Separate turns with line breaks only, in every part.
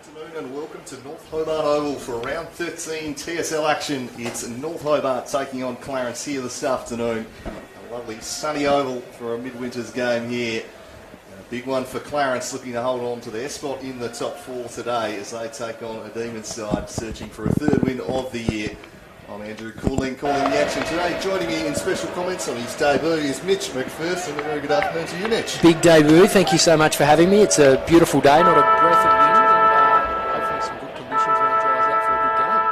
Afternoon and welcome to North Hobart Oval for round 13 TSL action. It's North Hobart taking on Clarence here this afternoon. A lovely sunny oval for a midwinter's game here. And a big one for Clarence, looking to hold on to their spot in the top four today as they take on a Demons side searching for a third win of the year. I'm Andrew Cooling, calling the action today. Joining me in special comments on his debut is Mitch McPherson. A very good afternoon to you, Mitch.
Big debut. Thank you so much for having me. It's a beautiful day, not a breath of wind, and hopefully some good conditions when it dries out for a good game.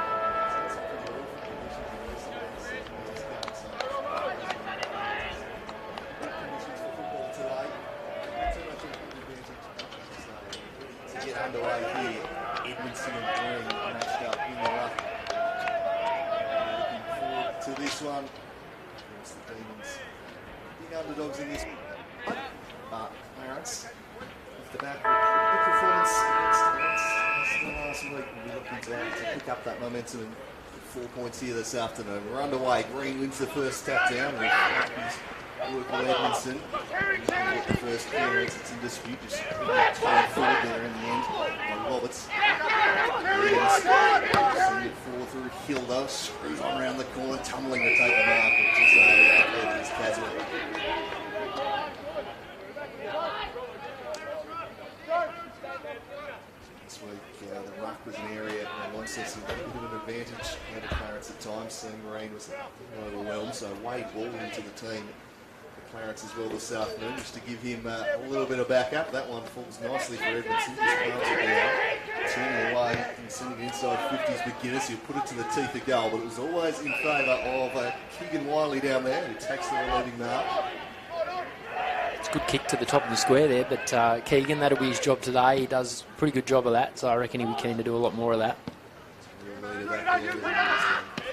To get underway here, Edmondson and Green matched up in the rough. Looking forward to this one. Of course, the Demons big underdogs in this one. But Clarence, off the back of a good performance against last week, we'll be looking to pick up that momentum and get 4 points here this afternoon. We're underway. Green wins the first tap down with work with Edmondson. Get the first clearance. It's in dispute. Just time forward there in the end by Roberts. Send it forward through Hill though. Screws on around the corner, tumbling to take the mark. Just there is Caswell. This week, the ruck was an area in Launceston, a bit of an advantage out of Clarence at times. Seeing Rain was overwhelmed, so Wade Wall into the team for Clarence as well this afternoon, just to give him a little bit of backup. That one falls nicely for Edmondson. Just bounce it down, turning away and sending it inside 50s McGuinness. He'll put it to the teeth of goal, but it was always in favour of Keegan Wiley down there, who takes the relieving mark.
It's a good kick to the top of the square there, but Keegan, that'll be his job today. He does a pretty good job of that, so I reckon he'll be keen to do a lot more of that.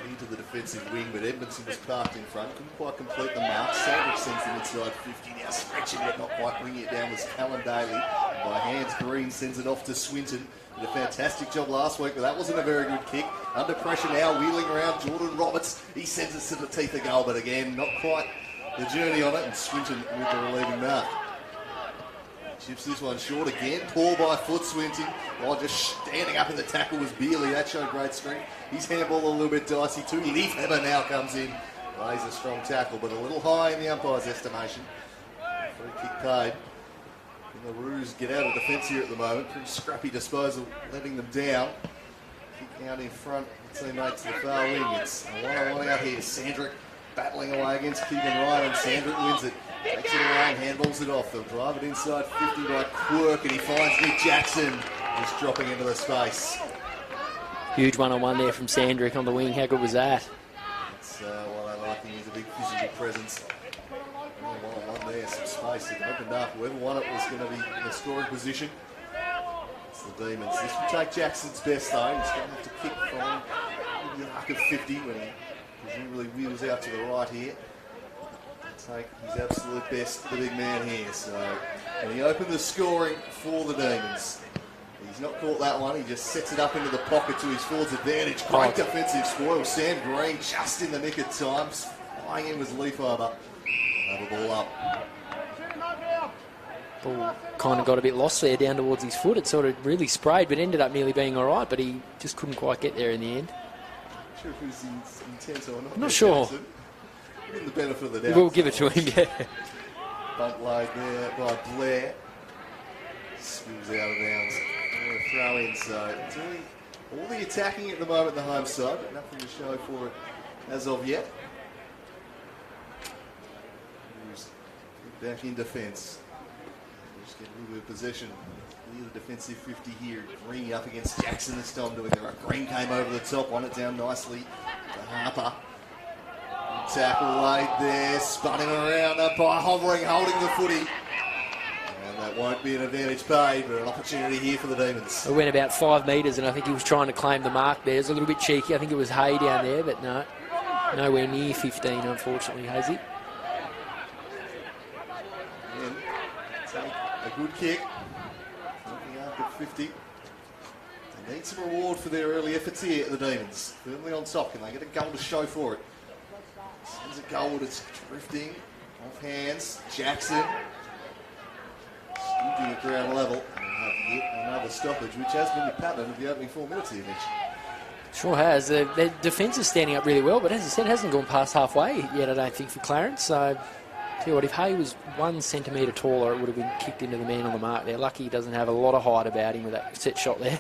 Into the defensive wing, but Edmondson was parked in front, couldn't quite complete the mark. Sandwich sends him inside 50, now stretching but not quite bringing it down was Callum Daly. By hands, Green sends it off to Swinton. Did a fantastic job last week, but that wasn't a very good kick. Under pressure now, wheeling around Jordan Roberts. He sends it to the teeth of goal, but again, not quite the journey on it, and Swinton with the relieving mark. Chips this one short again. Poor by foot, Swinton. While just standing up in the tackle was Bealey. That showed great strength. His handball a little bit dicey too. Leaf Heber now comes in. Lays a strong tackle, but a little high in the umpire's estimation. Free kick paid. And the Roos get out of defence here at the moment. Pretty scrappy disposal, letting them down. Kick out in front. The teammates to the far wing. It's a one-on-one out here. Sandrick battling away against Keegan Ryan, and Sandrick wins it. Takes it around, handballs it off. They'll drive it inside 50 by Quirk, and he finds Nick Jackson just dropping into the space.
Huge one-on-one there from Sandrick on the wing. How good was that?
That's what I like. He's a big physical presence. One-on-one there, some space. It opened up. Whoever won it was going to be in a scoring position. It's the Demons. This will take Jackson's best though. He's going to have to kick from the arc of 50 when he presumably wheels out to the right here. Take his absolute best, the big man here. And he opened the scoring for the Demons. He's not caught that one. He just sets it up into the pocket to his forward's advantage. Great defensive spoil. Sam Green just in the nick of time. Flying in was Leaf over. Have a ball up.
Ball kind of got a bit lost there down towards his foot. It sort of really sprayed, but ended up nearly being all right. But he just couldn't quite get there in the end.
Not sure if it was intense or not.
I'm not sure.
Give him the benefit of the doubt.
We'll give it to him, yeah.
Bunt laid there by Blair. Spins out of bounds. Throw in, so doing all the attacking at the moment, the home side, but nothing to show for it as of yet. Back in defence. Just get a little bit of possession. Near the defensive 50 here. Green up against Jackson this time doing the right. Green came over the top, won it down nicely to Harper. Good tackle laid there, spun him around by hovering, holding the footy. That won't be an advantage paid, but an opportunity here for the Demons.
It went about 5 metres, and I think he was trying to claim the mark there. It was a little bit cheeky. I think it was Hay down there, but no, nowhere near 15, unfortunately, Hazy.
Again, take a good kick. Looking up at 50. They need some reward for their early efforts here at the Demons. Firmly on top, and they get a goal to show for it. Sends it goal, it's drifting off hands. Jackson. Scooping at ground level. get another stoppage, which has been the pattern of the opening 4 minutes here, Mitch.
Sure has. Their defence is standing up really well, but as I said, it hasn't gone past halfway yet, I don't think, for Clarence. So, tell you what, if Hay was 1 centimetre taller, it would have been kicked into the man on the mark there. Lucky he doesn't have a lot of height about him with that set shot there.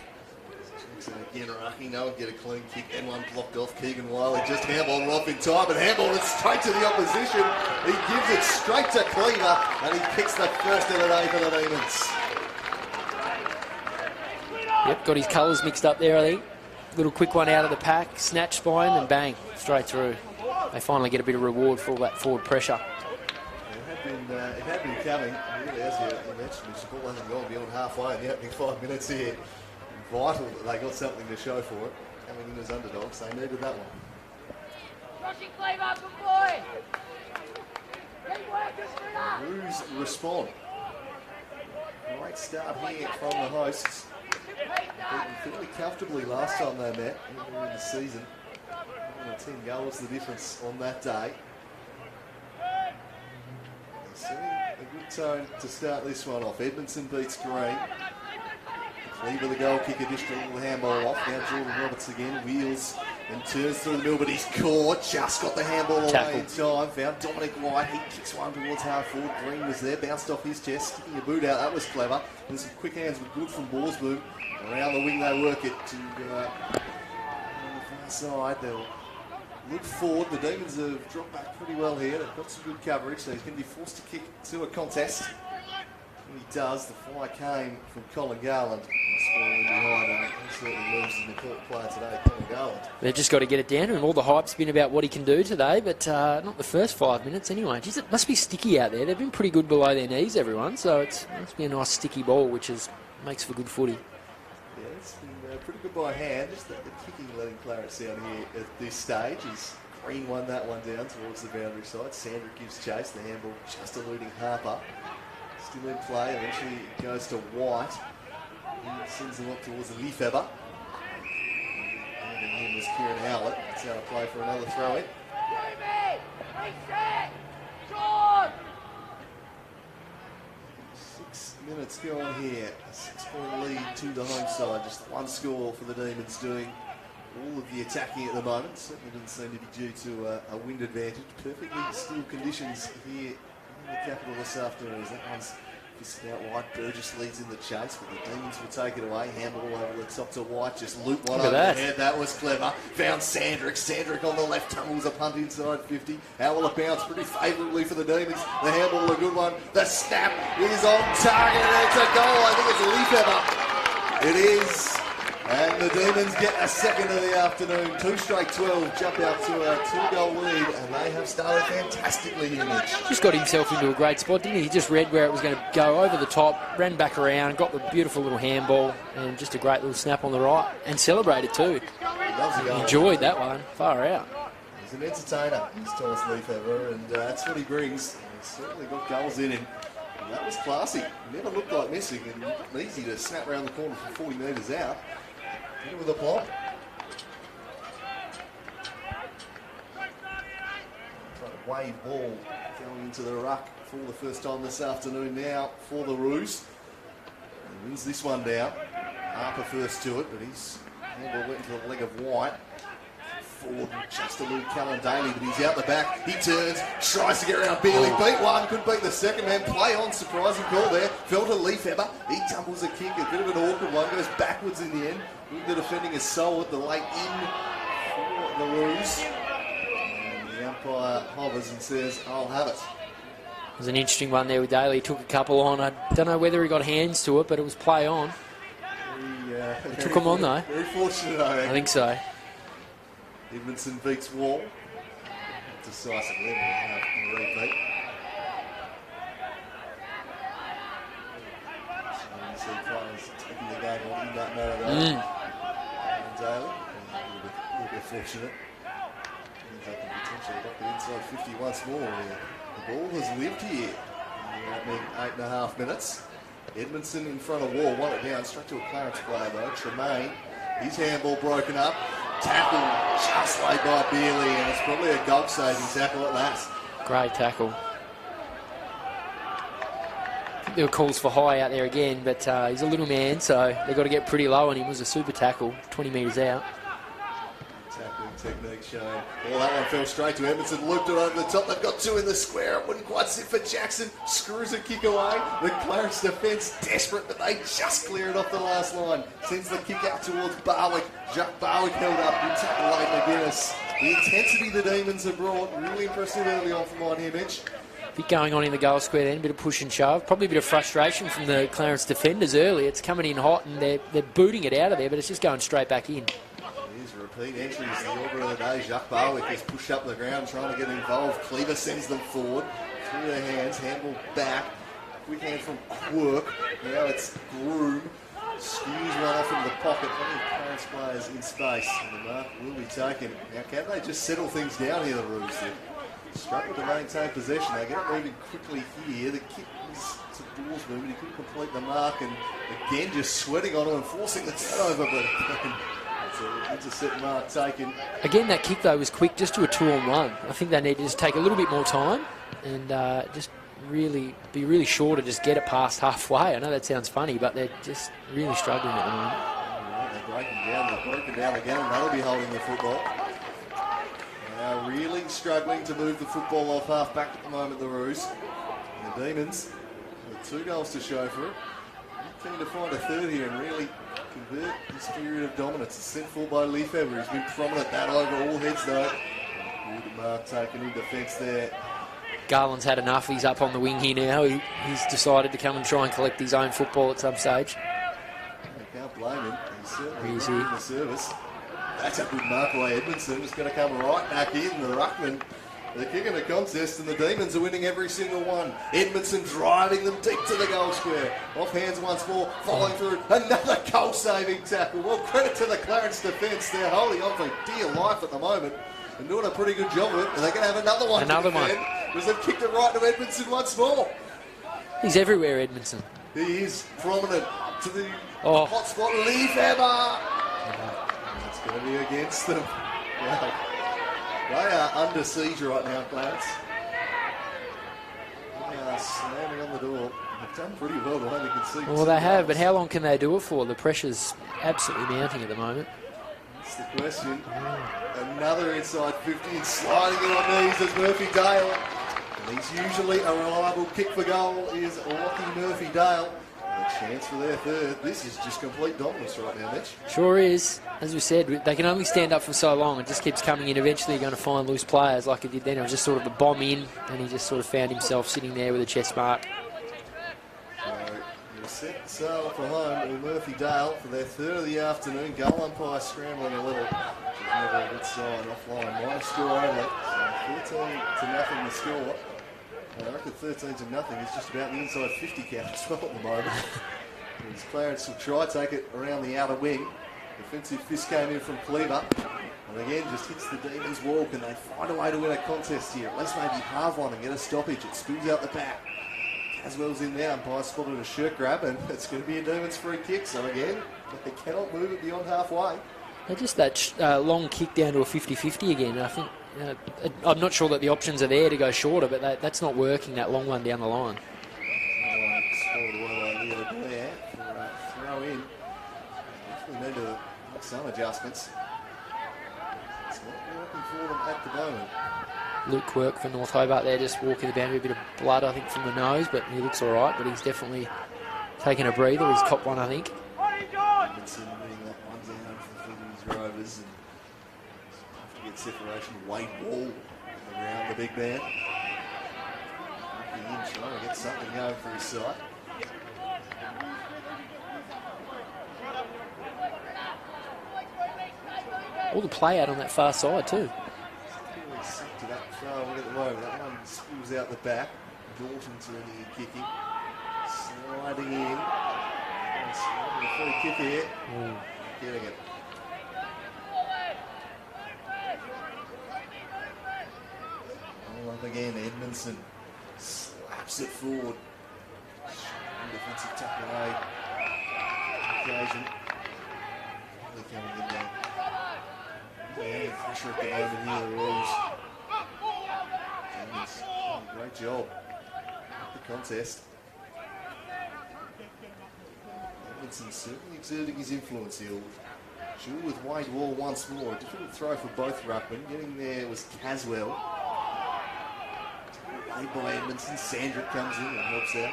Again, Raki, no one get a clean kick and one blocked off. Keegan Wiley just handballed it off in time, but handballed it straight to the opposition. He gives it straight to Cleaver, and he kicks the first of the day for the Demons.
Yep, got his colours mixed up there, I think. Little quick one out of the pack, snatch spine, and bang, straight through. They finally get a bit of reward for all that forward pressure.
It had been coming. Really, as you mentioned, the ball hasn't gone beyond halfway in the opening 5 minutes here. Vital that they got something to show for it. Coming in as underdogs, they needed that one.
Rushing Cleaver, good boy. Keep working, Sprinter.
Roos respond. Great start here from the hosts. Beaten fairly comfortably last time they met earlier in the season. 10 goals the difference on that day. Setting a good tone to start this one off. Edmondson beats Green. Cleaver, the goal kicker, dished a little handball off. Now Jordan Roberts again, wheels and turns through the middle, but he's caught. Just got the handball away in time. Found Dominic White. He kicks one towards half forward. Green was there, bounced off his chest, sticking a boot out. That was clever. And some quick hands were good from Borsboom. Around the wing they work it to on the far side. They'll look forward. The Demons have dropped back pretty well here. They've got some good coverage, so he's going to be forced to kick to a contest. When he does, the fly came from Colin Garland. Scoring behind, and he certainly loses an important player today, Colin Garland.
They've just got to get it down to him. All the hype's been about what he can do today, but not the first 5 minutes anyway. Jeez, it must be sticky out there. They've been pretty good below their knees, everyone, so it must be a nice sticky ball, which makes for good footy.
Yeah, it's been pretty good by hand. Just the kicking letting Clarence down here at this stage. Green won that one down towards the boundary side. Sandra gives chase. The handball just eluding Harper. Still in play. Eventually it goes to White. He sends them up towards the Lefebvre. And him was Kieran Howlett. That's how to play for another throw in. 6 minutes gone here. A 6-point lead to the home side. Just one score for the Demons doing all of the attacking at the moment. Certainly doesn't seem to be due to a wind advantage. Perfectly still conditions here in the capital this afternoon. That one's just out wide. Burgess leads in the chase, but the Demons will take it away. Handball over the top to White. Just loop one over the head. That was clever. Found Sandrick. Sandrick on the left tumbles a punt inside 50. How will it bounce? Pretty favourably for the Demons. The handball, a good one. The snap is on target. It's a goal. I think it's Lefebvre. It is. And the Demons get a second of the afternoon. 2 straight 12, jump out to a 2-goal lead, and they have started fantastically here, Mitch.
Just got himself into a great spot, didn't he? He just read where it was going to go over the top, ran back around, got the beautiful little handball, and just a great little snap on the right, and celebrated too. He enjoyed that one, far out.
He's an entertainer, he's Thomas Lefebvre, and that's what he brings. He's certainly got goals in him. And that was classy. Never looked like missing, and easy to snap around the corner from 40 metres out. Hit it with a plop. Wade ball going into the ruck for the first time this afternoon now for the Roos. He wins this one down. Harper first to it, but his handball went into the leg of White. Forward just a little Callan Daly, but he's out the back. He turns, tries to get around Bealey. Beat one, couldn't beat the second man. Play on, surprising call there. Fell to Lefebvre. He tumbles a kick, a bit of an awkward one. Goes backwards in the end. The defending is solid. The late in for the Roos. And the umpire hovers and says, I'll have it.
It was an interesting one there with Daly. He took a couple on. I don't know whether he got hands to it, but it was play on. He took them on though.
Very fortunate, I
think so.
Edmondson beats Wall. Decisively, in the repeat. So you see players taking the game on in that manner there. And Daly, a little bit fortunate. Ends up in potentially lock it inside 50 once more. The ball has lived here in the opening 8.5 minutes. Edmondson in front of Wall, won it down, straight to a Clarence player though. Tremaine, his handball broken up. Tackle just laid by Bealey, and it's probably a goal-saving tackle at that.
Great tackle. there were calls for high out there again, but he's a little man, so they've got to get pretty low on him. It was a super tackle, 20 metres out.
Tackling technique showing. Well, that one fell straight to Edmondson, looped it over the top. They've got two in the square. It wouldn't quite sit for Jackson. Screws a kick away. The Clarence defence desperate, but they just clear it off the last line. Sends the kick out towards Barwick. Jacques Barwick held up. Good tackle late McGuinness. The intensity the Demons have brought, really impressive early on from mine here, Mitch.
A bit going on in the goal square then, a bit of push and shove. Probably a bit of frustration from the Clarence defenders early. It's coming in hot and they're booting it out of there, but it's just going straight back in.
Here's repeat entries. The order of the day. Jacques Barwick has pushed up the ground trying to get involved. Cleaver sends them forward through their hands. Handball back. Quick hand from Quirk. Now it's Groom. Skews one off into the pocket. Plenty of Clarence players in space. And the mark will be taken. Now, can they just settle things down here, the Roos? They struggle to maintain possession. They get it moving quickly here. The kick was to Ball's movement. He couldn't complete the mark. And again, just sweating on him and forcing the turnover. But it's an intercept mark taken.
Again, that kick, though, was quick, just to a 2-on-1. I think they need to just take a little bit more time and just be really sure to just get it past halfway. I know that sounds funny, but they're just really struggling at the moment.
Right, they're breaking down. They're broken down again, and they'll be holding the football. Now really struggling to move the football off half back at the moment, the Roos. And the Demons with 2 goals to show for it. Keen to find a third here and really convert this period of dominance. It's sent forward by Lefebvre. He's been prominent that over all heads, though. Good mark taken in defence there.
Garland's had enough. He's up on the wing here now. He's decided to come and try and collect his own football at some stage.
You can't blame him. He's certainly in the service. That's a good mark by Edmondson. Just going to come right back in. The ruckman, they're kicking a contest, and the Demons are winning every single one. Edmondson driving them deep to the goal square. Off hands once more, following through. Another goal-saving tackle. Well, credit to the Clarence defence. They're holding on for dear life at the moment and doing a pretty good job of it. And they're going to have another one.
Another one.
Because they've kicked it right to Edmondson once more.
He's everywhere, Edmondson.
He is prominent to the hot spot. Lefebvre. It's going to be against them. Wow. They are under siege right now, Clarence. They are slamming on the door. They've done pretty well behind the conceit.
Well, they have, but how long can they do it for? The pressure's absolutely mounting at the moment.
That's the question. Another inside 50 and sliding it on knees as Murphy Dale. And he's usually a reliable kick for goal is Lockie Murphy Dale. A chance for their third. This is just complete dominance right now, Mitch.
Sure is. As we said, they can only stand up for so long. It just keeps coming in. Eventually you're going to find loose players like he did then. It was just sort of a bomb in, and he just sort of found himself sitting there with a chest mark.
So you're set sail for home with Murphy Dale for their third of the afternoon. Goal umpire scrambling a little. Which is never a good sign offline. Minor score only. So 13-0 the score. I reckon 13-0 is just about the inside 50 count as well at the moment. As Clarence will try to take it around the outer wing. Defensive fist came in from Cleaver. And again, just hits the Demons' wall. Can they find a way to win a contest here? At least maybe halve one and get a stoppage. It spills out the back. Caswell's in there. Umpire spotted a shirt grab, and it's going to be a Demons free kick. So again, they cannot move it beyond halfway.
Just that long kick down to a 50-50 again. I think I'm not sure that the options are there to go shorter, but that's not working, that long one down the line.
Scored away by Leo Blair for a throw in. Definitely need to make some adjustments. It's not working for them at the moment.
Luke Quirk for North Hobart there, just walking the boundary, a bit of blood, I think, from the nose, but he looks all right, but he's definitely taking a breather. He's copped one, I think.
Robinson winning that one down for the Fliggins Rovers, and have to get separation. Wade Wall around the big man. Looking in, trying to get something going for his side.
All the play out on that far side too.
Really sick to that throw at the moment. That one spills out the back. Dalton turning and kicking. Sliding in. A free kick here. Getting it. All up again. Edmondson slaps it forward. Defensive tackle aid. Occasion. They're coming in there. Yeah, pressure at the moment here, the Roos. Demons doing a great job. The contest. Edmondson certainly exerting his influence here. Jewel with Wade Wall once more. A difficult throw for both ruckmen. Getting there was Caswell. Played by Edmondson. Sandrick comes in and helps out.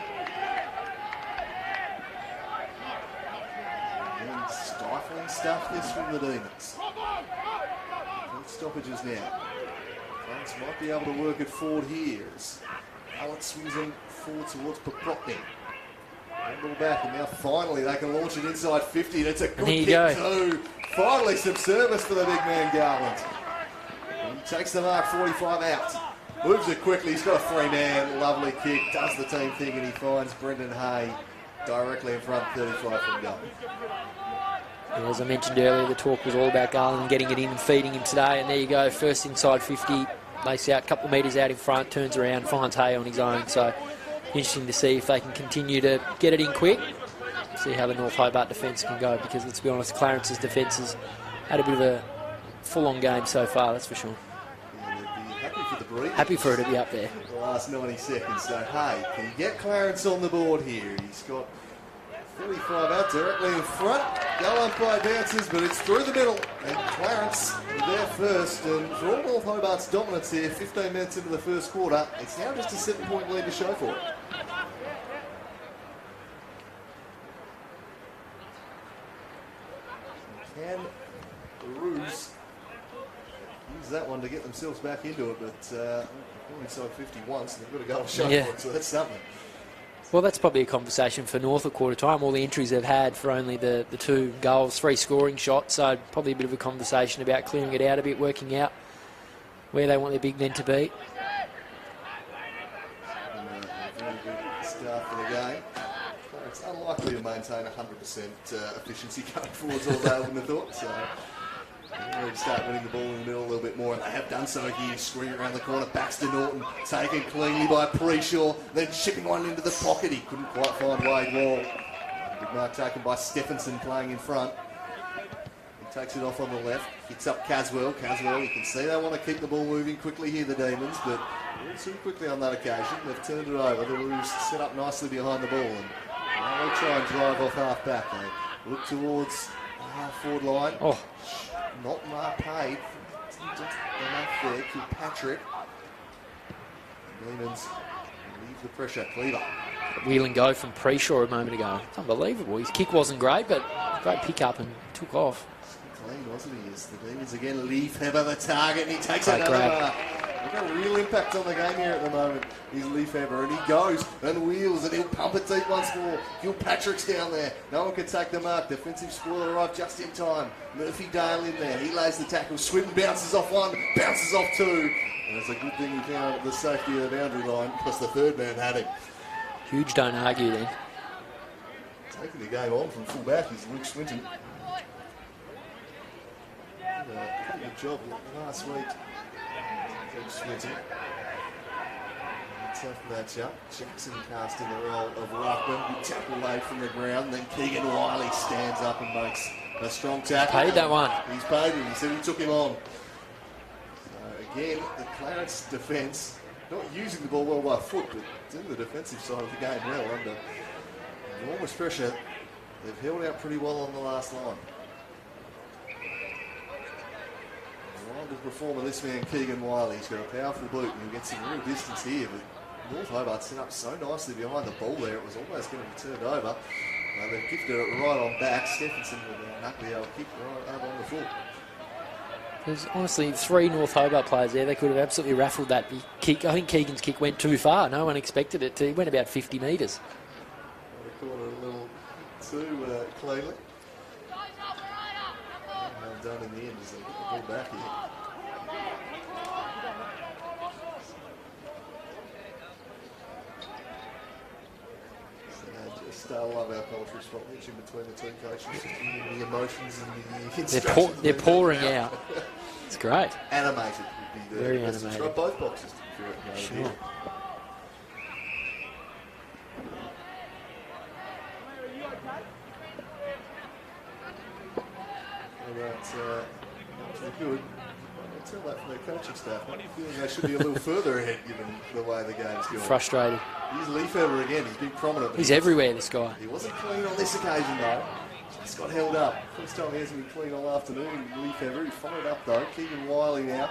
And stifling stuff this from the Demons. 8 stoppages now. Clarence might be able to work it forward here as Alex swings on forward towards Popotnik. A little back, and now finally they can launch it inside 50. That's a good kick too. Finally some service for the big man Garland. And he takes the mark 45 out. Moves it quickly. He's got a 3-man. Lovely kick. Does the team thing, and he finds Brendan Hay directly in front, 35 from goal.
Yeah, as I mentioned earlier, the talk was all about Garland getting it in and feeding him today, and there you go. First inside 50, lace out, a couple of metres out in front, turns around, finds Hay on his own. So interesting to see if they can continue to get it in quick. See how the North Hobart defence can go, because let's be honest, Clarence's defence has had a bit of a full-on game so far, that's for sure.
Yeah, they'd be happy for the breeze.
Happy for it to be up there.
The last 90 seconds. So, hey, can you get Clarence on the board here? He's got 35 out directly in front. Goal umpire bounces, but it's through the middle. And Clarence there first. And for all North Hobart's dominance here, 15 minutes into the first quarter, it's now just a 7-point lead to show for it. Can the Roos use that one to get themselves back into it, but they're inside 51, so they've got to go and show for it, so that's something.
Well, that's probably a conversation for North at quarter time. All the entries they've had for only the 2 goals, 3 scoring shots, so probably a bit of a conversation about clearing it out a bit, working out where they want their big men to be.
Very good start for the game. It's unlikely to maintain 100% efficiency going forwards all day, I wouldn't have thought. So they're ready to start winning the ball in the middle a little bit more, and they have done so here. Screen around the corner, Baxter Norton taken cleanly by Preshaw, then chipping one into the pocket. He couldn't quite find Wade Wall. Big mark taken by Stephenson playing in front. He takes it off on the left, hits up Caswell. Caswell, you can see they want to keep the ball moving quickly here, the Demons, but too quickly on that occasion. They've turned it over. The Roos set up nicely behind the ball, and now they'll try and drive off half back. They look towards the half forward line.
Oh.
Not Mark paid. Just enough there. Kilpatrick. Demons leave the pressure. Cleaver.
Wheel and go from Preshaw a moment ago. It's unbelievable. His kick wasn't great, but great pick up and took off.
Clean, wasn't he? As the Demons again, Leafheber the target, and he takes another mark. He's got a real impact on the game here at the moment. He's Leafheber, and he goes and wheels, and he'll pump it deep once more. Kilpatrick's down there. No one can take the mark. Defensive spoiler arrived just in time. Murphy Dale in there. He lays the tackle. Swinton bounces off 1, bounces off 2. And it's a good thing he found the safety of the boundary line, because the third man had him.
Huge, don't argue then.
Taking the game on from full back is Luke Swinton. Pretty good job last week. Swinton. Tough matchup. Jackson cast in the role of ruckman. Good tackle laid from the ground. Then Keegan Wiley stands up and makes a strong tackle.
Paid that one.
He's paid him. He said he took him on. So again, the Clarence defence not using the ball well by foot, but doing the defensive side of the game well under enormous pressure. They've held out pretty well on the last line. Wonderful performer, this man Keegan Wiley. He's got a powerful boot and he'll get some real distance here, but North Hobart set up so nicely behind the ball there, it was almost going to be turned over. They've gifted it right on back. Stephenson with a knuckly old kick right up on the foot.
There's honestly 3 North Hobart players there. They could have absolutely raffled that kick. I think Keegan's kick went too far. No one expected it to. He went about 50 metres.
They caught it a little too cleanly. Done in the end as they get the ball back here. So just love our culture spot in between the two coaches, just the emotions and the instructions.
They're pouring out. It's great.
Animated would be the
very
best.
animated.
Got both boxes to be fair.
Sure.
Here. Good. tell that from their coaching staff. I'm feeling they should be a little further ahead given the way the game's going.
Frustrated.
He's Lefebvre again. He's been prominent.
He's everywhere, this guy.
He wasn't clean on this occasion, though. Just got held up. First time he hasn't been clean all afternoon. Lefebvre, he followed up, though. Keegan Wiley now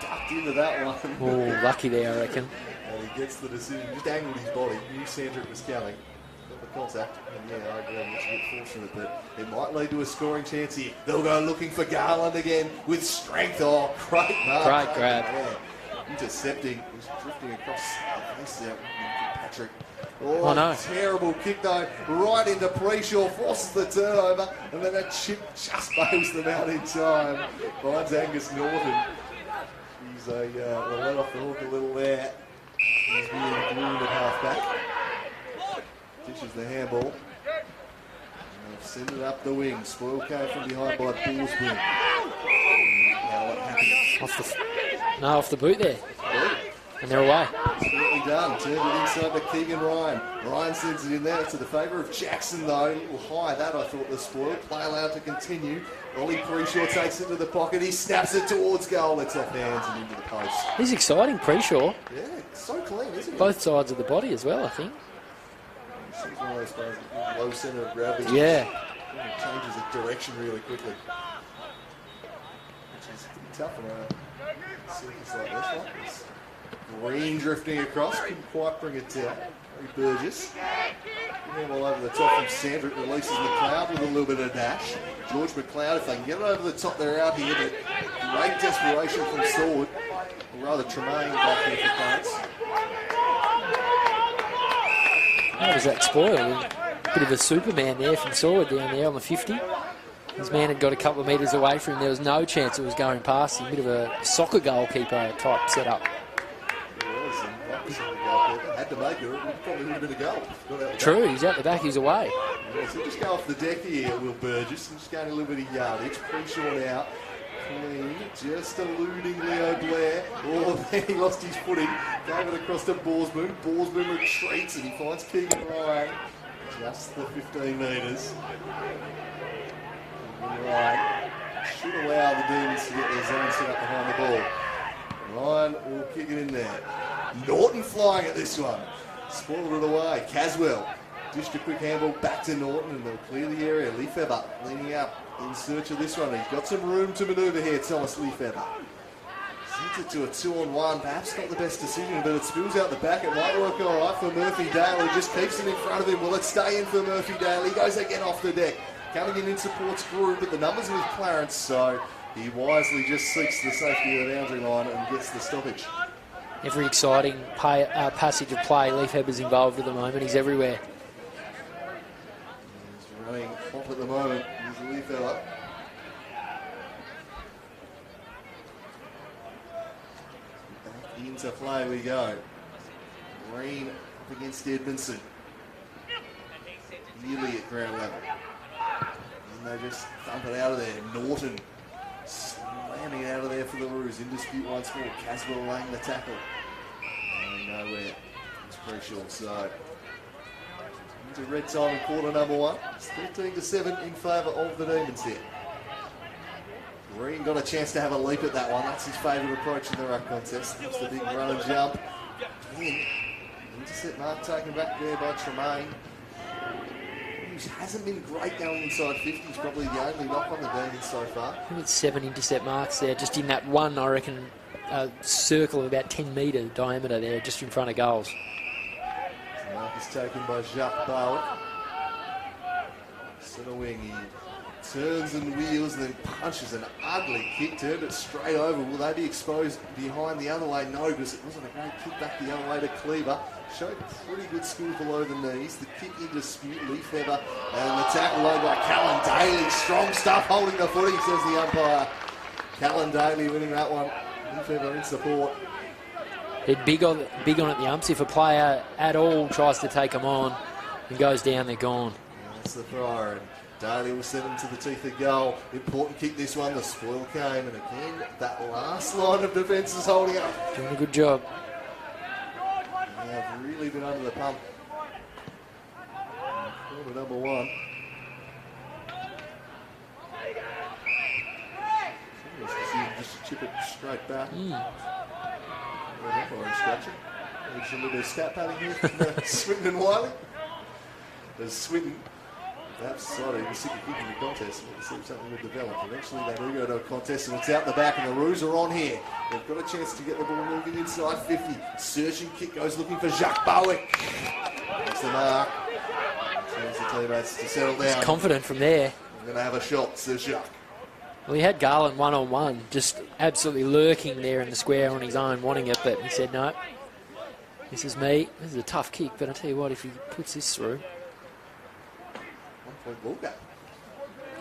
ducked into that one.
Oh, lucky there, I reckon.
And he gets the decision. Just angled his body. Knew Sandrick was coming. Got the contact. And yeah, I agree. It's a bit fortunate that it might lead to a scoring chance here. They'll go looking for Garland again with strength. Oh, great mark.
Great grab.
Yeah. Intercepting. He's drifting across the face there. Patrick. Oh,
no.
Terrible kick, though. Right into Preshaw. Forces the turnover. And then that chip just bails them out in time. Finds Angus Norton. He's let off the hook a little there. He's being groomed at half-back. Dishes the handball. And they've sent it up the wing. Spoil came from behind by Ballsburn. Now what happened?
Off the boot there.
Yeah.
And they're away.
Neatly done. Turned it inside to Keegan Ryan. Ryan sends it in there to the favour of Jackson, though. A little high, that I thought, the spoil. Play allowed to continue. Ollie Preshaw takes it to the pocket. He snaps it towards goal. It's off hands and into the post.
He's exciting, Preshaw.
Yeah, so clean, isn't he?
Both sides of the body as well, I think.
He's one of those players with low centre of gravity.
Yeah.
Changes the direction really quickly. Which is tough on a surface like this one. It's Green drifting across. Couldn't quite bring it down. Harry Burgess. Him all over the top from Sandrick. Releases McLeod with a little bit of dash. George McLeod, if they can get it over the top, they're out here. But great desperation from Sword. Or rather, Tremaine back here for Clarence.
How was that spoiled? Bit of a Superman there from Sword down there on the 50. His man had got a couple of metres away from him. There was no chance it was going past him. Bit of a soccer goalkeeper type setup.
Had to make it. It probably would have been a goal.
True, he's out the back, he's away.
Yeah, so just go off the deck here, Will Burgess, and just gain a little bit of yardage. Pretty short out. Clean, just eluding Leo Blair. Oh, then he lost his footing. Gave it across to Borsboom. Borsboom retreats and he finds Keegan Ryan. Just the 15 metres. Ryan should allow the Demons to get their zone set up behind the ball. Ryan will kick it in there. Norton flying at this one. Spoiled it away. Caswell dished a quick handball back to Norton and they'll clear the area. Lefebvre leaning up in search of this one. He's got some room to manoeuvre here, Thomas Lefebvre. Sends it to a 2-on-1. Perhaps not the best decision, but it spills out the back. It might work all right for Murphy Dale. He just keeps it in front of him. Will it stay in for Murphy Dale? He goes again off the deck. Coming in supports Grew, but the numbers with Clarence, so he wisely just seeks the safety of the boundary line and gets the stoppage.
Every exciting passage of play, Lefebvre's involved at the moment. He's everywhere.
He's running off at the moment. He's Lefebvre. Back into play we go. Green up against Edmondson. Nearly at ground level. And they just thump it out of there. Norton slamming it out of there for the Roos. In dispute once more. Caswell laying the tackle. And nowhere. It's pretty short side. Into red time in quarter number one. It's 13-7 in favour of the Demons here. Green got a chance to have a leap at that one. That's his favourite approach in the ruck contest. That's the big run and jump. Again, intercept mark taken back there by Tremaine. He hasn't been great going inside 50. He's probably the only knock on the Demons so far.
I think it's 7 intercept marks there, just in that one, I reckon, circle of about 10 metre diameter there, just in front of goals.
The mark is taken by Jacques Barwick. Centre wing, he turns and wheels and then punches an ugly kick, turned it straight over. Will they be exposed behind the other way? No, because it wasn't a great kick back the other way to Cleaver. Showed pretty good skill below the knees. The kick in dispute, Lefebvre, and the tackle laid by Callan Daly. Strong stuff holding the footing, says the umpire. Callan Daly winning that one. Lefebvre in support.
They're big on it, the umps. If a player at all tries to take them on and goes down, they're gone.
And that's the thrower. And Daly will send him to the teeth of goal. Important kick this one. The spoil came. And again, that last line of defence is holding up.
Doing a good job.
They have really been under the pump. Quarter number one. Just chip it straight back. Orange scratcher. There's a little bit of scat padding here from Swinton and Wiley. There's Swinton. Perhaps decided to stick a kick in the contest and see if something would develop. Eventually they do go to a contest and it's out the back and the Roos are on here. They've got a chance to get the ball moving inside 50. Searching kick goes looking for Jacques Bowick. That's the mark. Tells the teammates to settle down.
He's confident from there.
I'm going to have a shot, says Jacques.
Well, he had Garland one-on-one, just absolutely lurking there in the square on his own, wanting it, but he said, no, this is me. This is a tough kick, but I'll tell you what, if he puts this through.
1 point ball gap.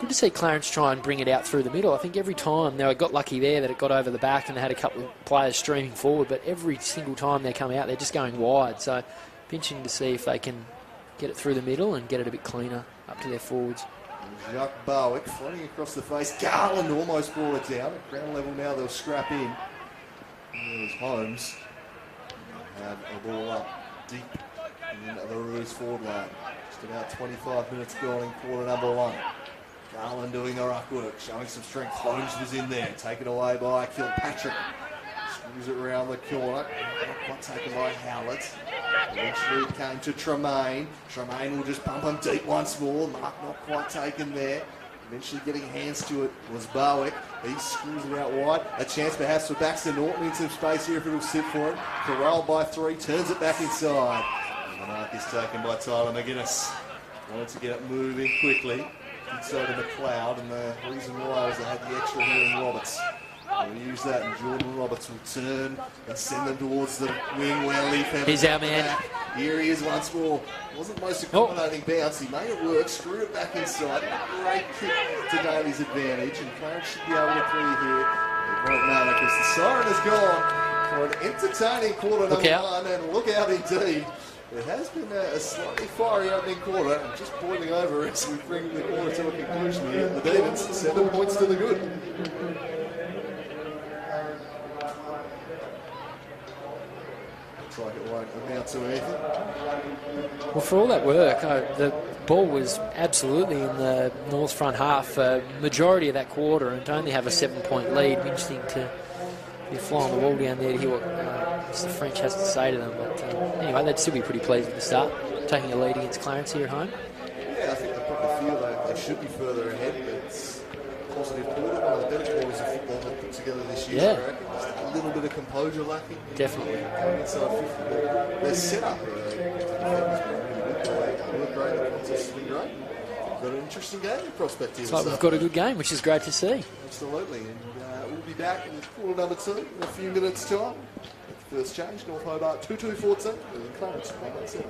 Good to see Clarence try and bring it out through the middle. I think every time they got lucky there that it got over the back and they had a couple of players streaming forward, but every single time they come out, they're just going wide. So, pinching to see if they can get it through the middle and get it a bit cleaner up to their forwards.
Jacques Bowick floating across the face. Garland almost brought it down. At ground level now, they'll scrap in. There's Holmes. Have a ball up deep in the Roos forward line. Just about 25 minutes gone in quarter number 1. Garland doing the ruck work, showing some strength. Holmes was in there, taken away by Kilpatrick. Screws it around the corner. Not quite taken by Howlett. Eventually it came to Tremaine. Tremaine will just pump him deep once more. Mark not quite taken there. Eventually getting hands to it was Bowick. He screws it out wide. A chance perhaps for Baxter Norton in some space here if it'll sit for him. Corralled by 3, turns it back inside. And the mark is taken by Tyler McGuinness. Wanted to get it moving quickly. Did so to McLeod, and the reason why was they had the extra here in Roberts. They'll use that, and Jordan Roberts will turn and send them towards the wing where Leaf Evans.
He's our man.
Here he is once more. Wasn't most accommodating bounce. He made it work, screwed it back inside. Great kick to Daly's advantage, and Clarence should be able to clear here. It won't matter because the siren has gone for an entertaining quarter number 1, and look out indeed. It has been a slightly fiery opening quarter, and just boiling over as we bring the quarter to a conclusion here. The Demons, 7 points to the good. Looks like it won't amount to anything.
Well, for all that work, the ball was absolutely in the North front half majority of that quarter, and to only have a 7-point lead, interesting to be flying the wall down there to hear what the French has to say to them. But anyway, they'd still be pretty pleased with the start, taking a lead against Clarence here at home.
Yeah, I think they probably feel they should be further ahead, but it's a positive quarter, one of the better quarters of football they've put together this year.
Yeah.
I reckon. Just a little bit of composure lacking.
Definitely.
Coming inside 50, but their setup. The contest has been great. Got an interesting game in prospect here.
It's like we've got a good game, which is great to see.
Absolutely, and we'll be back in quarter number 2 in a few minutes' time. First change, North Hobart 2-2-14, and Clarence 1-7.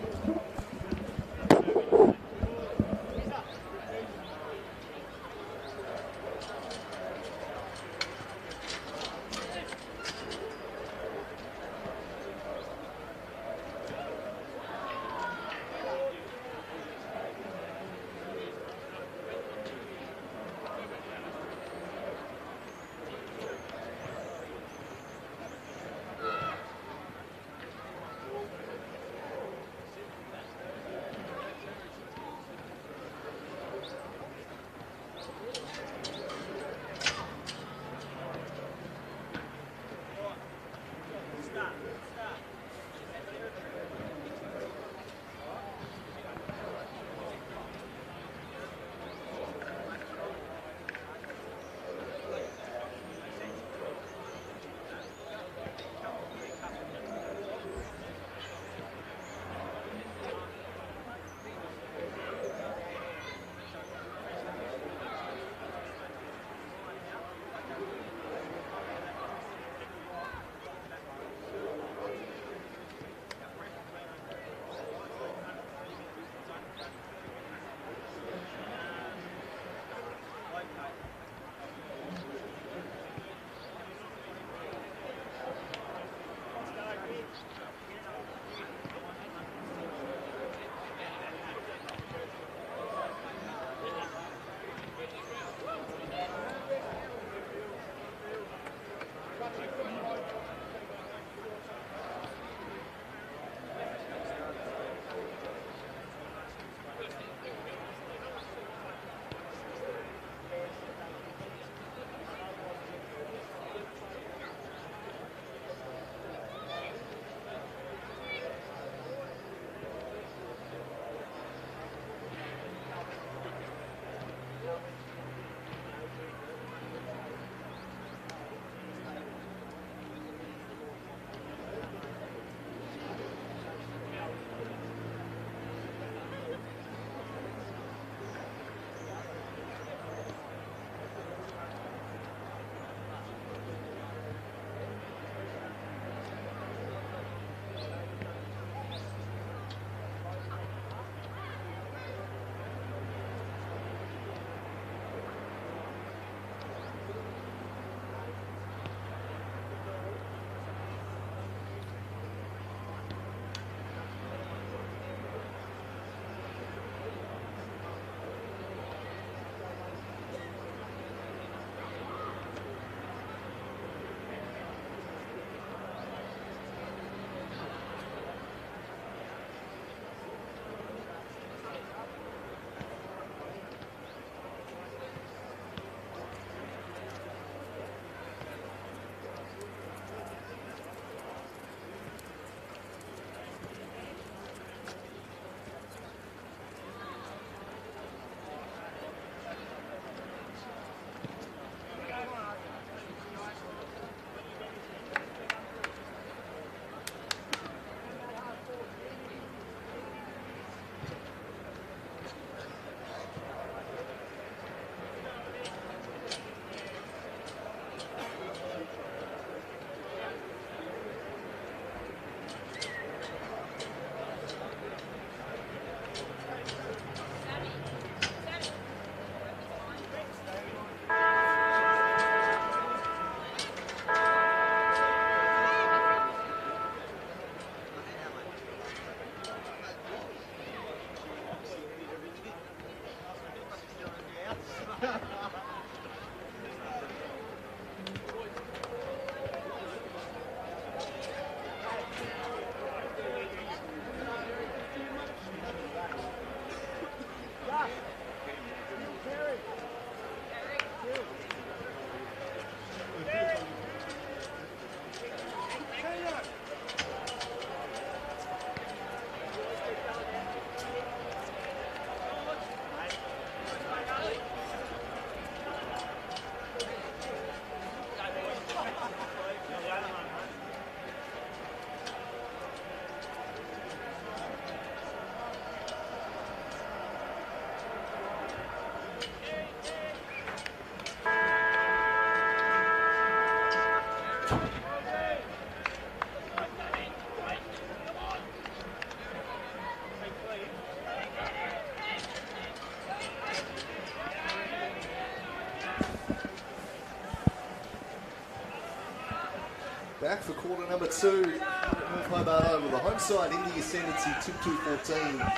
Back for quarter number 2. North Hobart over the home side in the ascendancy 2-2-14.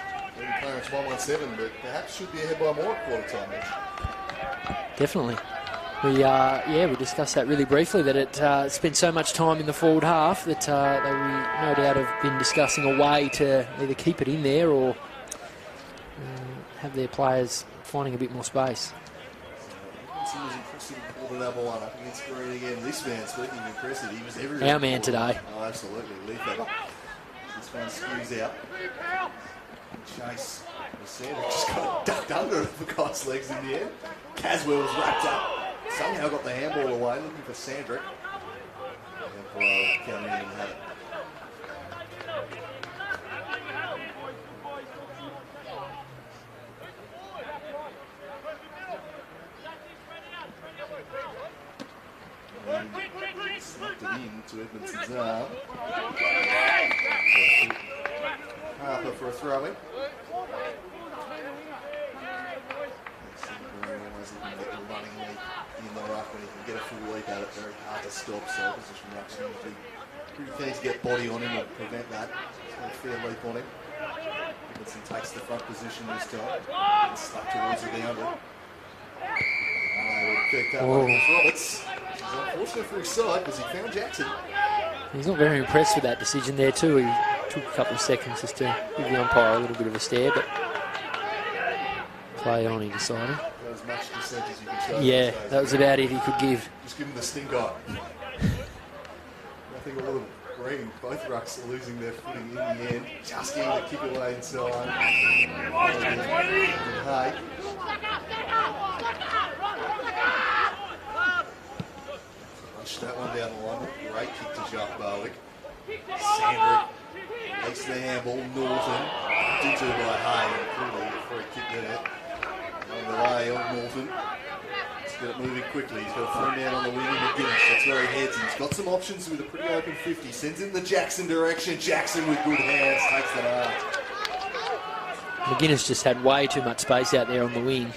Clarence 1-1-7, but perhaps should be ahead by more at quarter time.
Definitely. We discussed that really briefly, that it spent so much time in the forward half that they no doubt have been discussing a way to either keep it in there or have their players finding a bit more space.
He was impressive in quarter number 1 up against Green again. This man, speaking of impressive, he was everywhere.
Our man today.
Oh, absolutely. Leaf it. This one squeeze out. Chase. Sandra just got ducked under for God's legs in the end. Caswell was wrapped up. Somehow got the handball away, looking for Sandrick. And Barrow coming in and had it. Slipped it in to Edmondson's arm. Harper for a throw-in. Always looking to get the running leap in the ruck when he can get a full leap at it. Very hard to stop, so position rucks usually pretty keen to get body on him or prevent that. He's got a fair leap on him. Edmondson takes the front position this time. And stuck towards the boundary. Picked up one against Roberts. Which is unfortunate for his side because he found Jackson.
He's not very impressed with that decision there too. He took a couple of seconds just to give the umpire a little bit of a stare, but play on, he decided.
As much dissent as you can show.
Yeah, that was about it he could give.
Just give him the stink eye. Nothing all of them. Green, both rucks are losing their footing in the end. Just getting the kick away inside. Hey. Push that one down the line. Great kick to Jacques Barwick. Sandrick makes the handball. Norton. Did to by Hay. Clearly a free kick there. On the way on Norton. He's got it moving quickly. He's got a throw down on the wing in McGuinness. That's where he heads. He's got some options with a pretty open 50. Sends in the Jackson direction. Jackson with good hands takes the mark.
McGuinness just had way too much space out there on the wing.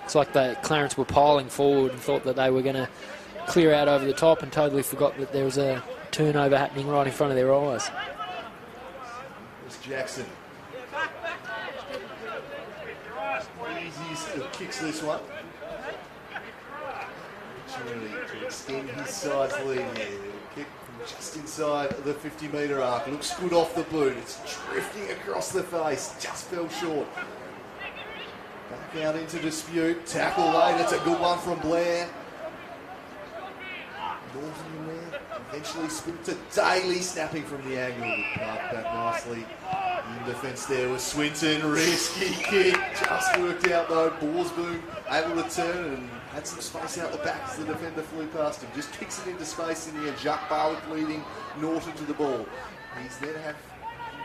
It's like the Clarence were piling forward and thought that they were going to clear out over the top and totally forgot that there was a turnover happening right in front of their eyes.
There's Jackson. Easiest of kicks this one. Opportunity to extend his side's lead here. Kick from just inside the 50-metre arc. Looks good off the boot. It's drifting across the face. Just fell short. Back out into dispute. Tackle late. It's a good one from Blair. Norton in there. Eventually split to DALY, snapping from the angle. Parked back nicely. In defence there was Swinton. Risky kick. Just worked out though. Borsboom able to turn and had some space out the back as the defender flew past him. Just kicks it into space in the end. Jacques Barwick leading Norton to the ball. He's there to have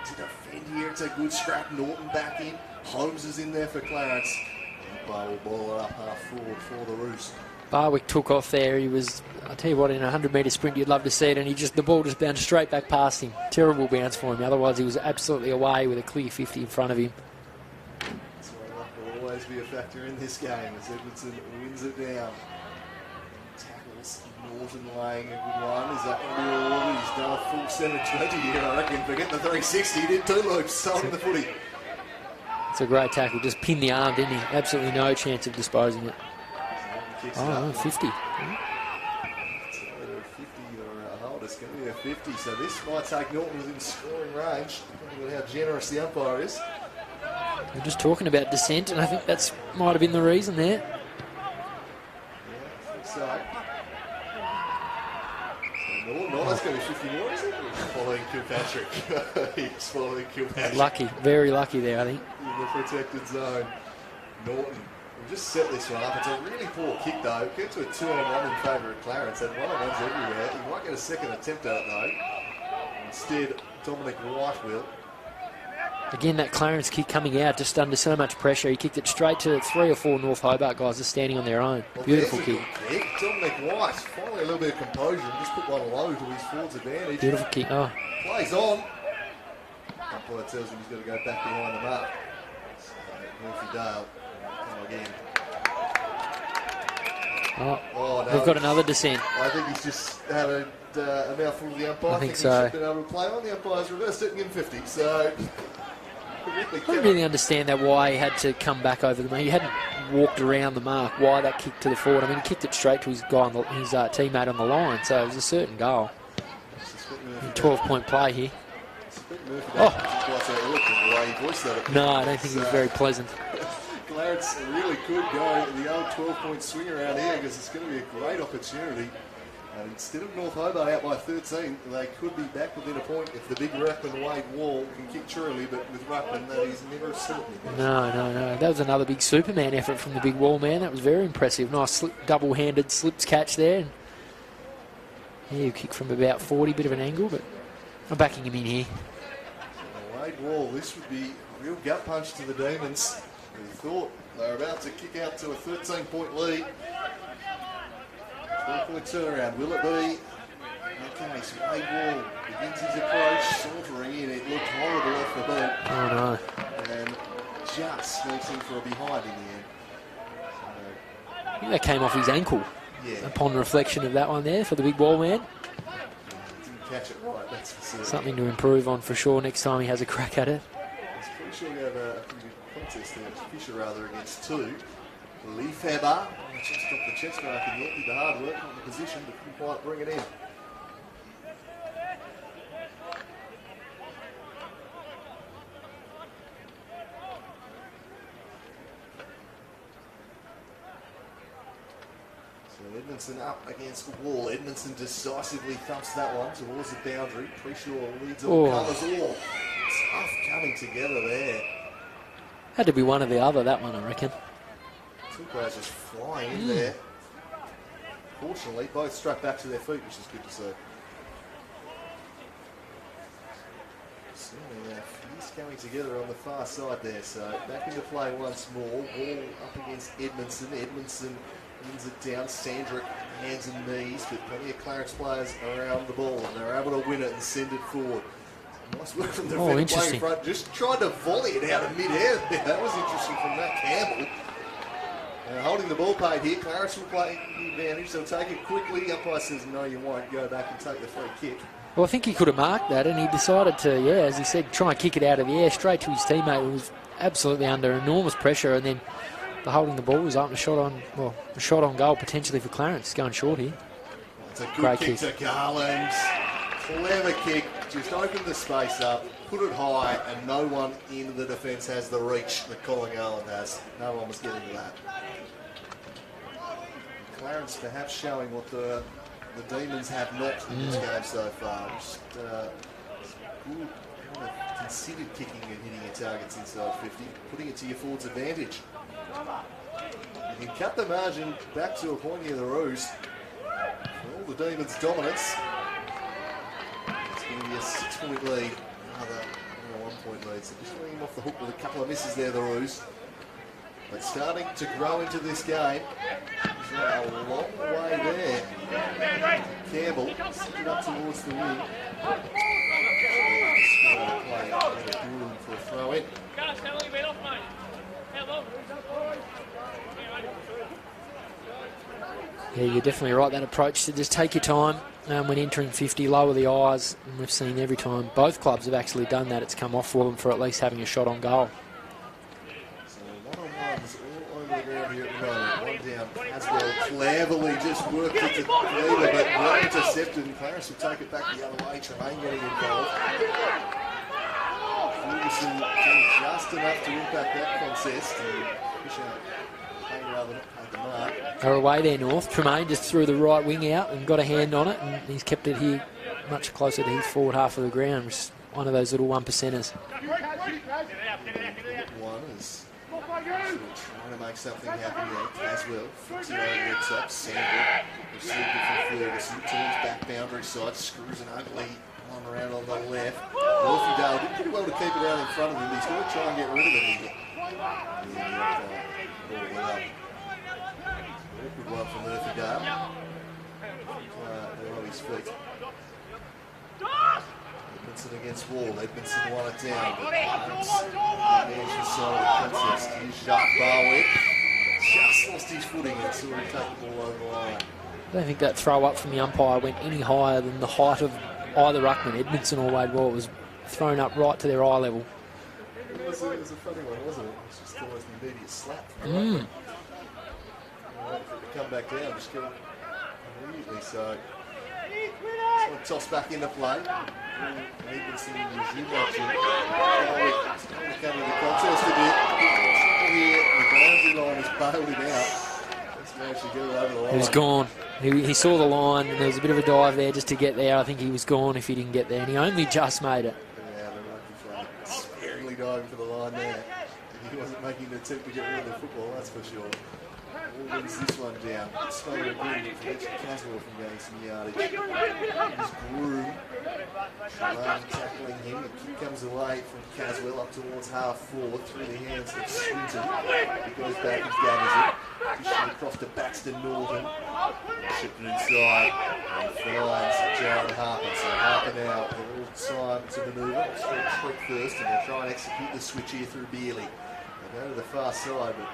to defend here. It's a good scrap. Norton back in. Holmes is in there for Clarence. And Bar will ball it up half forward for the Roos.
Barwick took off there. He was, I tell you what, in a 100-metre sprint, you'd love to see it, and the ball just bounced straight back past him. Terrible bounce for him. Otherwise, he was absolutely away with a clear 50 in front of him.
That's why luck will always be a factor in this game as Edmondson wins it down. Tackles. Norton laying a good one. He's up in the order. He's done a full 720 here, I reckon. Forget the 360. He did 2 loops. Sold the footy.
It's a great tackle. Just pinned the arm, didn't he? Absolutely no chance of disposing it. Oh, 50.
50 or a hold. It's going to be a 50. So this might take Norton within scoring range, depending on how generous the umpire is.
We're just talking about descent, and I think that's might have been the reason there.
Yeah, I think so. No, that's going to be 50 more, is it? He's following Kilpatrick. He's following Kilpatrick.
Lucky, very lucky there, I think.
In the protected zone. Norton. We'll just set this one up. It's a really poor kick though. Get to a 2-on-1 in favour of Clarence. Had 1-on-1s everywhere. He might get a second attempt at it though. Instead, Dominic White will.
Again, that Clarence kick coming out just under so much pressure. He kicked it straight to 3 or 4 North Hobart guys just standing on their own.
Well,
Beautiful
there's a
kick.
good kick. Dominic White, finally a little bit of composure and just put one low to his forwards advantage.
Beautiful kick. Oh,
Plays on. Umpire tells him he's got to go back behind the mark. So, Murphy Dale, come again.
oh, they've got another descent.
I think he's just had a mouthful of the umpire.
I think
he
so.
should have been able to play on. The umpire's reversed it and given 50. So,
I don't really understand that why he had to come back over the mark. He hadn't walked around the mark. Why that kick to the forward? I mean, he kicked it straight to his guy, his teammate on the line. So it was a certain goal. 12-point play here. No, I don't think it was very pleasant.
Clarence really could go the old 12-point swing around here because it's going to be a great opportunity. And instead of North Hobart out by 13, they could be back within a point if the big Ruckman Wade Wall can kick truly, but with Ruckman, that is never a certainty.
No. That was another big Superman effort from the big wall man. That was very impressive. Nice double-handed slips catch there. Yeah, you kick from about 40, bit of an angle, but I'm backing him in here.
Wade Wall, this would be a real gut punch to the Demons. They thought they were about to kick out to a 13-point lead. 12-point turnaround, will it be? Okay, so Wade Wall begins his approach, sauntering in. It looked horrible off the boot.
Oh, no.
And just sneaks in for a behind in the end.
I think that came off his ankle.
Yeah.
Upon reflection of that one there for the big ball man.
Didn't catch it right, that's for certain.
Something to improve on for sure next time he has a crack at it.
I was pretty sure we have a pretty good contest there. Fisher rather against 2. Lefebvre just off the chest mark and Yorkie, the hard work on the position, but couldn't quite bring it in. So Edmondson up against the wall. Edmondson decisively thumps that one towards the boundary. Preshaw leads on colours all. Tough coming together there.
Had to be one or the other, that one, I reckon.
Two guys just flying in there. Fortunately, both struck back to their feet, which is good to see. Certainly fierce coming together on the far side there. So back into play once more. Wall up against Edmondson. Edmondson wins it down. Sandrick, hands and knees, but plenty of Clarence players around the ball, and they're able to win it and send it forward. Nice work from the defender playing in front. Just tried to volley it out of mid-air. That was interesting from Matt Campbell. Holding the ball paid here. Clarence will play the advantage. They'll take it quickly. Umpire says, no, you won't. Go back and take the free kick.
Well, I think he could have marked that, and he decided to, as he said, try and kick it out of the air straight to his teammate, who was absolutely under enormous pressure, and then the holding the ball was up and a shot on goal potentially for Clarence. Going short here.
It's a good kick to Garland. Clever kick. Just opened the space up, put it high, and no one in the defence has the reach that Colin Garland has. No one was getting to that. Clarence perhaps showing what the Demons have not in this game so far. Just good, kind of considered kicking and hitting your targets inside 50, putting it to your forward's advantage. You can cut the margin back to a point near the Roos. For all the Demons' dominance, it's going to be a 6-point lead, another 1-point lead. So just letting him off the hook with a couple of misses there, the Roos. But starting to grow into this game. He's a long way there. Campbell sent it up towards the wing. For a throw in.
Yeah, you're definitely right. That approach to just take your time when entering 50, lower the eyes. And we've seen every time both clubs have actually done that, it's come off for them for at least having a shot on goal.
Cleverly just worked it to Cleaver, but well intercepted, and Clarence will take it back the other way. Tremaine getting involved. Ferguson doing just enough to impact that contest, and Fisher playing rather not paid the mark.
They're away there, North. Tremaine just threw the right wing out and got a hand on it, and he's kept it here much closer to his forward half of the ground, which is one of those little 1%ers.
One is trying to make something happen there. Caswell flicks it over the top. Sandberg received it from Ferguson. Turns back boundary side. Screws an ugly One around on the left. Murphy-Dale did pretty well to keep it out in front of him. He's going to try and get rid of it here. Good one from Murphy-Dale. Below his feet. Edmondson against Wall. Edmondson won it down. Managed to side of the contest. Here's Jacques Barwick. Just lost his footing and saw him take the ball over the line.
I don't think that throw up from the umpire went any higher than the height of either ruckman, Edmondson or Wade Wall. It was thrown up right to their eye level.
It was a funny one, wasn't it? It was just almost an immediate slap. Wait for it to come back down, just get it immediately. So toss back into play. Edmondson and resume action. It's going to come in the contest a bit. Here, the boundary line has bailed him out. Just managed to get it over the line.
He was gone. He saw the line, and there was a bit of a dive there just to get there. I think he was gone if he didn't get there, and he only just made it.
Yeah, the rugby flag sparingly diving for the line there. He wasn't making an attempt to get rid of the football, that's for sure. All wins this one down. Smothered agreement for Richard Caswell from getting some yardage. His Groom. Shalane tackling him. The kick comes away from Caswell up towards half forward through the hands of Swinton. He goes back and gathers it. Pushing across to Baxter Norton. Shipped it inside. And finds Jared Harper. So Harper now with a little time to manoeuvre. Straight trick first, and they'll try and execute the switch here through Beerley. They go to the far side, but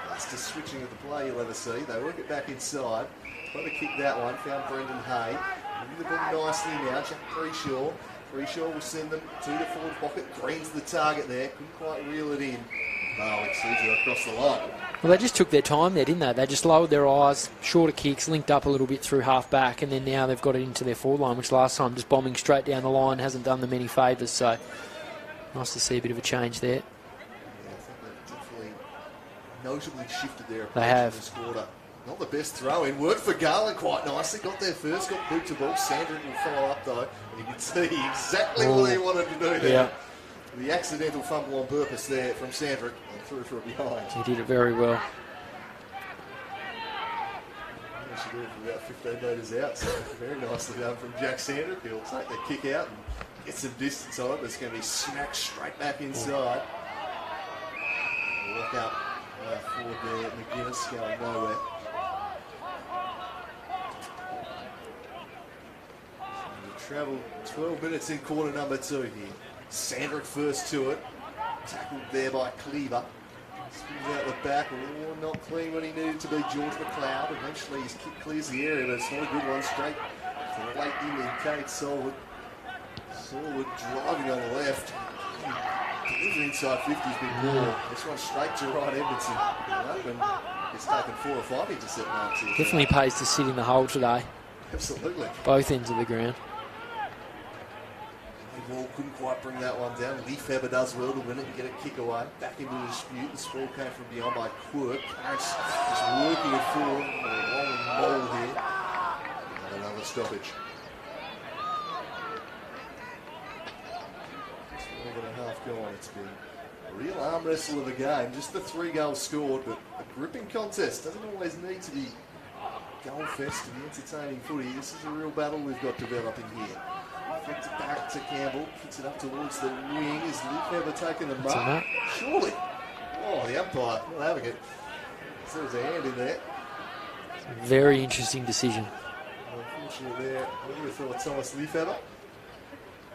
fastest switching of the play you'll ever see. They work it back inside. Trying to kick that one. Found Brendan Hay. Moving the ball nicely now. Jack Preshaw. Preshaw will send them to the forward pocket. Green's the target there. Couldn't quite reel it in. Barwick sees it across the line.
Well, they just took their time there, didn't they? They just lowered their eyes, shorter kicks, linked up a little bit through half back, and then now they've got it into their forward line, which last time just bombing straight down the line hasn't done them any favours. So nice to see a bit of a change there.
Yeah, I think they've definitely notably shifted their approach.
They have.
In this quarter. Not the best throw in. Worked for Garland quite nicely. Got there first. Got boot to ball. Sandrick will follow up though. And you can see exactly what he wanted to do there. Yeah. The accidental fumble on purpose there from Sandrick and threw for it behind.
He did it very well.
He should do it from about 15 metres out. So very nicely done from Jack Sandrick. He'll take the kick out and get some distance on it. But it's going to be smacked straight back inside. Walk up forward there. McGuinness going nowhere. Travel 12 minutes in quarter number 2 here. Sandrick first to it. Tackled there by Cleaver. Spins out the back. Oh, not clean when he needed to be. George McLeod. Eventually his kick clears the area, but it's not a good one. Straight to the late inning. Kate Solwood. Solwood driving on the left. Delivery inside 50 has been poor. This one straight to right Edmondson. It's taken 4 or 5 intercept marks here.
Definitely pays to sit in the hole today.
Absolutely.
Both ends of the ground.
Wall couldn't quite bring that one down. Leafeber does well to win it and get a kick away. Back into the dispute. The ball came from beyond by Quirk. Clarence just working it forward. A long bowl here. And another stoppage. 12.5 gone. It's been a real arm wrestle of a game. Just the 3 goals scored, but a gripping contest. Doesn't always need to be goal fest to be entertaining footy. This is a real battle we've got developing here. Flicked it back to Campbell, kicks it up towards the wing. Is Leafeber taking the mark? Surely. Oh, the umpire not having it. So there's a hand in there.
Very interesting decision.
Unfortunately there, I would have thought Thomas Leafeber.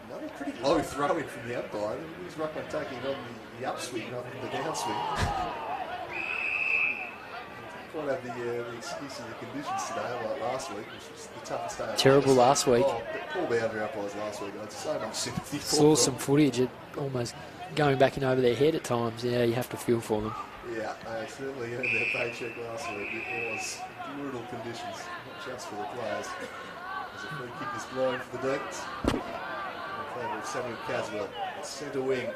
Another pretty low throw in from the umpire. He's ruckman taking on the upswing, not the downswing. Quite have the excuse of the conditions today, like last week, which was the toughest day.
Terrible last week.
Oh, poor boundary umpires last week. I had so much sympathy for
Saw
them.
some footage, it almost going back and over their head at times. Yeah, you have to feel for them.
Yeah, they certainly earned their paycheck last week. It was brutal conditions, not just for the players. As a free kick is blown for the Deacons. In favour of Samuel Caswell. Centre wing.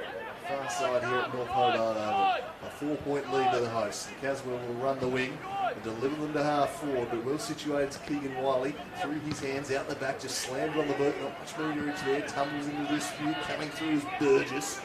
Far side here at North Hobart Oval. A 4-point lead to the hosts. Caswell will run the wing and deliver them to half forward, but well situated to Keegan Wiley. Through his hands out the back, just slammed on the boot. Not much meterage there. Tumbles into the dispute. Coming through is Burgess.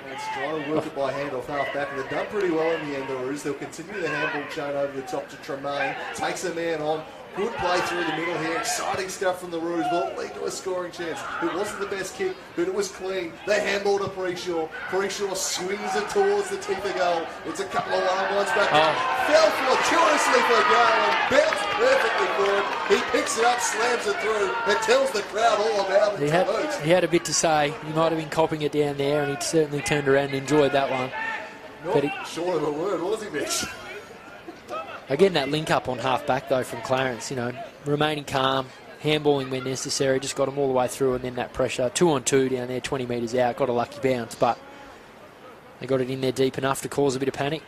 And it's trying to work it by hand off half back. And they've done pretty well in the end, the Roos. They'll continue the handball chain over the top to Tremaine. Takes a man on. Good play through the middle here. Exciting stuff from the Roos. Will lead to a scoring chance. It wasn't the best kick, but it was clean. They handball to Preshaw. Preshaw swings it towards the teeth of goal. It's a couple of long ones back. Fell fortuitously for Garland. Bounced perfectly for it. He picks it up, slams it through, and tells the crowd all about it.
He had a bit to say. He might have been copping it down there, and he certainly turned around and enjoyed that one.
Not short of a word, was he, Mitch?
Again, that link up on half back though from Clarence, remaining calm, handballing when necessary, just got him all the way through, and then that pressure, 2-on-2 down there, 20 metres out, got a lucky bounce, but they got it in there deep enough to cause a bit of panic.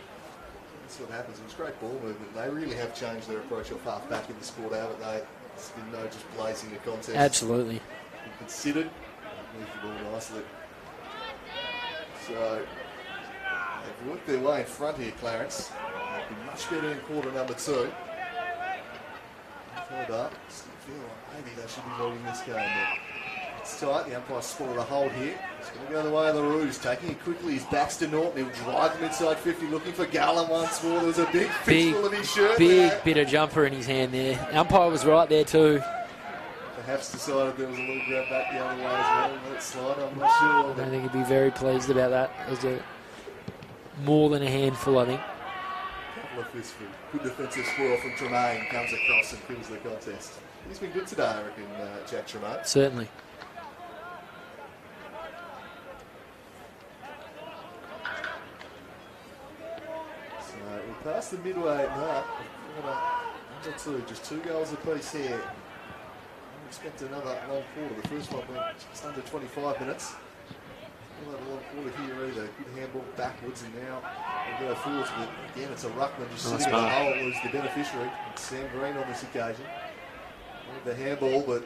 That's what happens. It was great ball movement. They really have changed their approach off half back in the sport, haven't they? It's been no just blazing the contest.
Absolutely.
Been considered, moved the ball nicely. So they've worked their way in front here, Clarence. They've been much better in quarter number 2. Hobart still feel like maybe they should be leading this game, but it's tight. The umpire spotted a hold here. It's going to go the way of the Roos. Taking it quickly is Baxter Norton. He'll drive him inside 50, looking for Garland once more. There's a big fistful of his shirt there.
Bit of jumper in his hand there. The umpire was right there too.
Perhaps decided there was a little grab back the other way as well. Let it slide, I'm not sure.
I don't think he'd be very pleased about that. There's more than a handful, I think.
Couple of fistfuls. Good defensive spoil from Tremaine. Comes across and kills the contest. He's been good today, I reckon, Jack Tremaine.
Certainly.
So we're past the midway mark. Number 2, just 2 goals apiece here. I expect another long quarter. The first one went just under 25 minutes. Not a long quarter here either. Good handball backwards, and now we'll go forwards. But again, it's a ruckman just sitting in the hole who's the beneficiary. It's Sam Green on this occasion. The handball, but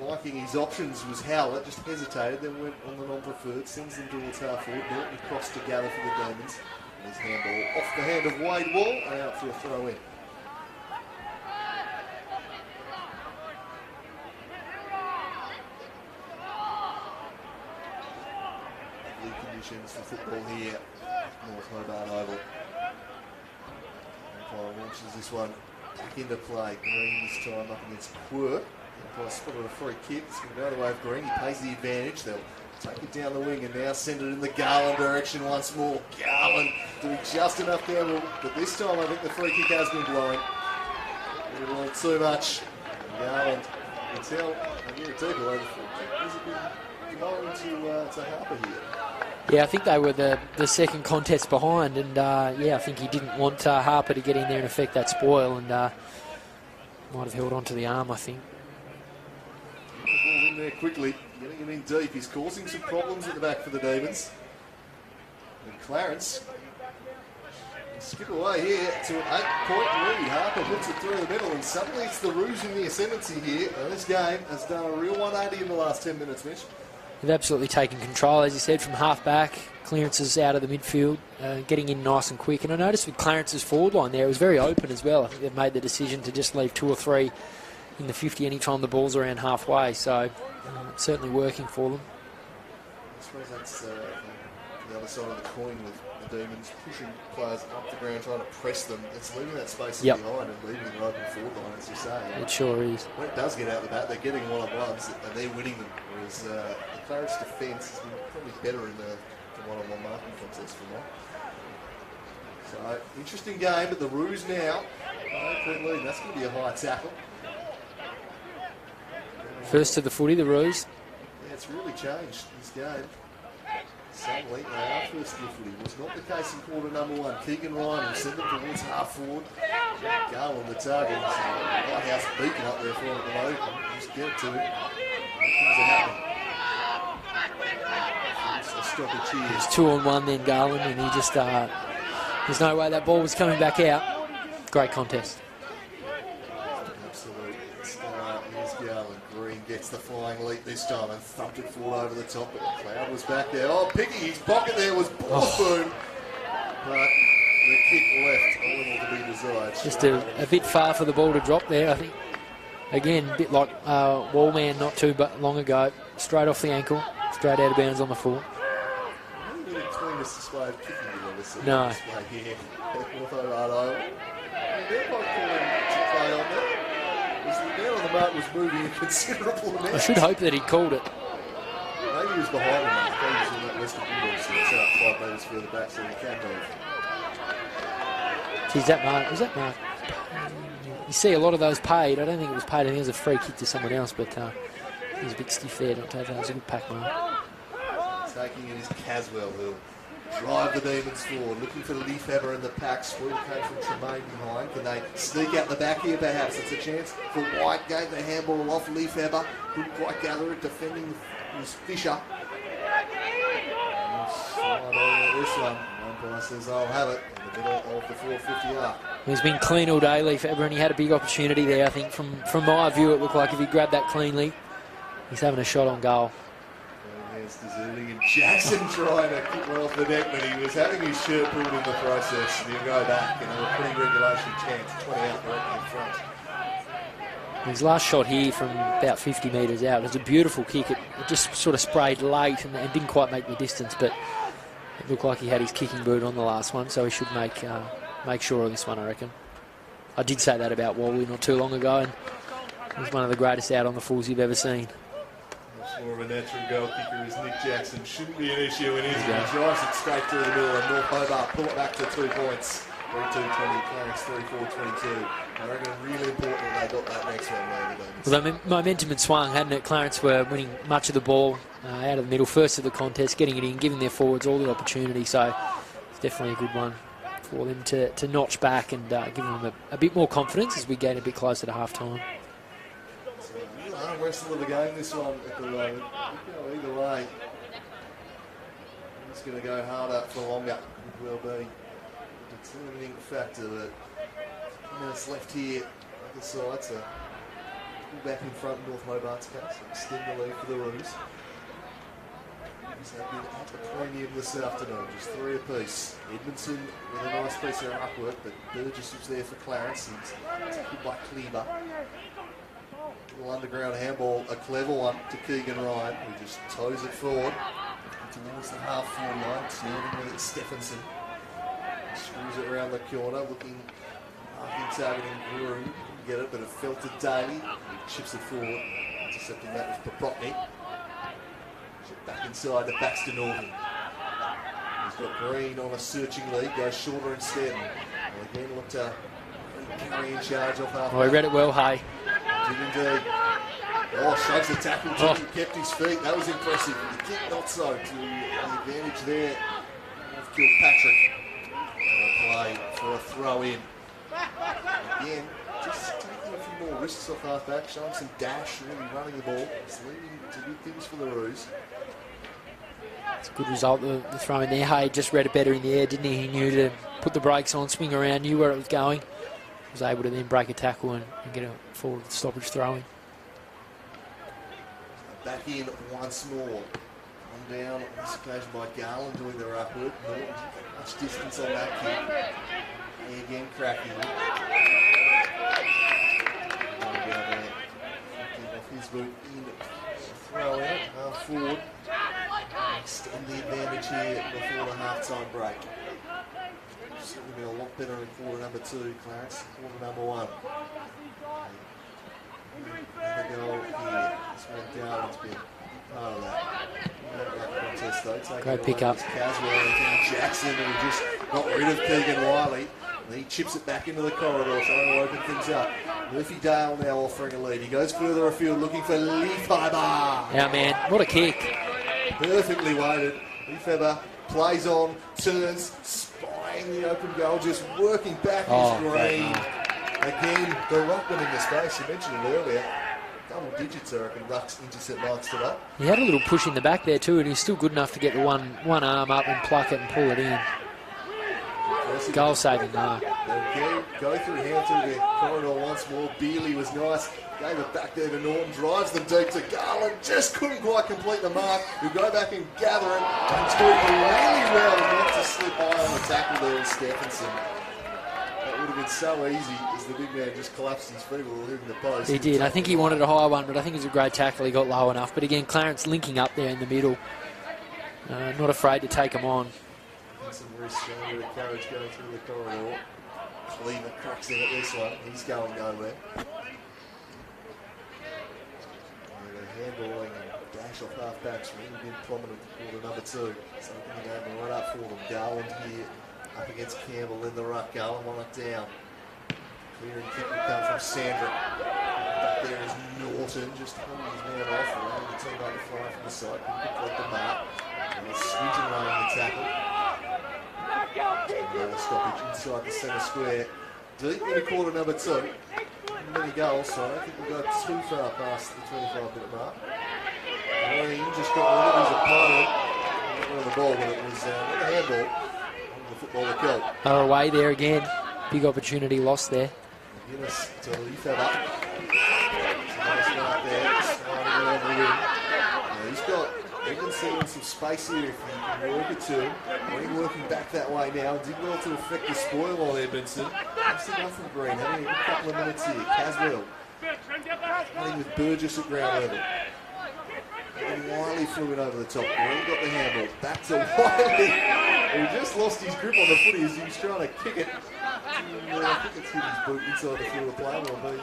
liking his options was Howlett. Just hesitated, then went on the non-preferred. Sends them towards half forward. Norton across to gather for the Demons. And his handball off the hand of Wade Wall and out for a throw in. Conditions for football here, North Hobart Oval. Empire launches this one back into play. Green this time up against Quirk. Empire spotted a free kick. It's going to go the way of Green. He pays the advantage. They'll take it down the wing and now send it in the Garland direction once more. Garland doing just enough down, but this time I think the free kick has been blown. A little too much. Garland, you can tell, I get it deeper over the free kick. Has it been blown to Harper here?
Yeah, I think they were the second contest behind, and I think he didn't want Harper to get in there and affect that spoil, and might have held on to the arm, I think.
Get the ball in there quickly, getting him in deep. He's causing some problems at the back for the Demons. And Clarence can skip away here to an 8-point lead. Harper puts it through the middle, and suddenly it's the Roos in the ascendancy here. And this game has done a real 180 in the last 10 minutes, Mitch.
They've absolutely taken control, as you said, from half-back. Clearances out of the midfield, getting in nice and quick. And I noticed with Clarence's forward line there, it was very open as well. I think they've made the decision to just leave 2 or 3 in the 50 anytime the ball's around halfway. So it's certainly working for them.
I suppose that's the other side of the coin with the Demons pushing players up the ground, trying to press them. It's leaving that space behind and leaving an open forward line, as you say.
It sure is.
When it does get out the bat, they're getting one-on-ones and they're winning them. Whereas the Clarence defence has been probably better in the one-on-one marking contest for now. So, interesting game, but the Roos now, 8-point lead. That's going to be a high tackle.
First to the footy, the Roos.
Yeah, it's really changed this game. Suddenly, they are first to the footy. It was not the case in quarter number 1. Keegan Ryan will send them towards half forward. Garland, the target. Lighthouse beacon up there for him at the moment. Just get it to him. Things are happening. Stop a cheer.
It's 2-on-1 then, Garland, and he just, there's no way that ball was coming back out. Great contest.
Absolutely. Here's Garland. Green gets the flying leap this time and thumped it forward over the top, but Cloud was back there. Oh, picking his pocket there was Ballspoon. But the kick left a little to be desired.
Just a bit far for the ball to drop there, I think. Again, a bit like Wallman not too long ago. Straight off the ankle, straight out of bounds on the full.
Really cleanest display of kicking you've ever seen.
No.
Display here at North Hobart Oval. They're both calling to play on there. the man on the mark was moving a considerable amount.
I should hope that he'd called it.
Maybe he was behind him. I think he was in that Western Bulldogs, so it's out 5 metres further back, so he can move.
Geez, that mark, was that mark? You see a lot of those paid. I don't think it was paid. I think it was a free kick to someone else, but he was a bit stiff there. Don't take that. It was a good pack mark.
Taking it is Caswell, who'll drive the Demons forward, looking for Leafhaber in the pack. Sweet came from Tremaine behind. Can they sneak out the back here, perhaps? It's a chance for White. Gave the handball off Leafhaber. Couldn't quite gather it. Defending was Fisher. This one. Umpire says, I'll have it in the middle of the 450 arc.
He's been clean all day, Leafhaber, and he had a big opportunity there. I think from my view, it looked like if he grabbed that cleanly, he's having a shot on goal.
There's Dizuli and Jackson trying to kick one off the neck, but he was having his shirt pulled in the process. And he'll go back, and a pretty regulation chance. 20 out directly in front.
His last shot here from about 50 metres out, it was a beautiful kick. It just sort of sprayed late and didn't quite make the distance, but it looked like he had his kicking boot on the last one, so he should make sure of this one, I reckon. I did say that about Wally not too long ago, and he was one of the greatest out on the fulls you've ever seen.
More of a natural goal kicker is Nick Jackson. Shouldn't be an issue in his game. He drives it straight through the middle, and North Hobart pull it back to 2 points. 3-2-20, Clarence 3-4-22. I reckon really important that they got that next one there.
Well, the momentum had swung, hadn't it? Clarence were winning much of the ball out of the middle, first of the contest, getting it in, giving their forwards all the opportunity. So it's definitely a good one for them to notch back and give them a bit more confidence as we get a bit closer to half-time.
Rest of the game, this one at the moment. Either way, it's going to go harder for longer. It will be a determining factor, but 2 minutes left here. Other side, so pull back in front in North Hobart's case. Extend the lead for the Roos. They've been at the premium this afternoon, just 3 apiece. Edmondson with a nice piece of upwork, but Burgess was there for Clarence. It's good by Cleaver. Little underground handball, a clever one to Keegan Ryan, who just toes it forward towards the half-forward line, serving with Stephenson. Screws it around the corner, looking targeting Groom. Get it, but it fell to Daly. He chips it forward. Intercepting that was Popotnik. Back inside to Baxter Norton. He's got Green on a searching lead, goes shorter instead. And again, looked to carry in charge off half.
Oh, he read it well, Hay.
Did indeed. Oh, shoves the tackle, kept his feet. That was impressive. The kick not so, to the advantage there of Kilpatrick. Play for a throw in. Again, just taking a few more risks off half back, showing some dash, really running the ball. It's leading to good things for the Roos.
It's a good result, the throw in there. Hay just read it better in the air, didn't he? He knew to put the brakes on, swing around, knew where it was going. Was able to then break a tackle and get a forward stoppage throw in.
Back in once more. One down on this occasion by Garland doing the upward. Norton, much distance on that kick. And again, cracking it. Off his boot in, throw out, half forward. Extend the advantage here before the half-time break. Certainly been a lot better in quarter number 2, Clarence. Quarter number 1. The goal here. This one down has been part of that contest, though.
Great pick up.
Caswell and Jackson, who just got rid of Keegan Riley. And he chips it back into the corridor, trying to open things up. Murphy Dale now offering a lead. He goes further afield looking for Leafhaber.
Yeah, man, what a kick.
Perfectly weighted. Leafhaber plays on, turns, spying the open goal, just working back his Green. Again, the ruckman in the space, you mentioned it earlier. Double digits, I reckon, rucks intercept marks today.
He had a little push in the back there too, and he's still good enough to get the one arm up and pluck it and pull it in. Goal-saving mark.
Go through the corridor once more. Bealey was nice. Gave it back there to Norton. Drives them deep to Garland. Just couldn't quite complete the mark. He'll go back and gather it. And tweak really well not to slip high on the tackle there with Stephenson. That would have been so easy as the big man just collapsed his feet while hitting the post.
He did. I think he wanted a higher one, but I think it was a great tackle. He got low enough. But again, Clarence linking up there in the middle. Not afraid to take him on.
Some risk, showing a bit of courage going through the corridor. Cleaver cracks in at this one. He's going nowhere. finish off half-backs really been prominent in quarter number 2. So I think they're right up for them. Garland here up against Campbell in the ruck. Garland one up down. Clear and kick will come from Sandra. Back there is Norton, just holding his man off, allowing the team to fly from the side. Couldn't complete the mark. And it's Swinton running the tackle. Another stoppage inside the centre square. Deep into quarter number 2. Many goals, so I don't think we'll go too far past the 25-minute mark. Green just got rid of his opponent. Not rid of the ball, but it was not a handball on the footballer kill.
They're away there again. Big opportunity lost there.
Guinness to leave that up. Nice right there, sliding over the wing. He's got Edmondson some space here if you can work it to him. Green working back that way now. Did well to affect the spoil on Edmondson. Obviously nothing Green, having a good couple of minutes here. Caswell playing with Burgess at ground level. And Wiley flew it over the top. Green got the handball. Back to Wiley, who just lost his grip on the footy as he was trying to kick it. I think it's hit his boot inside the field of play.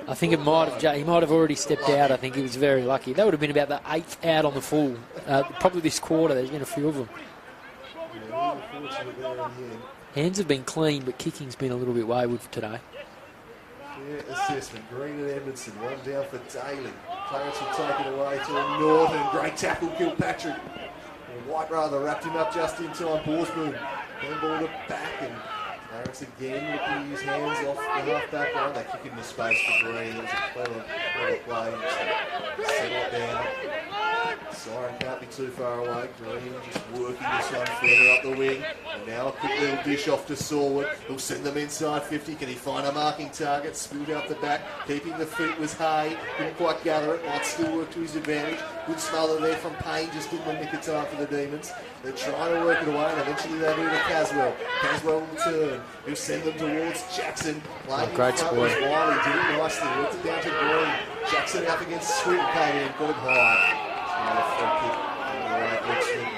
I think it might have. He might have already stepped out. I think he was very lucky. That would have been about the 8th out on the full. Probably this quarter. There's been a few of them.
Yeah, unfortunate there in the end.
Hands have been clean, but kicking's been a little bit wayward today.
Yeah, assessment. Green and Edmondson. One down for Daly. Clarence will take it away to Northern. Great tackle, Kilpatrick. White rather wrapped him up just in time. Borsboom handballed it back, and Clarence again looking to use hands off the half-back line. They kick into space for Green. It was a clever play. Settle it down. Siren can't be too far away. Green just working this one further up the wing. And now a quick little dish off to Sorwood. He'll send them inside 50. Can he find a marking target? Spilled out the back. Keeping the feet was Hay. Couldn't quite gather it. Might still work to his advantage. Good smother there from Payne. Just in the nick of time for the Demons. They're trying to work it away, and eventually they do to Caswell. Caswell will turn. He'll send them towards Jackson. Playing
great
sport. Wiley did it nicely. Worked it down to Green. Jackson up against Swinton. Came in. Got him high.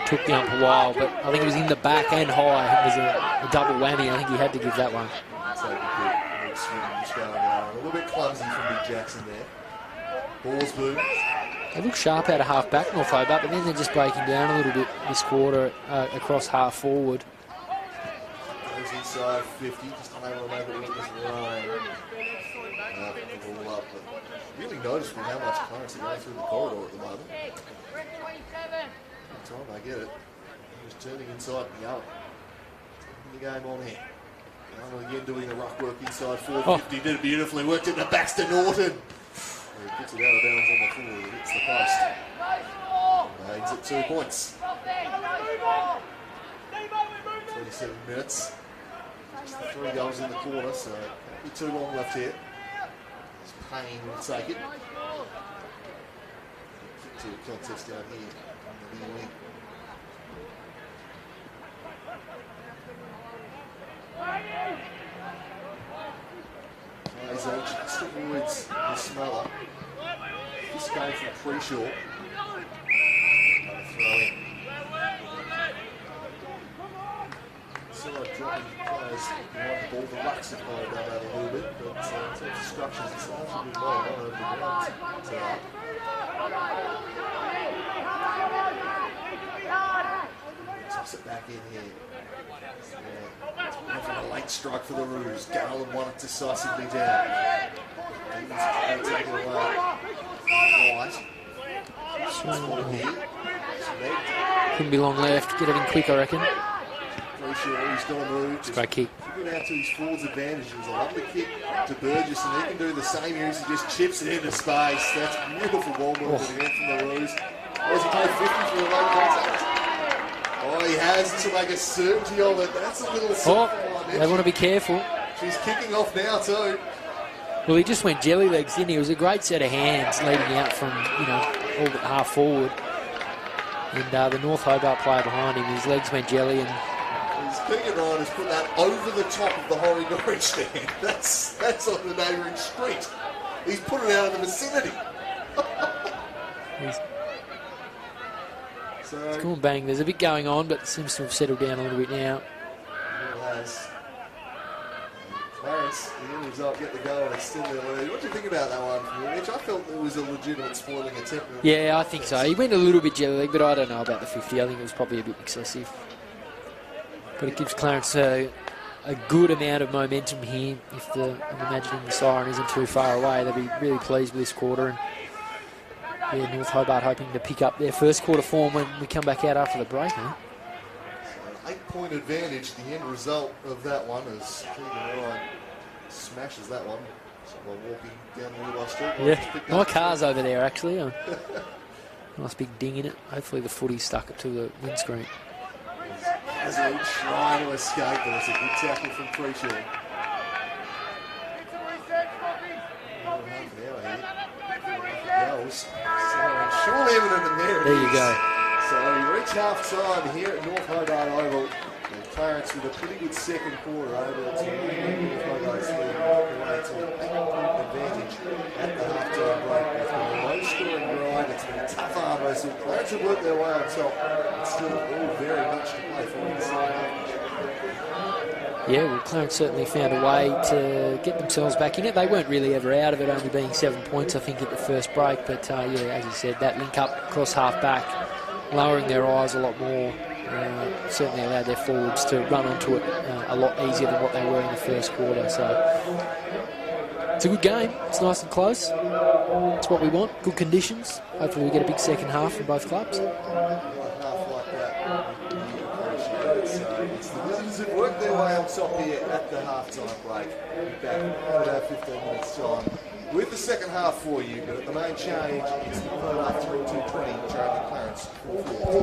Took the ump a while, but I think it was in the back and high. It was a double whammy. I think he had to give that one.
A little bit clumsy from Big Jackson there. Balls boom.
They look sharp out of half back, North Hobart, but then they're just breaking down a little bit this quarter across half forward.
Goes inside 50, just unable to make it with this rain. The ball up, but really noticeable how much Clarence are going through the corridor at the moment. Every time I get it, he was turning inside and going. Taking the game on here. Garland again doing the ruck work inside 450, did it beautifully, worked it to Baxter Norton. He puts it out of bounds on the floor, it hits the post. Aids at 2 points. 27 minutes. Just the 3 goals in the quarter, so can't be too long left here. Payne will take it. To a contest down here on the wing. Isaac just avoids the smother. This going from Preshaw. Throw in. So like dropping players behind the ball. The Lux have kind of done that a little bit, but in terms of structures, it's largely been well over the ground. Toss it back in here. Having a late strike for the Roos. Garland won it decisively down. Demons take it away. White.
Couldn't be long left. Get it in quick, I reckon.
Sure, he's got to move.
It's a great kick.
Took it out to his forward's advantage. It was a lovely kick to Burgess, and he can do the same here as he just chips it into space. That's beautiful ball movement again from the Roos. Oh, has he played 50 for the low contact? Oh, he has to make a certainty of it. That's a little
they want to be careful.
She's kicking off now too.
Well, he just went jelly legs, didn't he? It was a great set of hands leading out from, all but half forward. And the North Hobart player behind him, his legs went jelly, and
his Keegan Ryan has put that over the top of the Horry stand. That's on the neighbouring street. He's put it out of the vicinity.
It's going bang. There's a bit going on, but it seems to have settled down a little bit now.
It has. Clarence, the end result, get the goal and extend their lead. What do you think about that one from Mitch? I felt it was a legitimate spoiling attempt.
Yeah, I think so. He went a little bit jelly, but I don't know about the 50. I think it was probably a bit excessive. But it gives Clarence a good amount of momentum here. If I'm imagining the siren isn't too far away, they'll be really pleased with this quarter. And yeah, North Hobart hoping to pick up their first quarter form when we come back out after the break, huh?
8-point advantage, the end result of that one as Keegan Ryan smashes that one while walking down the Hobart Street.
Yeah, my car's over there actually. Nice big ding in it. Hopefully the footy stuck it to the windscreen.
Hazard trying to escape, but it's a good tackle from Preshaw. Surely evident in there.
There you go.
So we reach half time here at North Hobart Oval. And Clarence with a pretty good second quarter over to North Hobart's lead. Away to an 8-point advantage at the half-time break. It's been a low-scoring grind. It's been a tough arm wrestle. Clarence have worked their way on top. It's still all very much to play for in the second half.
Yeah, well, Clarence certainly found a way to get themselves back in it. They weren't really ever out of it, only being 7 points, I think, at the first break. But, yeah, as you said, that link up across half-back, lowering their eyes a lot more, certainly allowed their forwards to run onto it a lot easier than what they were in the first quarter. So it's a good game. It's nice and close. It's what we want. Good conditions. Hopefully we get a big second half from both clubs.
It's the Wizards who've worked their way on top here at the half-time break. We'll be back in about 15 minutes' time with the second half for you. But at the main change, it's the Hobart 3-2-20, trailing Clarence 4-4.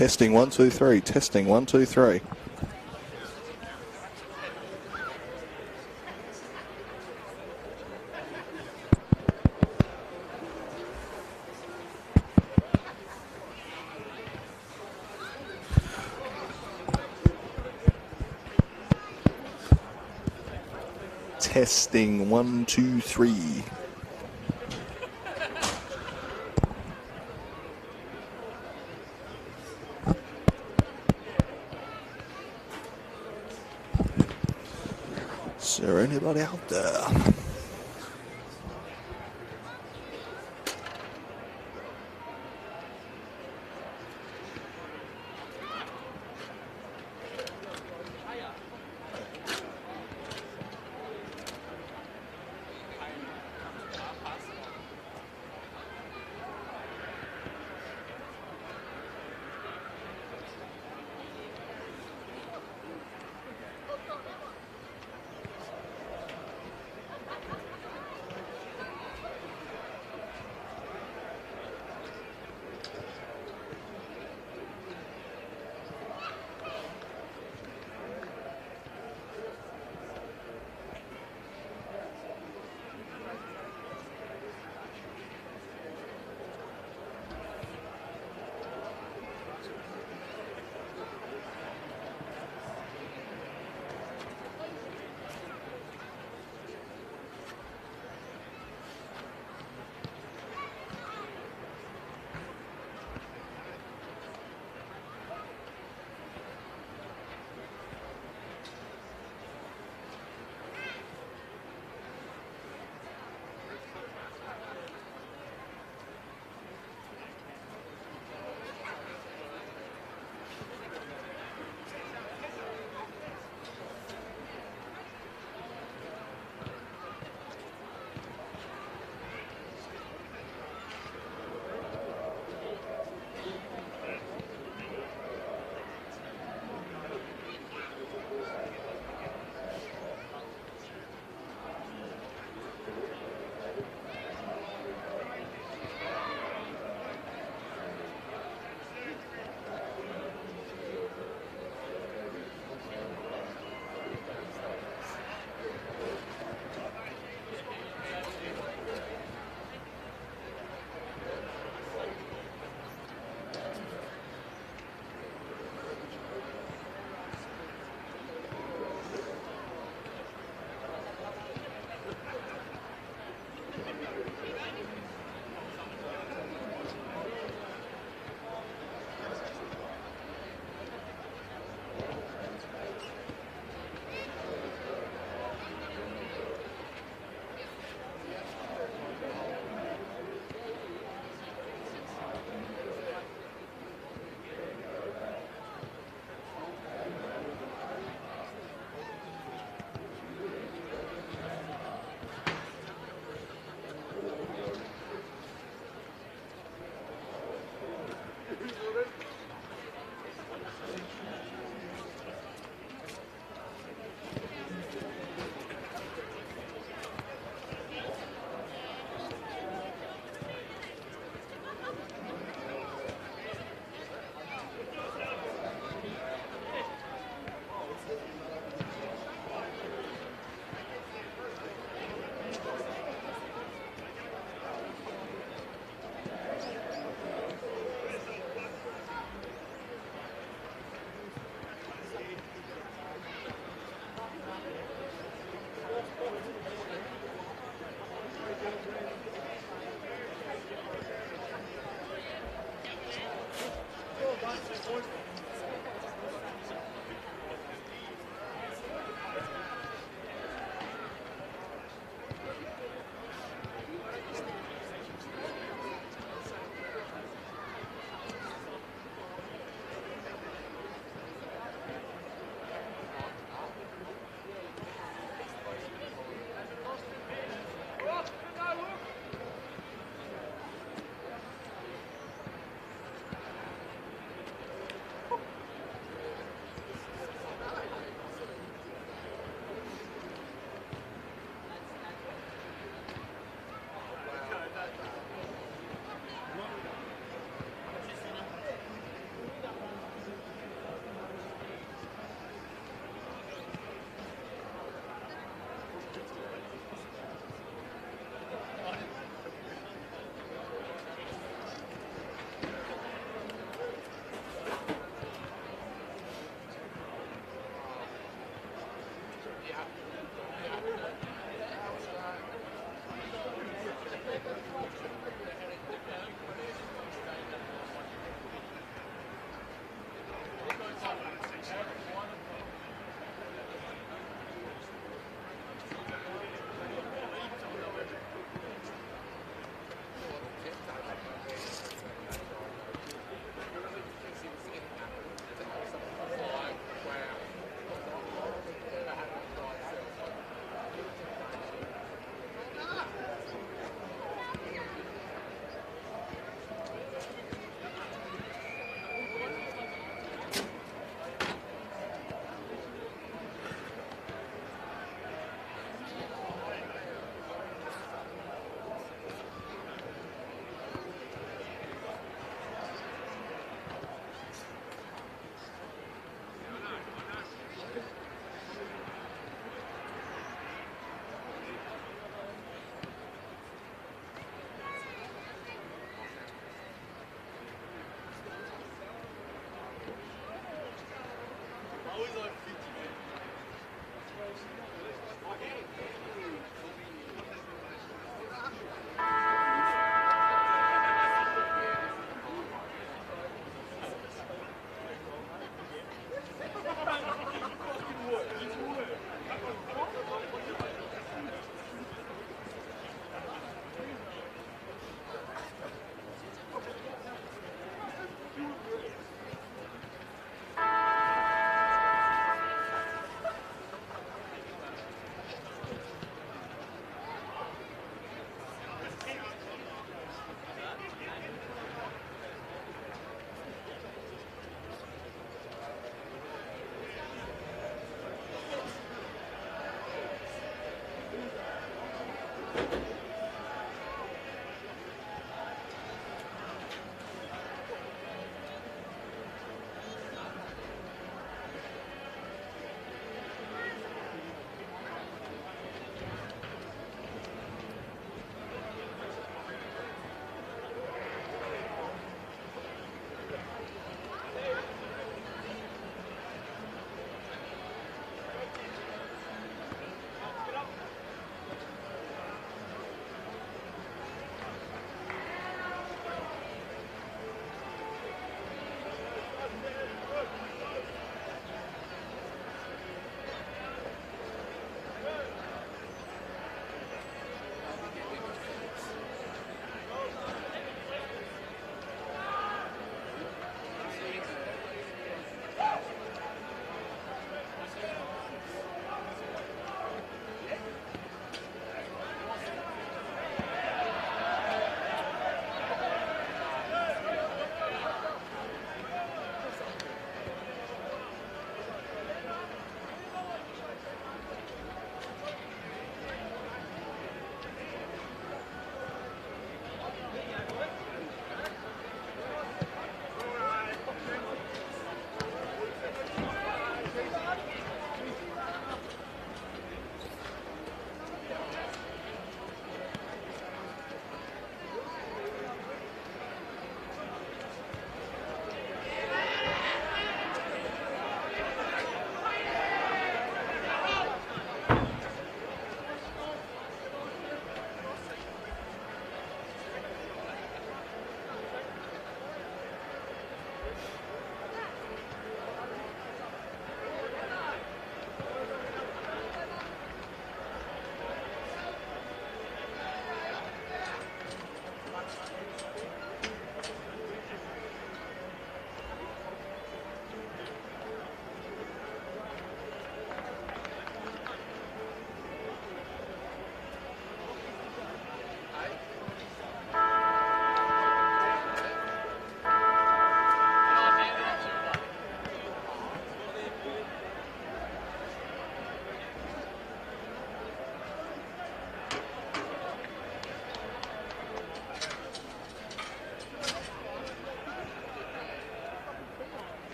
Testing 1, 2, 3. Testing 1, 2, 3. Testing 1, 2, 3. Is there anybody out there?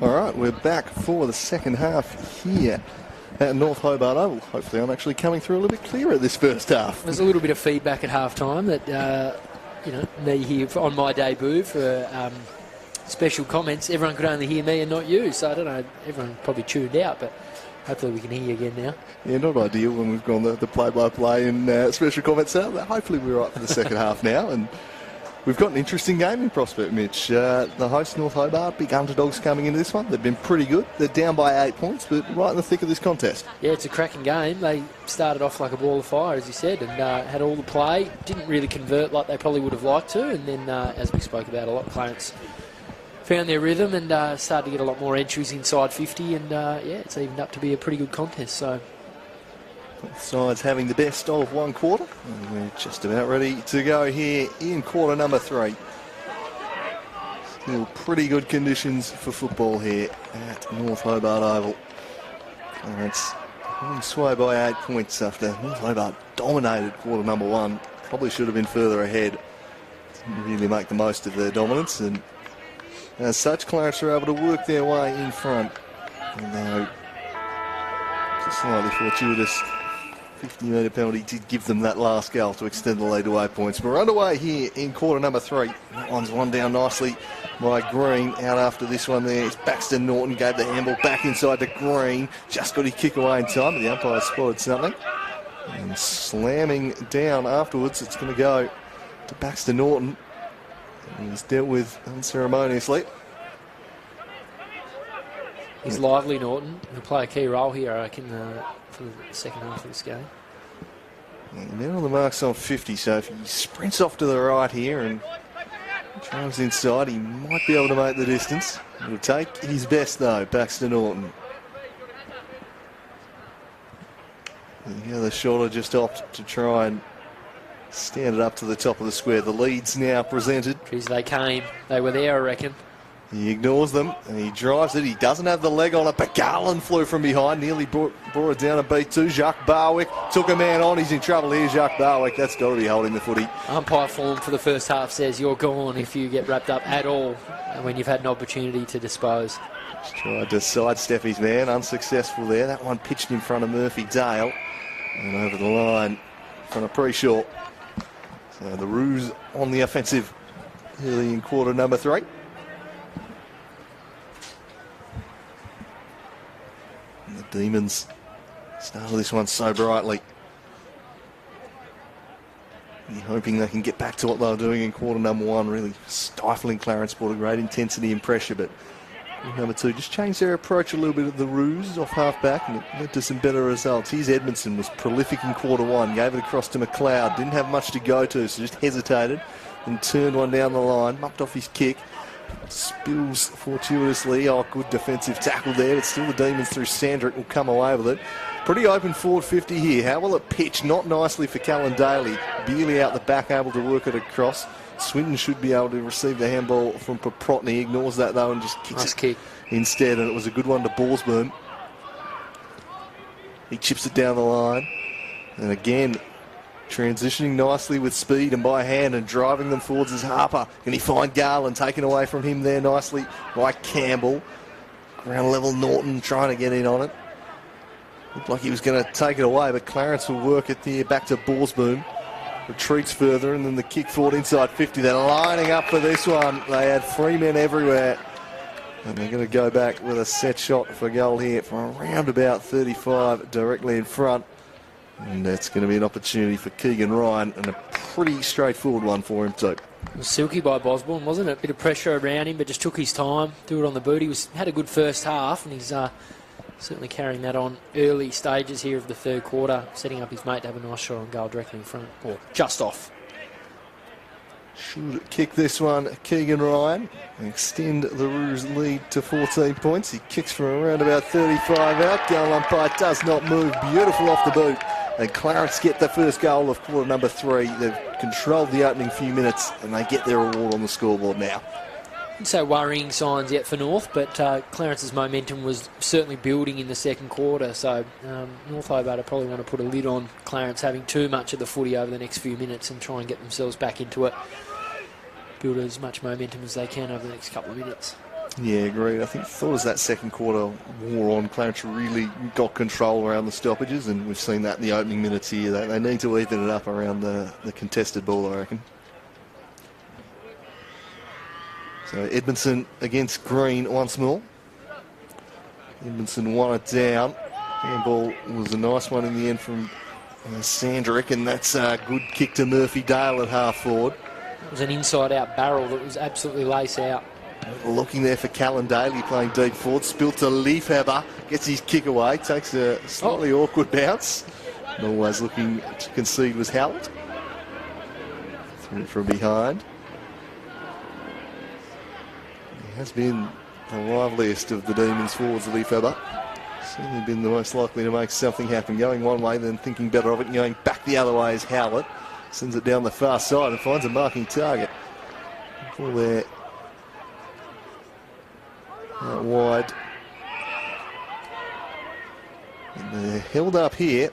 All right, we're back for the second half here at North Hobart Oval. Hopefully I'm actually coming through a little bit clearer this first half.
There's a little bit of feedback at half-time that, me here on my debut for special comments. Everyone could only hear me and not you, so I don't know, everyone probably tuned out, but hopefully we can hear you again now.
Yeah, not ideal when we've gone the play-by-play and special comments out. Hopefully we're right for the second half now, and we've got an interesting game in prospect, Mitch. The host, North Hobart, big underdogs coming into this one. They've been pretty good. They're down by 8 points, but right in the thick of this contest.
Yeah, it's a cracking game. They started off like a ball of fire, as you said, and had all the play. Didn't really convert like they probably would have liked to, and then, as we spoke about a lot, Clarence found their rhythm and started to get a lot more entries inside 50, and it's evened up to be a pretty good contest. So
both sides having the best of one quarter, and we're just about ready to go here in quarter number 3. Still pretty good conditions for football here at North Hobart Oval. Clarence pulling sway by 8 points after North Hobart dominated quarter number 1. Probably should have been further ahead. Didn't really make the most of their dominance, and as such, Clarence are able to work their way in front. Although, it's a slightly fortuitous 50-metre penalty did give them that last goal to extend the lead to 8 points. We're underway here in quarter number 3. That one's one down nicely by Green. Out after this one there, it's Baxter Norton, gave the handball back inside to Green. Just got his kick away in time, but the umpire spotted something. And slamming down afterwards, it's going to go to Baxter Norton. He's dealt with unceremoniously.
He's lively, Norton. He'll play a key role here, I reckon, for the second half of this game.
Now on the mark's on 50, so if he sprints off to the right here and drives inside, he might be able to make the distance. It'll take his best, though, Baxter Norton. The other shoulder just opt to try and stand it up to the top of the square. The lead's now presented.
Geez, they came. They were there, I reckon.
He ignores them and he drives it. He doesn't have the leg on it, but Garland flew from behind, nearly brought it down a beat too. Jacques Barwick took a man on. He's in trouble here, Jacques Barwick. That's got to be holding the footy.
Umpire form for the first half says you're gone if you get wrapped up at all when you've had an opportunity to dispose.
Just tried to sidestep his man, unsuccessful there. That one pitched in front of Murphy Dale and over the line in front of Preshaw. So the Roos on the offensive early in quarter number 3. And the Demons started this one so brightly. You're hoping they can get back to what they were doing in quarter number 1, really stifling Clarence, brought a great intensity and pressure, but number 2 just changed their approach a little bit at the Roos off half-back, and it led to some better results. Here's Edmondson, was prolific in quarter 1, gave it across to McLeod, didn't have much to go to, so just hesitated, then turned one down the line, mucked off his kick, spills fortuitously. Oh, good defensive tackle there, but still the Demons through Sandrick will come away with it. Pretty open forward 50 here. How will it pitch? Not nicely for Callan Daly. Beerley out the back, able to work it across. Swinton should be able to receive the handball from Paprotny. Ignores that though and just kicks it
kick
instead, and it was a good one to Borsboom. He chips it down the line, and again transitioning nicely with speed and by hand and driving them forwards as Harper. Can he find Garland? Taken away from him there nicely by Campbell. Ground level Norton trying to get in on it. Looked like he was going to take it away, but Clarence will work it there back to Borsboom. Retreats further, and then the kick forward inside 50. They're lining up for this one. They had 3 men everywhere. And they're going to go back with a set shot for goal here from around about 35 directly in front. And that's going to be an opportunity for Keegan Ryan, and a pretty straightforward one for him too.
It was silky by Bosborn, wasn't it? A bit of pressure around him, but just took his time, threw it on the boot. He had a good first half, and he's certainly carrying that on early stages here of the third quarter, setting up his mate to have a nice shot on goal directly in front, or just off.
Should kick this one, Keegan Ryan, and extend the Roos lead to 14 points. He kicks from around about 35 out. Goal umpire does not move. Beautiful off the boot. And Clarence get the first goal of quarter number 3. They've controlled the opening few minutes, and they get their reward on the scoreboard now.
So worrying signs yet for North, but Clarence's momentum was certainly building in the second quarter, so North Hobart probably want to put a lid on Clarence having too much of the footy over the next few minutes and try and get themselves back into it. Build as much momentum as they can over the next couple of minutes.
Yeah, agreed. I thought as that second quarter wore on, Clarence really got control around the stoppages, and we've seen that in the opening minutes here. They need to even it up around the contested ball, I reckon. So Edmondson against Green once more. Edmondson won it down. Handball was a nice one in the end from Sandrick, and that's a good kick to Murphy Dale at half forward.
It was an inside-out barrel that was absolutely lace out.
Looking there for Callan Daly playing deep forward. Spilt to Leafheber. Gets his kick away. Takes a slightly awkward bounce. And always looking to concede was Howard. Through from behind. He has been the liveliest of the Demons forwards, Leafheber. Certainly been the most likely to make something happen. Going one way, then thinking better of it, and going back the other way is Howard. Sends it down the far side and finds a marking target. Ball there. Out wide. And They're held up here.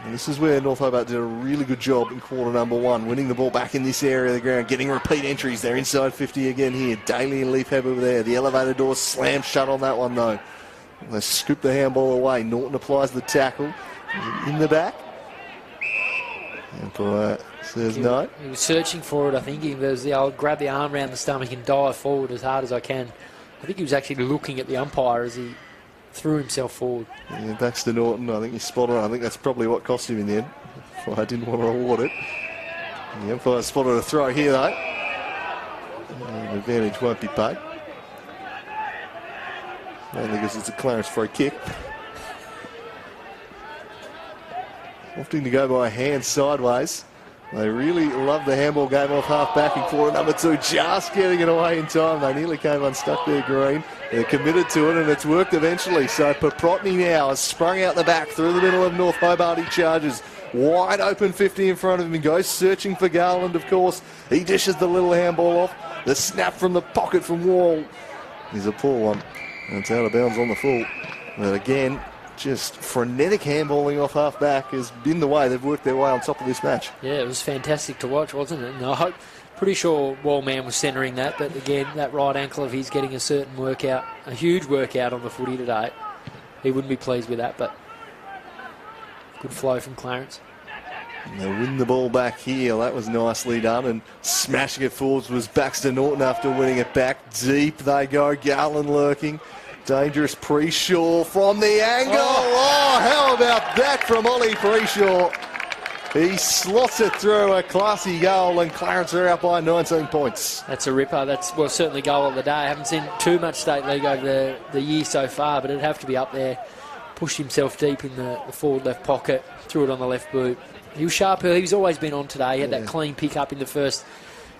And this is where North Hobart did a really good job in quarter number 1, winning the ball back in this area of the ground, getting repeat entries. They're inside 50 again here. Daly and Leaf over there. The elevator door slammed shut on that one, though. They scoop the handball away. Norton applies the tackle. In the back. Umpire says no.
He was searching for it, I think. He was the old grab the arm around the stomach and dive forward as hard as I can. I think he was actually looking at the umpire as he threw himself forward.
Yeah, Baxter Norton, I think he's spot on. I think that's probably what cost him in the end. I didn't want to award it. The umpire spotted a throw here, though. And the advantage won't be paid. Mainly because it's a Clarence free kick. Opting to go by a hand sideways. They really love the handball game off half back in quarter number 2, just getting it away in time. They nearly came unstuck there, Green. They're committed to it, and it's worked eventually. So Paprotny now has sprung out the back through the middle of North Hobart. He charges wide open 50 in front of him and goes searching for Garland, of course. He dishes the little handball off. The snap from the pocket from Wall is a poor one. And it's out of bounds on the full. But again, just frenetic handballing off half back has been the way they've worked their way on top of this match.
Yeah, it was fantastic to watch, wasn't it? And I hope, pretty sure Wallman was centering that, but again, that right ankle of his getting a certain workout, a huge workout on the footy today. He wouldn't be pleased with that, but good flow from Clarence.
And they win the ball back here. That was nicely done. And smashing it forwards was Baxter Norton after winning it back. Deep they go. Garland lurking. Dangerous Preshaw from the angle. Oh, how about that from Ollie Preshaw? He slots it through, a classy goal, and Clarence are out by 19 points.
That's a ripper. That's, well, certainly goal of the day. I haven't seen too much state league over the year so far, but it'd have to be up there. Pushed himself deep in the forward left pocket, threw it on the left boot. He was sharp. He's always been on today. He had that clean pick up in the first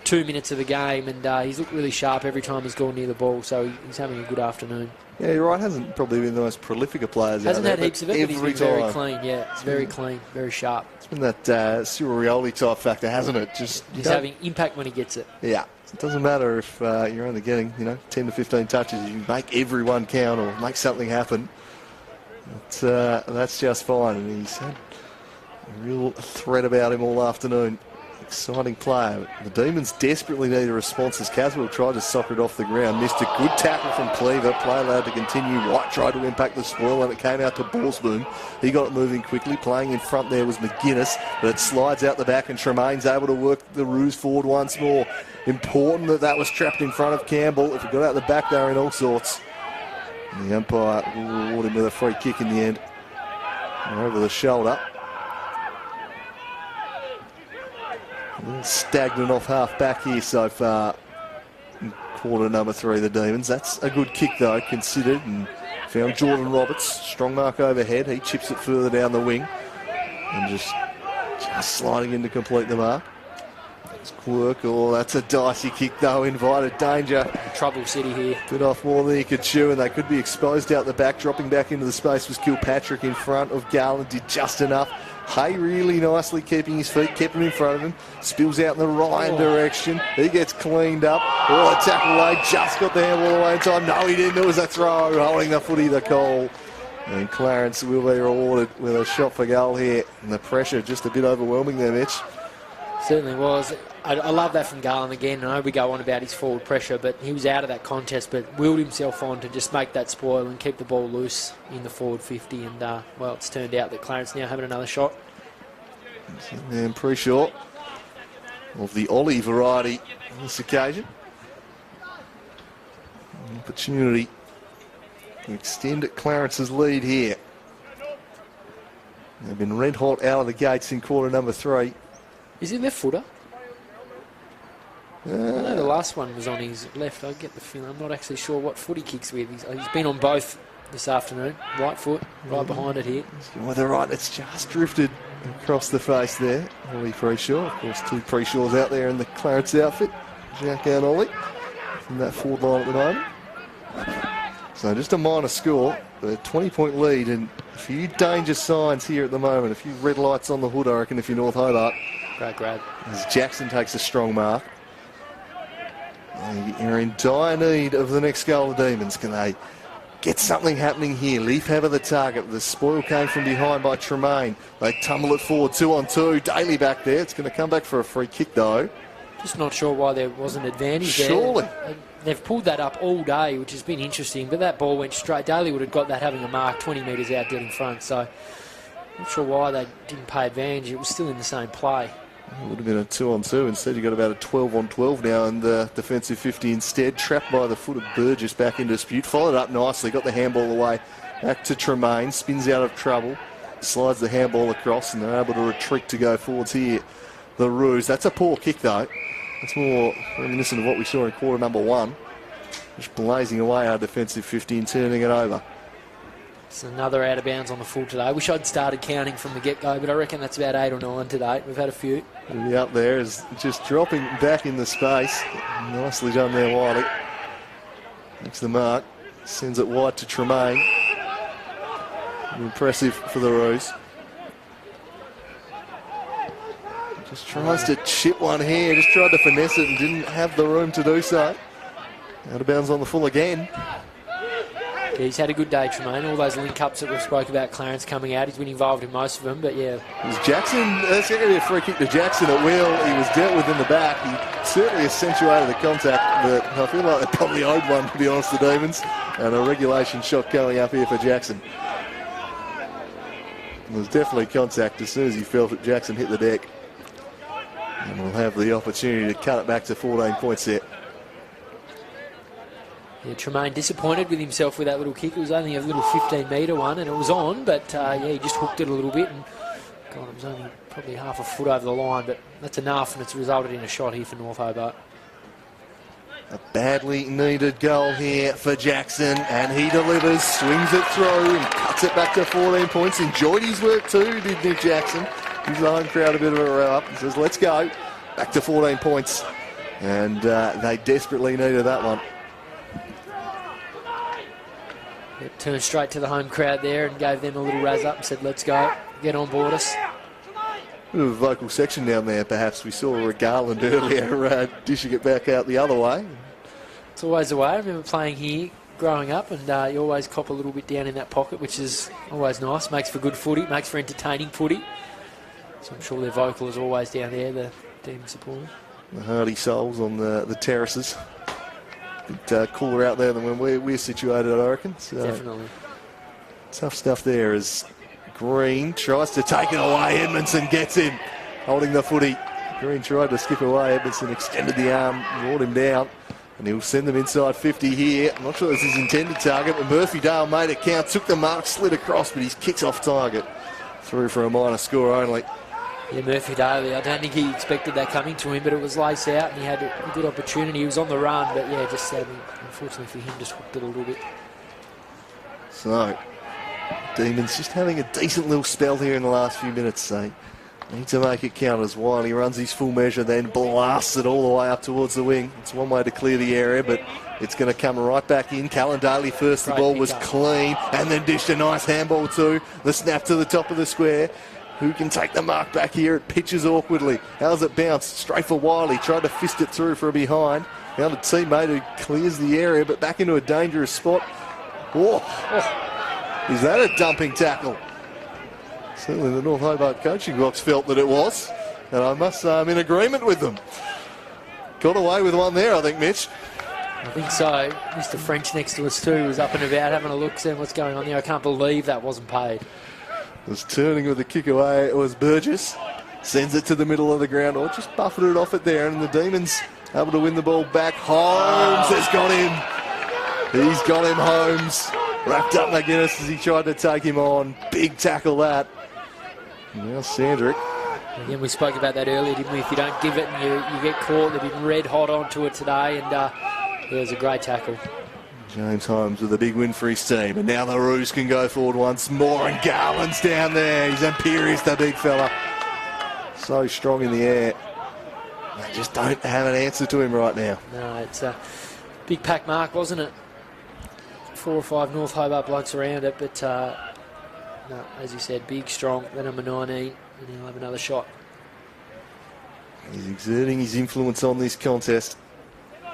2 minutes of the game, and he's looked really sharp every time he's gone near the ball, so he's having a good afternoon.
Yeah, you're right. Hasn't probably been the most prolific of players
Hasn't
out
had
there,
heaps of it, but he's been
time.
very clean. Yeah, it's very clean, very sharp.
It's been that Cyril Rioli type factor, hasn't it? Just
He's having impact when he gets it.
Yeah. It doesn't matter if you're only getting, 10 to 15 touches. You make everyone count or make something happen. But, that's just fine. And he's had a real threat about him all afternoon. Exciting player. The Demons desperately need a response as Caswell tried to soccer it off the ground. Missed a good tackle from Cleaver. Play allowed to continue. White tried to impact the spoil and it came out to Borsboom. He got it moving quickly. Playing in front there was McGuinness, but it slides out the back and Tremaine's able to work the ruse forward once more. Important that was trapped in front of Campbell. If it got out the back, they were in all sorts. And the umpire will reward him with a free kick in the end. Over the shoulder. Stagnant off half back here so far in quarter number 3, the Demons. That's a good kick though, considered, and found Jordan Roberts. Strong mark overhead. He chips it further down the wing and just sliding in to complete the mark. That's Quirk. Oh, that's a dicey kick though. Invited danger.
Trouble City here.
Bit off more than he could chew, and they could be exposed out the back. Dropping back into the space was Kilpatrick in front of Garland. Did just enough. Hay really nicely keeping his feet, kept him in front of him, spills out in the Ryan direction. He gets cleaned up. Oh, a tackle away, just got the handball away in time. No, he didn't. It was a throw, holding the footy, the goal. And Clarence will be rewarded with a shot for goal here. And the pressure just a bit overwhelming there, Mitch.
Certainly was. I love that from Garland again. I know we go on about his forward pressure, but he was out of that contest, but willed himself on to just make that spoil and keep the ball loose in the forward 50. And, well, it's turned out that Clarence now having another shot.
And Preshaw of the Ollie variety on this occasion. An opportunity to extend Clarence's lead here. They've been red hot out of the gates in quarter number 3.
Is he left footer? I know the last one was on his left. I get the feeling. I'm not actually sure what foot he kicks with. He's been on both this afternoon. Right foot, right behind it here.
Well, they're right. It's just drifted across the face there. Ollie Preshaw. Of course, 2 Preshaws out there in the Clarence outfit. Jack and Ollie from that forward line at the moment. So just a minor score, but a 20-point lead and a few danger signs here at the moment. A few red lights on the hood, I reckon, if you're North Hobart.
Great grab.
As Jackson takes a strong mark. They are in dire need of the next goal of Demons. Can they get something happening here. Leaf Heather the target. The spoil came from behind by Tremaine. They tumble it forward, 2-on-2. Daly back there. It's going to come back for a free kick, though.
Just not sure why there wasn't advantage
Surely.
there. They've pulled that up all day, which has been interesting, but that ball went straight. Daly would have got that having a mark 20 metres out dead in front, so not sure why they didn't pay advantage. It was still in the same play.
It would have been a 2-on-2. Instead, you got about a 12-on-12 now, and the defensive 50 instead. Trapped by the foot of Burgess back in dispute. Followed up nicely. Got the handball away. Back to Tremaine. Spins out of trouble. Slides the handball across, and they're able to retreat to go forwards here. The Roos. That's a poor kick, though. That's more reminiscent of what we saw in quarter number 1. Just blazing away our defensive 50 and turning it over.
It's another out of bounds on the full today. I wish I'd started counting from the get-go, but I reckon that's about 8 or 9 today. We've had a few.
The up there is just dropping back in the space. Nicely done there, Wiley. Makes the mark. Sends it wide to Tremaine. Impressive for the Roos. Just tries to chip one here. Just tried to finesse it and didn't have the room to do so. Out of bounds on the full again.
Yeah, he's had a good day, Tremaine. All those link-ups that we've spoke about, Clarence coming out, he's been involved in most of them, but yeah.
It was Jackson. That's going to be a free kick to Jackson at will. He was dealt with in the back. He certainly accentuated the contact, but I feel like they probably owed one, to be honest, the Demons. And a regulation shot coming up here for Jackson. There was definitely contact as soon as he felt it. Jackson hit the deck. And we'll have the opportunity to cut it back to 14 points there.
Yeah, Tremaine disappointed with himself with that little kick. It was only a little 15-metre one, and it was on, but yeah, he just hooked it a little bit, and God, it was only probably half a foot over the line, but that's enough, and it's resulted in a shot here for North Hobart.
A badly needed goal here for Jackson, and he delivers, swings it through, and cuts it back to 14 points. Enjoyed his work too, did Nick Jackson. Gives the home crowd a bit of a row up and says, let's go. Back to 14 points. And they desperately needed that one.
Yep, turned straight to the home crowd there and gave them a little razz up and said, let's go, get on board us.
Bit of a vocal section down there, perhaps. We saw a Garland earlier dishing it back out the other way.
It's always the way. I remember playing here growing up, and you always cop a little bit down in that pocket, which is always nice. Makes for good footy, makes for entertaining footy. So I'm sure their vocal is always down there, the team supporters.
The hardy souls on the terraces. A bit cooler out there than when we're situated, I reckon. So
definitely.
Tough stuff there as Green tries to take it away. Edmondson gets him, holding the footy. Green tried to skip away. Edmondson extended the arm, brought him down, and he'll send them inside 50 here. I'm not sure this is his intended target, but Murphy Dale made it count, took the mark, slid across, but his kick's off target. Through for a minor score only.
Yeah, Murphy Daly, I don't think he expected that coming to him, but it was lace out and he had a good opportunity. He was on the run, but yeah, just unfortunately for him, just hooked it a little bit.
So, Demons just having a decent little spell here in the last few minutes. They need to make it count as Wiley runs his full measure, then blasts it all the way up towards the wing. It's one way to clear the area, but it's going to come right back in. Callan Daly first, the ball was clean, and then dished a nice handball too. The snap to the top of the square. Who can take the mark back here? It pitches awkwardly. How's it bounced? Straight for Wiley. Tried to fist it through for a behind. Found a teammate who clears the area, but back into a dangerous spot. Oh. Is that a dumping tackle? Certainly the North Hobart coaching box felt that it was. And I must say I'm in agreement with them. Got away with one there, I think, Mitch.
I think so. Mr. French next to us too was up and about having a look, seeing what's going on there. I can't believe that wasn't paid.
Was turning with the kick away. It was Burgess. Sends it to the middle of the ground. Or just buffeted it off it there. And the Demons able to win the ball back. Holmes has got him. He's got him, Holmes. Wrapped up McGuinness as he tried to take him on. Big tackle that. Now Sandrick.
Again, we spoke about that earlier, didn't we? If you don't give it and you get caught, they've been red hot onto it today. And it was a great tackle.
James Holmes with a big win for his team. And now the Roos can go forward once more. And Garland's down there. He's imperious, the big fella. So strong in the air. They just don't have an answer to him right now.
No, it's a big pack mark, wasn't it? 4 or 5 North Hobart blokes around it. But, no, as you said, big, strong. The number 19. And he'll have another shot.
He's exerting his influence on this contest.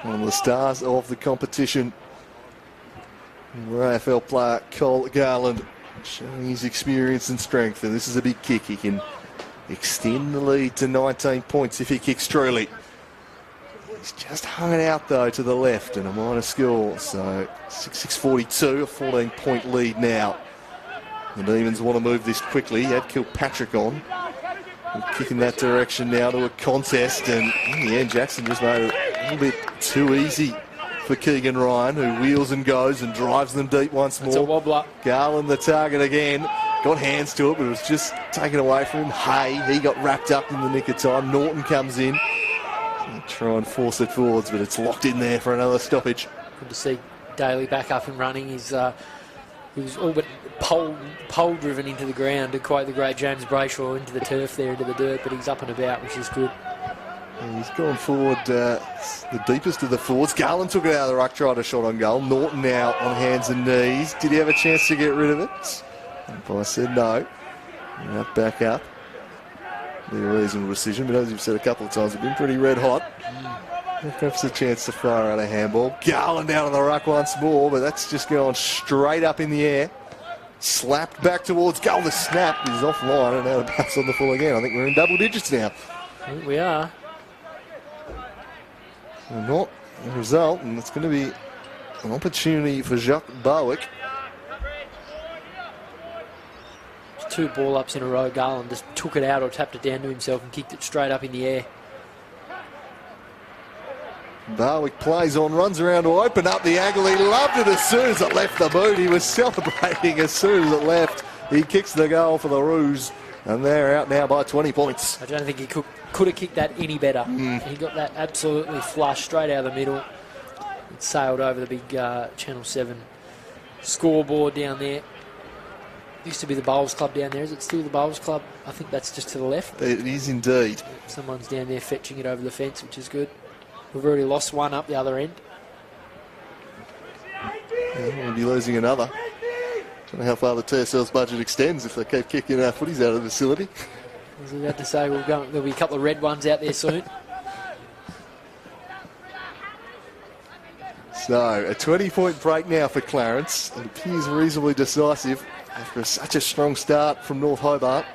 One of the stars of the competition. AFL player Cole Garland showing his experience and strength, and this is a big kick. He can extend the lead to 19 points if he kicks truly. He's just hung it out though to the left and a minor score, so 6-6-42, a 14-point lead now. The Demons want to move this quickly. He had Kilpatrick on. We'll kick in that direction now to a contest, and in the end Jackson just made it a little bit too easy for Keegan Ryan, who wheels and goes and drives them deep once more.
It's a wobbler.
Garland the target again. Got hands to it, but it was just taken away from him. He got wrapped up in the nick of time. Norton comes in. Try and force it forwards, but it's locked in there for another stoppage.
Good to see Daly back up and running. He was all but pole driven into the ground, to quote the great James Brayshaw, into the turf there, into the dirt, but he's up and about, which is good.
And he's gone forward, the deepest of the forwards. Garland took it out of the ruck, tried a shot on goal. Norton now on hands and knees. Did he have a chance to get rid of it? Umpire said no. And that back up. Be a reasonable decision, but as you've said a couple of times, they've been pretty red hot. Perhaps a chance to fire out a handball. Garland down on the ruck once more, but that's just going straight up in the air. Slapped back towards goal. The snap is offline and out of bounds on the full again. I think we're in double digits now.
I think we are.
Well, not a result, and it's going to be an opportunity for Jacques Barwick.
2 ball ups in a row. Garland just took it out or tapped it down to himself and kicked it straight up in the air.
Barwick plays on, runs around to open up the angle. He loved it as soon as it left the boot. He was celebrating as soon as it left. He kicks the goal for the Roos, and they're out now by 20 points.
I don't think he could have kicked that any better. He got that absolutely flush straight out of the middle. It sailed over the big Channel 7 scoreboard down there. Used to be the Bowls Club down there. Is it still the Bowls Club? I think that's just to the left.
It is indeed.
Someone's down there fetching it over the fence, which is good. We've already lost one up the other end.
We'll be losing another. Don't know how far the TSL's budget extends if they keep kicking our footies out of the facility.
I was about to say, there'll be a couple of red ones out there soon.
So, a 20-point break now for Clarence. It appears reasonably decisive after such a strong start from North Hobart.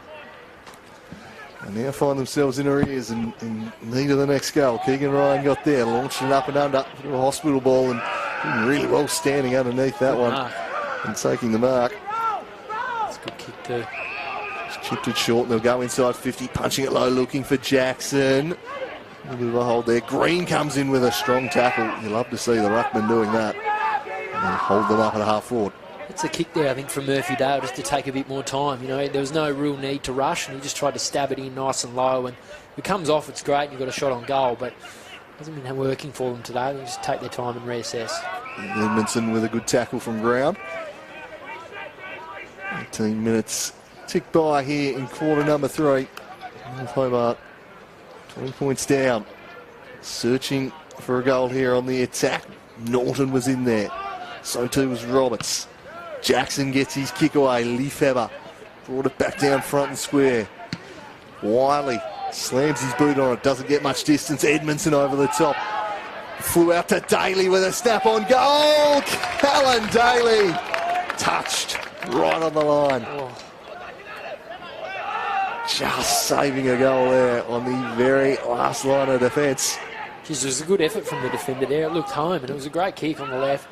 And now find themselves in arrears and in need of the next goal. Keegan Ryan got there, launched it up and under to a hospital ball, and doing really well standing underneath that one and taking the mark.
That's a good kick too.
Just chipped it short, and they'll go inside 50, punching it low, looking for Jackson. A little bit of a hold there. Green comes in with a strong tackle. You love to see the ruckman doing that. And then hold them up at half forward.
It's a kick there, I think, from Murphy Dale, just to take a bit more time. You know, there was no real need to rush, and he just tried to stab it in nice and low. And if it comes off, it's great, and you've got a shot on goal, but it hasn't been working for them today. They just take their time and reassess.
Edmondson with a good tackle from ground. 18 minutes tick by here in quarter number 3. North Hobart 20 points down. Searching for a goal here on the attack. Norton was in there. So too was Roberts. Jackson gets his kick away. Lefebvre brought it back down front and square. Wiley slams his boot on it. Doesn't get much distance. Edmondson over the top. Flew out to Daly with a snap on goal. Callan Daly touched right on the line. Just saving a goal there on the very last line of defence.
Jeez, it was a good effort from the defender there. It looked home, and it was a great kick on the left.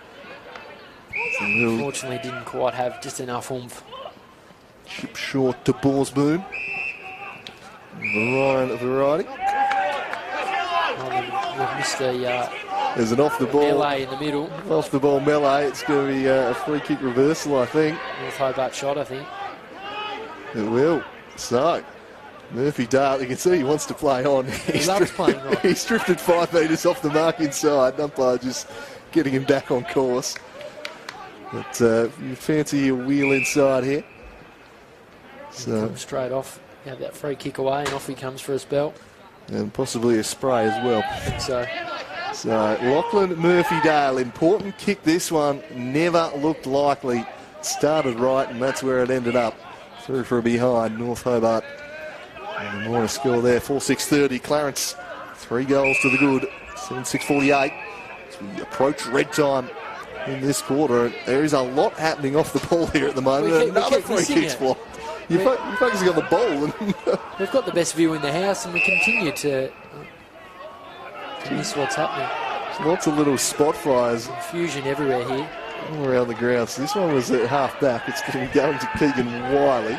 Unfortunately, didn't quite have just enough oomph.
Chip short to Borsboom. Variety.
We've missed a
There's an off the ball.
melee in the middle.
Off the ball melee. It's going to be a free kick reversal, I think.
North Hobart shot, I think.
It will. So, Murphy Dale, you can see he wants to play on.
He loves playing on.
He's drifted 5 metres off the mark inside. Umpire just getting him back on course. But you fancy a wheel inside here. So,
Come straight off. Have that free kick away, and off he comes for a spell.
and possibly a spray as well.
I think so.
So Lachlan Murphy-Dale, important kick this one, never looked likely. Started right and that's where it ended up. Through for a behind, North Hobart. And the minor score there, 4-6-30. Clarence, 3 goals to the good, 7-6-48. As we approach red time in this quarter. There is a lot happening off the ball here at the moment.
We
Another
keep
free
missing
kick's
it.
blocked. You're focusing on the ball. And
We've got the best view in the house, and we continue to miss what's happening.
lots of little spot fires
Confusion everywhere here.
all around the ground. So this one was at half back. It's going to be going to Keegan Wiley.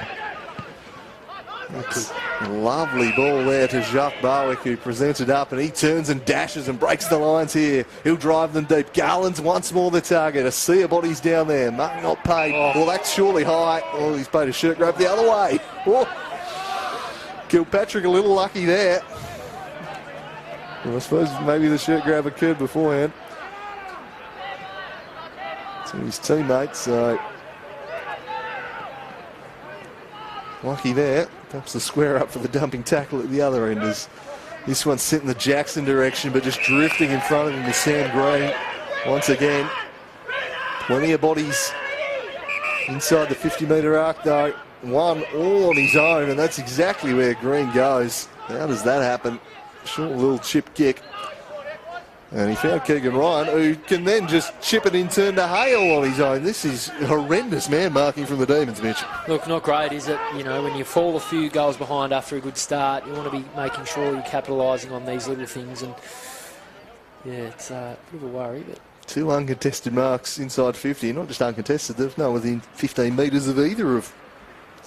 That's a lovely ball there to Jacques Barwick, who presents it up, and he turns and dashes and breaks the lines here. He'll drive them deep. Garland's once more the target. A sea of bodies down there. Mark not paid. Well, that's surely high. Oh, he's paid a shirt grab the other way. Oh. Kilpatrick a little lucky there. Well, I suppose maybe the shirt grab occurred beforehand to his teammates, so lucky there. Perhaps the square up for the dumping tackle at the other end as this one's sent in the Jackson direction, but just drifting in front of him is Sam Green once again. Plenty of bodies inside the 50-metre arc though. One all on his own, and that's exactly where Green goes. How does that happen? Short little chip kick. And he found Keegan Ryan, who can then just chip it in turn to Hale on his own. This is horrendous man marking from the Demons, Mitch.
Look, not great, is it? You know, when you fall a few goals behind after a good start, you want to be making sure you're capitalising on these little things. And yeah, it's a bit of a worry, but
2 uncontested marks inside 50. Not just uncontested, there's no within 15 metres of either of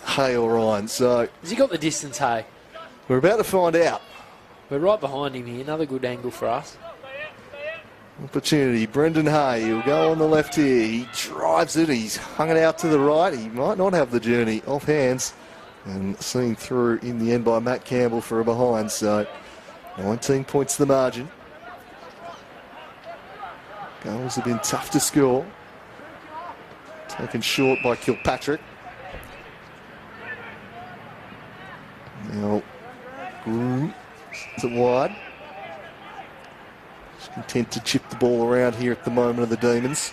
Hay or Ryan. So
has he got the distance, Hay?
we're about to find out.
We're right behind him here. Another good angle for us.
Opportunity. Brendan Hay, he'll go on the left here. He drives it. He's hung it out to the right. He might not have the journey off hands. And seen through in the end by Matt Campbell for a behind. So 19 points the margin. Goals have been tough to score. Taken short by Kilpatrick. Now, Groom is it wide. Just content to chip the ball around here at the moment of the Demons.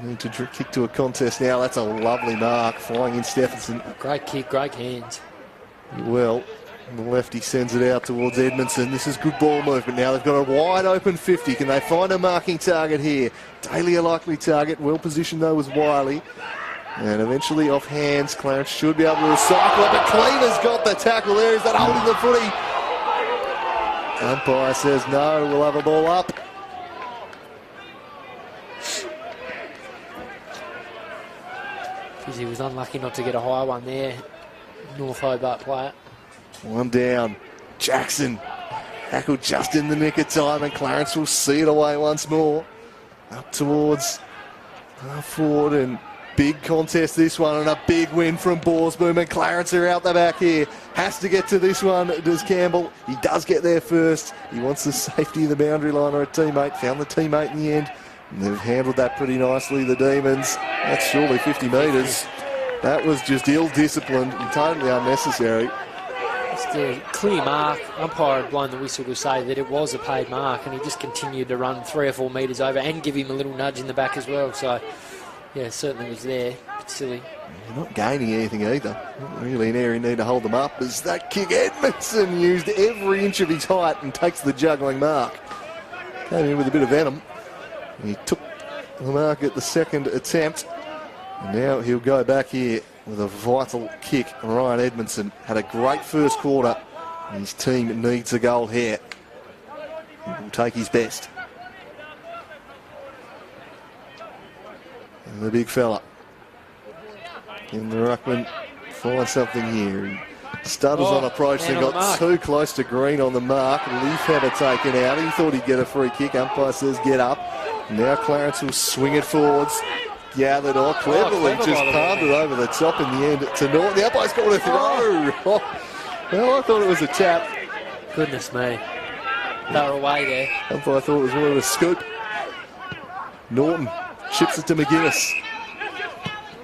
Need to kick to a contest now. That's a lovely mark. Flying in Stephenson.
Great kick, great hands.
Well, on the left he sends it out towards Edmondson. This is good ball movement now. They've got a wide open 50. Can they find a marking target here? Daly a likely target. Well positioned though was Wiley. And eventually off hands, Clarence should be able to recycle it, but Cleaver's got the tackle there. Is that holding the footy? Umpire says no, we'll have a ball up.
He was unlucky not to get a high one there. North Hobart player.
One down. Jackson. Tackle just in the nick of time, and Clarence will see it away once more. Up towards half forward, and big contest this one, and a big win from Borsboom, and Clarence are out the back here. Has to get to this one, does Campbell. He does get there first. He wants the safety of the boundary line or a teammate. Found the teammate in the end. And they've handled that pretty nicely, the Demons. That's surely 50 metres. That was just ill-disciplined and totally unnecessary.
Just a clear mark. Umpire had blown the whistle to say that it was a paid mark, and he just continued to run 3 or 4 metres over and give him a little nudge in the back as well. So, yeah, certainly was there. Bit silly.
You're not gaining anything either. Not really an area you need to hold them up. As that kick, Edmondson used every inch of his height and takes the juggling mark. Came in with a bit of venom. He took the mark at the second attempt. And now he'll go back here with a vital kick. Ryan Edmondson had a great first quarter. His team needs a goal here. He will take his best. And the big fella in the ruckman finds something here. He stutters on approach and got too close to Green on the mark. Leaf had it taken out. He thought he'd get a free kick. Umpire says get up. Now Clarence will swing it forwards. Gathered on. Cleverly just palmed it over the top in the end to Norton. The umpire's got a throw. Oh. Well, I thought it was a tap.
Goodness me. They were away there.
Umpire thought it was more of a scoop. Norton chips it to McGuinness.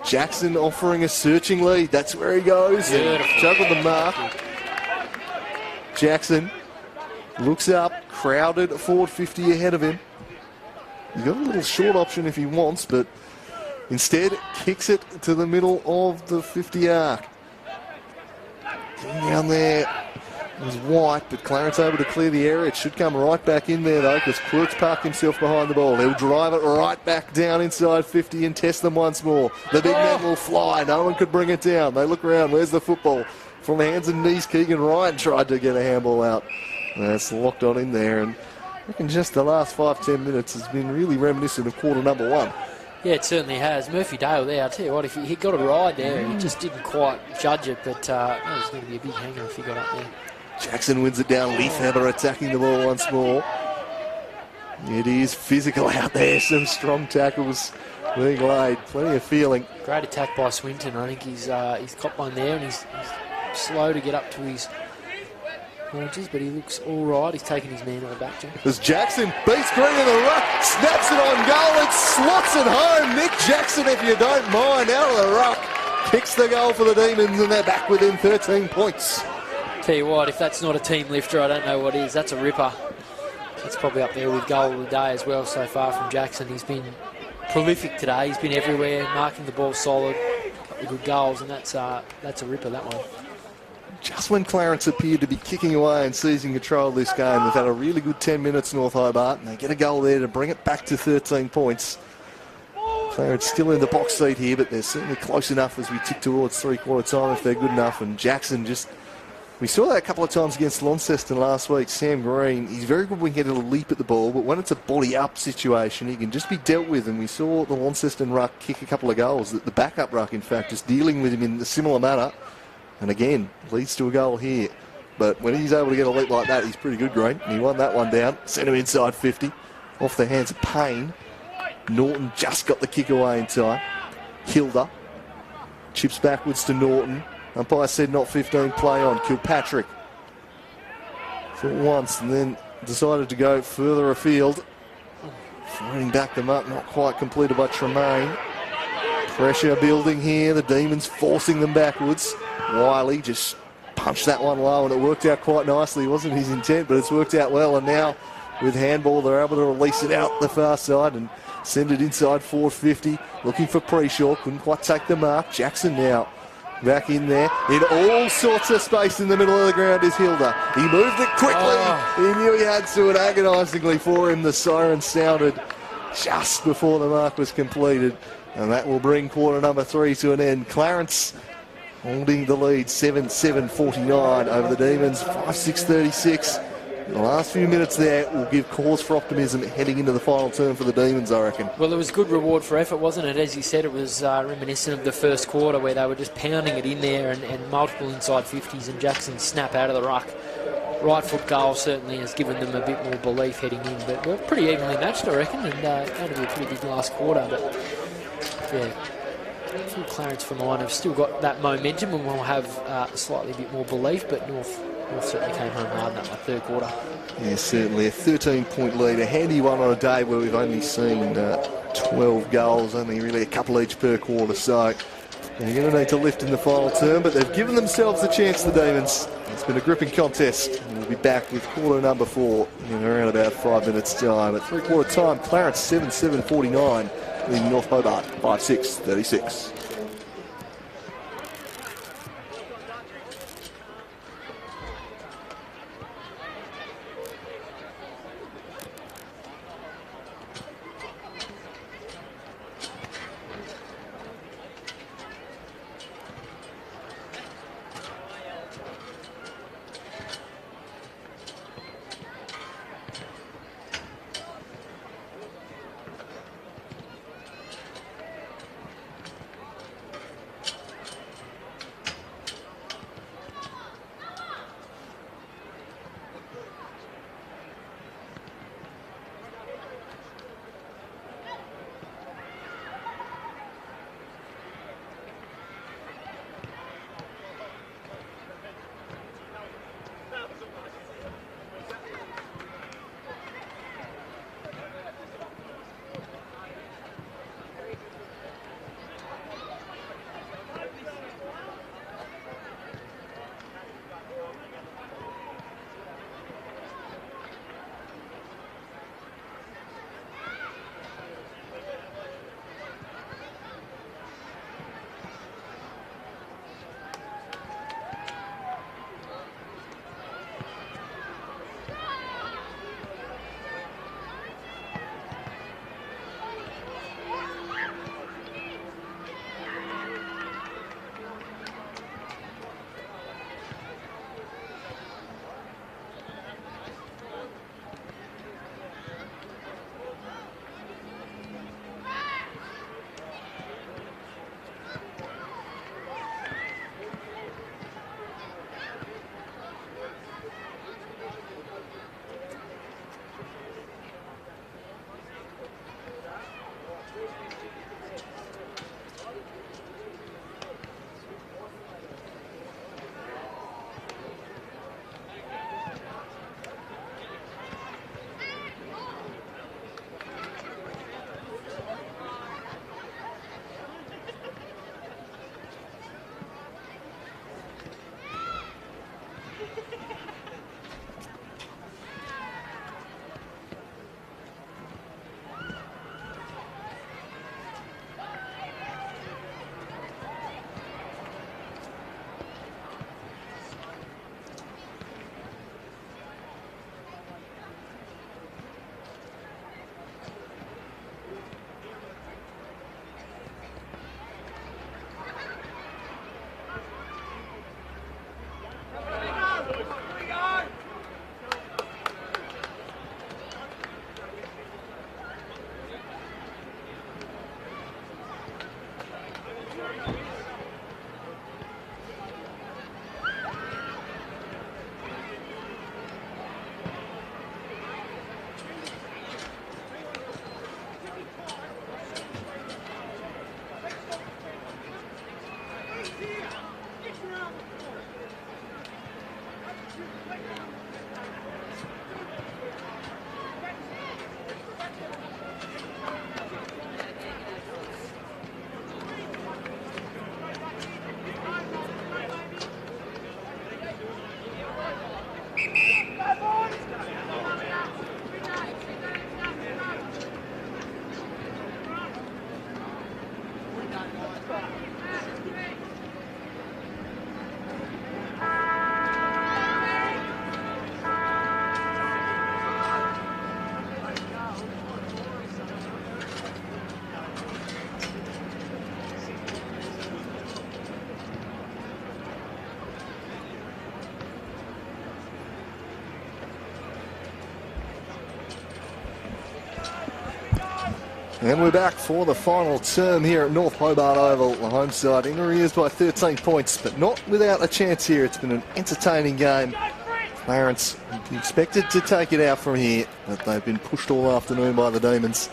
Jackson offering a searching lead. That's where he goes. Juggled the mark. Jackson looks up. Crowded forward 50 ahead of him. He's got a little short option if he wants, but instead kicks it to the middle of the 50 arc. Getting down there It was White, but Clarence able to clear the area. It should come right back in there, though, because Quirk's parked himself behind the ball. He'll drive it right back down inside 50 and test them once more. The big man will fly. No one could bring it down. They look around. Where's the football? From hands and knees, Keegan Ryan tried to get a handball out. That's locked on in there. And I reckon just the last 5-10 minutes has been really reminiscent of quarter number one.
Yeah, it certainly has. Murphy Dale there, I'll tell you what, if he got a ride there, he just didn't quite judge it, but that was going to be a big hanger if he got up there.
Jackson wins it down. Leafhammer attacking the ball once more. It is physical out there. Some strong tackles being laid. Plenty of feeling.
Great attack by Swinton. I think he's got one there, and he's slow to get up to his haunches, but he looks all right. He's taking his man on the back, Jim.
As Jackson beats Green in the ruck, snaps it on goal, and slots it home. Nick Jackson, if you don't mind, out of the ruck, kicks the goal for the Demons, and they're back within 13 points.
Tell you what, if that's not a team lifter, I don't know what is. That's a ripper. That's probably up there with goal of the day as well so far from Jackson. He's been prolific today. He's been everywhere, marking the ball solid, a couple of good goals, and that's a ripper, that one.
Just when Clarence appeared to be kicking away and seizing control of this game, they've had a really good 10 minutes, North Hobart, and they get a goal there to bring it back to 13 points. Clarence still in the box seat here, but they're certainly close enough as we tick towards three-quarter time if they're good enough. And Jackson just... We saw that a couple of times against Launceston last week. Sam Green, he's very good when he can get a leap at the ball, but when it's a body-up situation, he can just be dealt with. And we saw the Launceston ruck kick a couple of goals. The backup ruck, in fact, just dealing with him in a similar manner. And again, leads to a goal here. But when he's able to get a leap like that, he's pretty good, Green. And he won that one down. Sent him inside 50. Off the hands of Payne. Norton just got the kick away in time. Hilda chips backwards to Norton. Umpire said not 15, play on. Kilpatrick for once, and then decided to go further afield. Throwing back them up, not quite completed by Tremaine. Pressure building here, the Demons forcing them backwards. Wiley just punched that one low, and it worked out quite nicely. It wasn't his intent, but it's worked out well, and now with handball, they're able to release it out the far side and send it inside 450. Looking for Preshaw, couldn't quite take the mark. Jackson now back in there. In all sorts of space in the middle of the ground is Hilda. He moved it quickly. He knew he had to, and agonisingly for him, the siren sounded just before the mark was completed. And that will bring quarter number 3 to an end. Clarence holding the lead, 7-7-49 over the Demons, 5-6-36. The last few minutes there will give cause for optimism heading into the final term for the Demons, I reckon.
Well, it was good reward for effort, wasn't it? As you said, it was reminiscent of the first quarter where they were just pounding it in there and multiple inside 50s, and Jackson snap out of the ruck. Right foot goal certainly has given them a bit more belief heading in, but we're pretty evenly matched, I reckon, and going to be a pretty big last quarter. But yeah, Phil Clarence for mine have still got that momentum, and we'll have slightly a bit more belief, but North certainly came home hard in that third quarter.
Yeah, certainly a 13-point lead, a handy one on a day where we've only seen 12 goals, only really a couple each per quarter, so they're going to need to lift in the final term, but they've given themselves a chance, the Demons. It's been a gripping contest, and we'll be back with quarter number 4 in around about 5 minutes' time. At three-quarter time, Clarence 7-7-49, leading North Hobart 5-6-36. And we're back for the final term here at North Hobart Oval. The home side in arrears by 13 points, but not without a chance here. It's been an entertaining game. Clarence expected to take it out from here, but they've been pushed all afternoon by the Demons.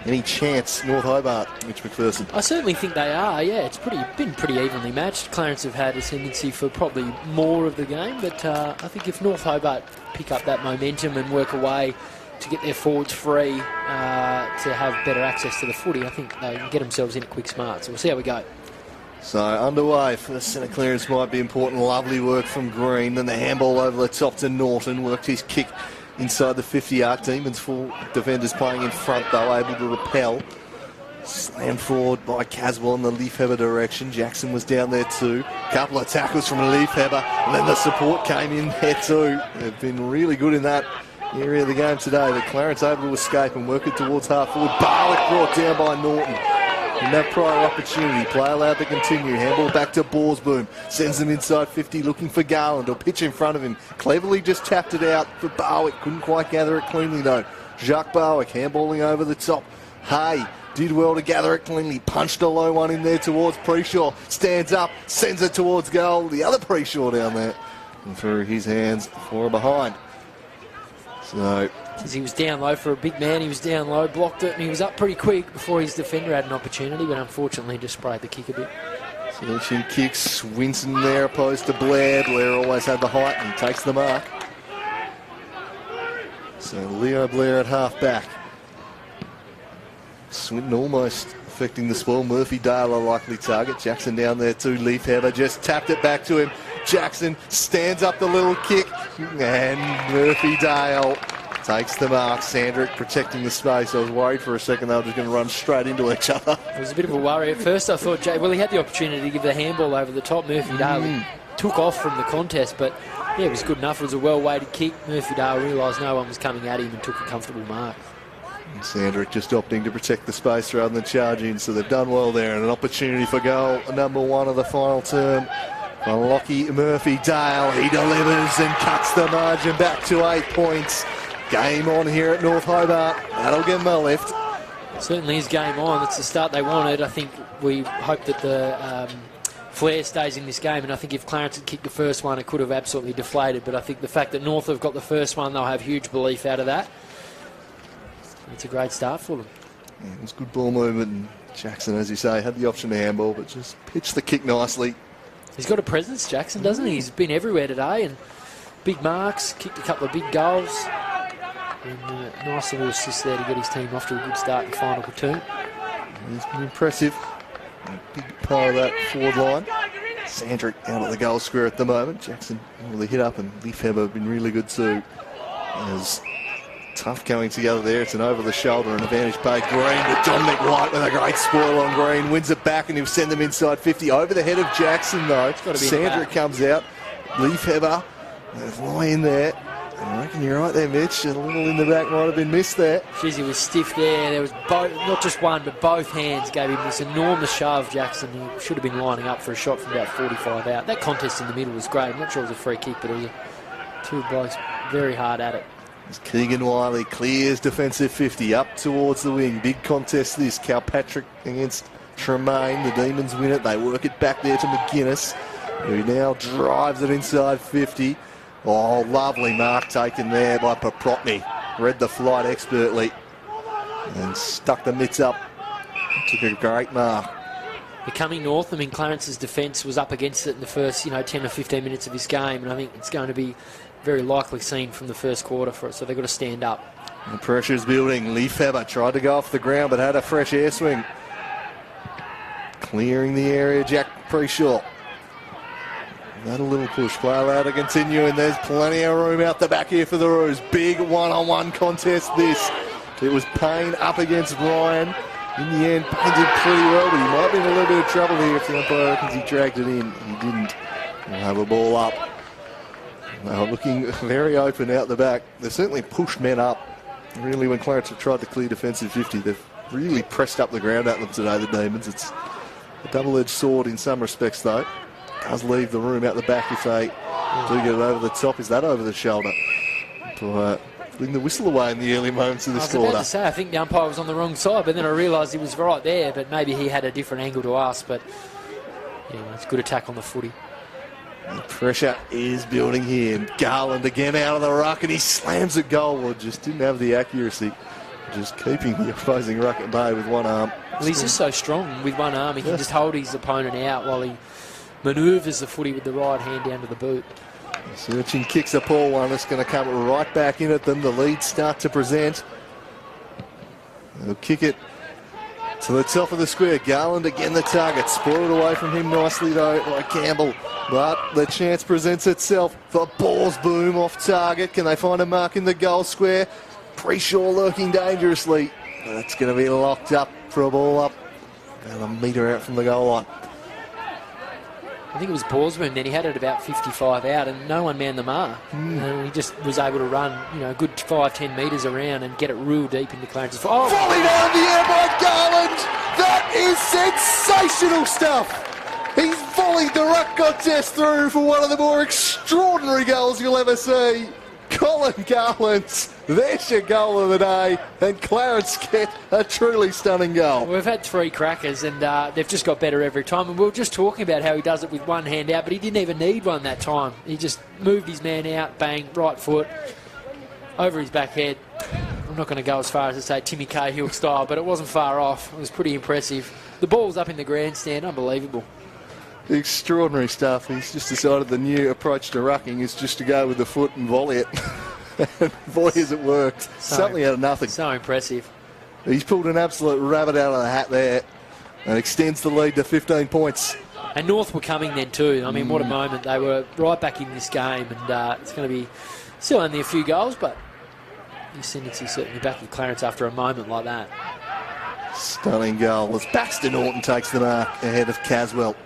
Any chance, North Hobart, Mitch McPherson?
I certainly think they are, yeah. It's been pretty evenly matched. Clarence have had a tendency for probably more of the game, but I think if North Hobart pick up that momentum and work away to get their forwards free to have better access to the footy, I think they can get themselves in a quick smart. So we'll see how we go.
So underway, first centre clearance might be important. Lovely work from Green. Then the handball over the top to Norton. Worked his kick inside the 50-yard. Demons full defenders playing in front though, able to repel. Slammed forward by Caswell in the Leafheber direction. Jackson was down there too. Couple of tackles from Leafheber, and then the support came in there too. They've been really good in that area of the game today, but Clarence able to escape and work it towards half forward. Barwick brought down by Norton. In that prior opportunity, play allowed to continue. Handball back to Borsboom. Sends them inside 50, looking for Garland. Or pitch in front of him. Cleverly just tapped it out for Barwick. Couldn't quite gather it cleanly though. Jacques Barwick handballing over the top. Hay did well to gather it cleanly. Punched a low one in there towards Preshaw. Stands up, sends it towards goal. The other Preshaw down there. And through his hands, for behind. So,
because he was down low for a big man, he was down low, blocked it, and he was up pretty quick before his defender had an opportunity, but unfortunately just sprayed the kick a bit.
Finishing kicks, Swinson there opposed to Blair. Blair always had the height and takes the mark. So Leo Blair at half back. Swinton almost affecting the spoil. Murphy Dale a likely target. Jackson down there too. Leafheber just tapped it back to him. Jackson stands up the little kick, and Murphy Dale takes the mark. Sandrick protecting the space. I was worried for a second they were just going to run straight into each other.
It was a bit of a worry at first. I thought, he had the opportunity to give the handball over the top. Murphy Dale took off from the contest, but yeah, it was good enough. It was a well-weighted kick. Murphy Dale realised no one was coming at him and took a comfortable mark.
And Sandrick just opting to protect the space rather than charge in, so they've done well there, and an opportunity for goal, number one of the final term. Lockie Murphy Dale, he delivers and cuts the margin back to 8 points. Game on here at North Hobart. That'll give them a lift.
Certainly is game on. It's the start they wanted. I think we hope that the flair stays in this game, and I think if Clarence had kicked the first one, it could have absolutely deflated, but I think the fact that North have got the first one, they'll have huge belief out of that. It's a great start for them.
Yeah, it was good ball movement, and Jackson, as you say, had the option to handball, but just pitched the kick nicely.
He's got a presence, Jackson, doesn't he? He's been everywhere today, and big marks, kicked a couple of big goals. And nice little assist there to get his team off to a good start in the final platoon.
He's been impressive. A big part of that forward line. Sandrick out at the goal square at the moment. Jackson really hit up, and Leafheber have been really good too. It was tough going together there. It's an over the shoulder and advantage by Green, but Dominic White with a great spoil on Green wins it back, and he'll send them inside 50 over the head of Jackson though. Sandrick comes out. Leafheber, there's lie in there. I reckon you're right there, Mitch. A little in the back might have been missed there.
Jeez, he was stiff there. There was both, not just one, but both hands gave him this enormous shove, Jackson. He should have been lining up for a shot from about 45 out. That contest in the middle was great. I'm not sure it was a free kick, but it was two blokes very hard at it.
As Keegan Wiley clears defensive 50 up towards the wing. Big contest this. Calpatrick against Tremaine. The Demons win it. They work it back there to McGuinness, who now drives it inside 50. Oh, lovely mark taken there by Paprotny. Read the flight expertly and stuck the mitts up. Took a great mark.
They're coming north. I mean, Clarence's defence was up against it in the first, 10 or 15 minutes of this game, and I think it's going to be very likely seen from the first quarter for it, so they've got to stand up.
The pressure's building. Lee Faber tried to go off the ground, but had a fresh air swing. Clearing the area, Jack Preshaw. That a little push. Play allowed to continue, and there's plenty of room out the back here for the Roos. Big one-on-one contest this. It was Payne up against Ryan. In the end, Payne did pretty well, but he might be in a little bit of trouble here if the umpire reckons he dragged it in. He didn't. We'll have a ball up. They were looking very open out the back. They certainly pushed men up. Really, when Clarence have tried to clear defensive 50, they've really pressed up the ground at them today, the Demons. It's a double-edged sword in some respects, though. Does leave the room out the back if they do get it over the top. Is that over the shoulder? Putting the whistle away in the early moments of this quarter.
I was about to say, I think the umpire was on the wrong side, but then I realised he was right there, but maybe he had a different angle to us. But yeah, it's a good attack on the footy.
The pressure is building here. Garland again out of the ruck, and he slams it goal. Just didn't have the accuracy. Just keeping the opposing ruck at bay with one arm.
Well, he's just so strong with one arm. He can just hold his opponent out while he manoeuvres the footy with the right hand down to the boot.
Searching kicks a poor one. It's going to come right back in at them. The leads start to present. They'll kick it to the top of the square. Garland again the target. Spoiled away from him nicely though by Campbell. But the chance presents itself. The ball's boom off target. Can they find a mark in the goal square? Preshaw lurking dangerously. That's going to be locked up for a ball up about a metre out from the goal line.
I think it was Borsman, then he had it about 55 out and no one manned the mark. And he just was able to run, a good 5-10 metres around and get it real deep into Clarence's. Oh!
Volley down the air by Garland! That is sensational stuff! He's volleyed the ruck contest through for one of the more extraordinary goals you'll ever see. Colin Garland, there's your goal of the day, and Clarence get a truly stunning goal.
We've had 3 crackers, and they've just got better every time. And we were just talking about how he does it with one hand out, but he didn't even need one that time. He just moved his man out, bang, right foot, over his back head. I'm not going to go as far as to say Timmy Cahill style, but it wasn't far off. It was pretty impressive. The ball's up in the grandstand, unbelievable.
Extraordinary stuff. He's just decided the new approach to rucking is just to go with the foot and volley it. And boy, has it worked. Something out of nothing.
So impressive.
He's pulled an absolute rabbit out of the hat there and extends the lead to 15 points.
And North were coming then too. I mean, what a moment. They were right back in this game, and it's going to be still only a few goals, but the ascendancy certainly back with Clarence after a moment like that.
Stunning goal as Baxter Norton takes the mark ahead of Caswell.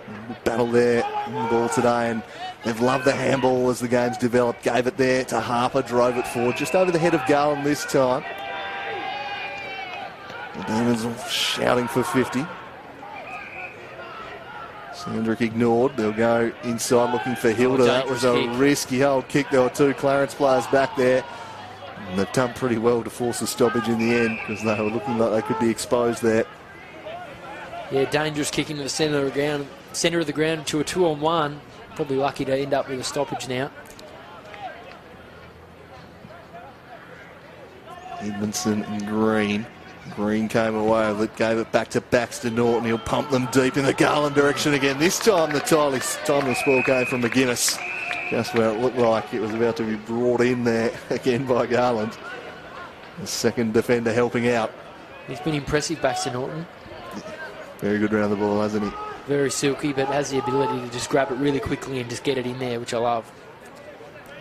Battle there in the ball today, and they've loved the handball as the game's developed. Gave it there to Harper, drove it forward just over the head of Garland this time. The Demons shouting for 50. Sandrick ignored. They'll go inside looking for Hilda. That was a risky old kick. There were 2 Clarence players back there. And they've done pretty well to force a stoppage in the end because they were looking like they could be exposed there.
Yeah, dangerous kick into the centre of the ground to a 2-on-1. Probably lucky to end up with a stoppage now.
Edmondson and Green. Green came away with it, gave it back to Baxter Norton. He'll pump them deep in the Garland direction again. This time the timeless ball came from McGuinness. Just where it looked like it was about to be brought in there again by Garland. The second defender helping out.
He's been impressive, Baxter Norton.
Very good round the ball, hasn't he?
Very silky, but has the ability to just grab it really quickly and just get it in there, which I love.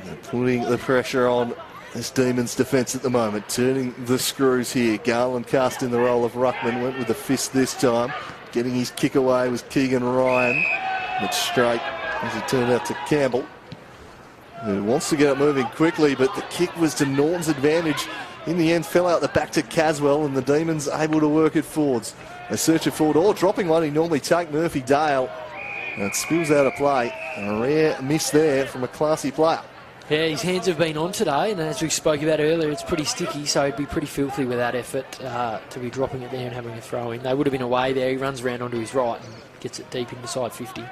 They're putting the pressure on this Demons defence at the moment, turning the screws here. Garland cast in the role of ruckman, went with the fist this time. Getting his kick away was Keegan Ryan, but straight as it turned out to Campbell, who wants to get it moving quickly, but the kick was to Norton's advantage. In the end, fell out the back to Caswell, and the Demons able to work it forwards. They search it forward, or dropping one he normally take, Murphy Dale. And it spills out of play. A rare miss there from a classy player.
Yeah, his hands have been on today, and as we spoke about earlier, it's pretty sticky, so he'd be pretty filthy with that effort to be dropping it there and having a throw in. They would have been away there. He runs around onto his right and gets it deep inside 50.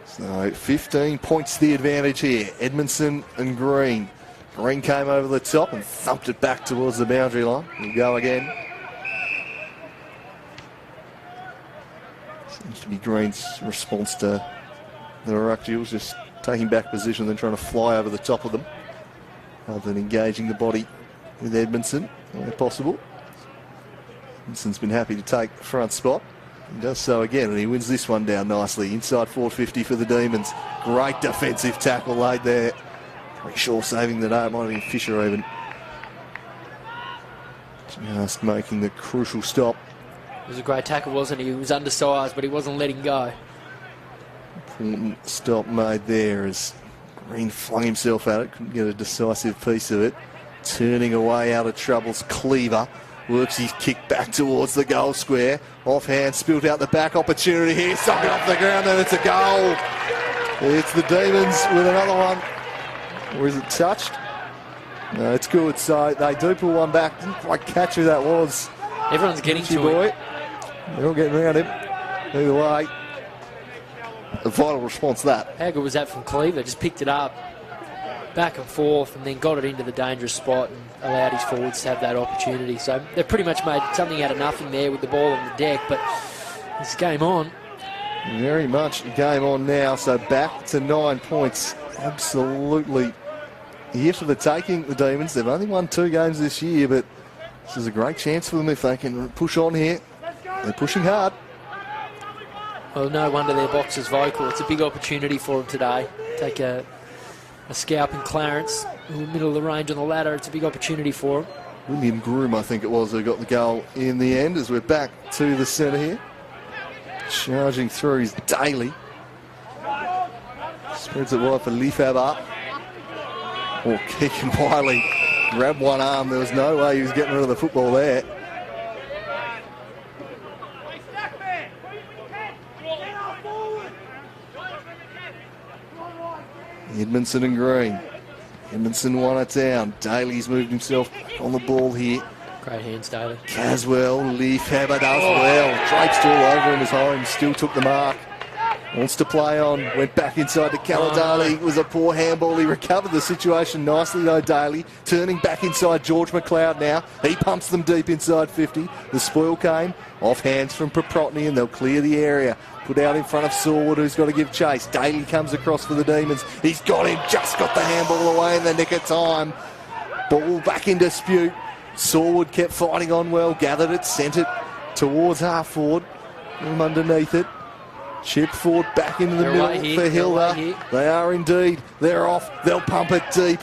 So 15 points the advantage here. Edmondson and Green. Green came over the top and thumped it back towards the boundary line. We'll go again. Anthony Green's response to the Ruckjills, just taking back position, then trying to fly over the top of them, rather than engaging the body with Edmondson where possible. Edmondson's been happy to take front spot. He does so again, and he wins this one down nicely. Inside 450 for the Demons. Great defensive tackle laid there. Pretty sure saving the day. It might have been Fisher even. Just making the crucial stop.
It was a great tackle, wasn't he? He was undersized, but he wasn't letting go.
Important stop made there as Green flung himself at it. Couldn't get a decisive piece of it. Turning away out of troubles, Cleaver works his kick back towards the goal square. Offhand, spilt out the back. Opportunity here, suck it off the ground, and it's a goal. It's the Demons with another one. Or is it touched? No, it's good. So they do pull one back. Didn't quite catch who that was.
Everyone's getting to
boy.
it.
They're all getting around him. Either way, a vital response that.
How good was that from Cleaver? Just picked it up, back and forth, and then got it into the dangerous spot and allowed his forwards to have that opportunity. So they've pretty much made something out of nothing there with the ball on the deck, but it's game on.
Very much game on now, so back to 9 points. Absolutely here for the taking, the Demons. They've only won 2 games this year, but this is a great chance for them if they can push on here. They're pushing hard.
Well, no wonder their box is vocal. It's a big opportunity for them today. Take a scalp in Clarence, in the middle of the range on the ladder. It's a big opportunity for them.
William Groom, I think it was, who got the goal in the end, as we're back to the centre here. Charging through is DALY. Spreads it wide for Leifhaber. Or Keegan Wiley grabbed one arm. There was no way he was getting rid of the football there. Edmondson and Green. Edmondson won it down. Daly's moved himself on the ball here.
Great hands, Daly.
Caswell, Leifhaber does well. Draped all over him as Holmes still took the mark. Wants to play on. Went back inside to Caladali. It was a poor handball. He recovered the situation nicely though, Daly. Turning back inside George McLeod now. He pumps them deep inside 50. The spoil came off hands from Proprotny and they'll clear the area. Put out in front of Sawwood, who's got to give chase. Daly comes across for the Demons. He's got him. Just got the handball away in the nick of time. Ball back in dispute. Sawwood kept fighting on well. Gathered it. Sent it towards half forward. From underneath it. Chip forward back into the middle for Hilda. They are indeed. They're off. They'll pump it deep.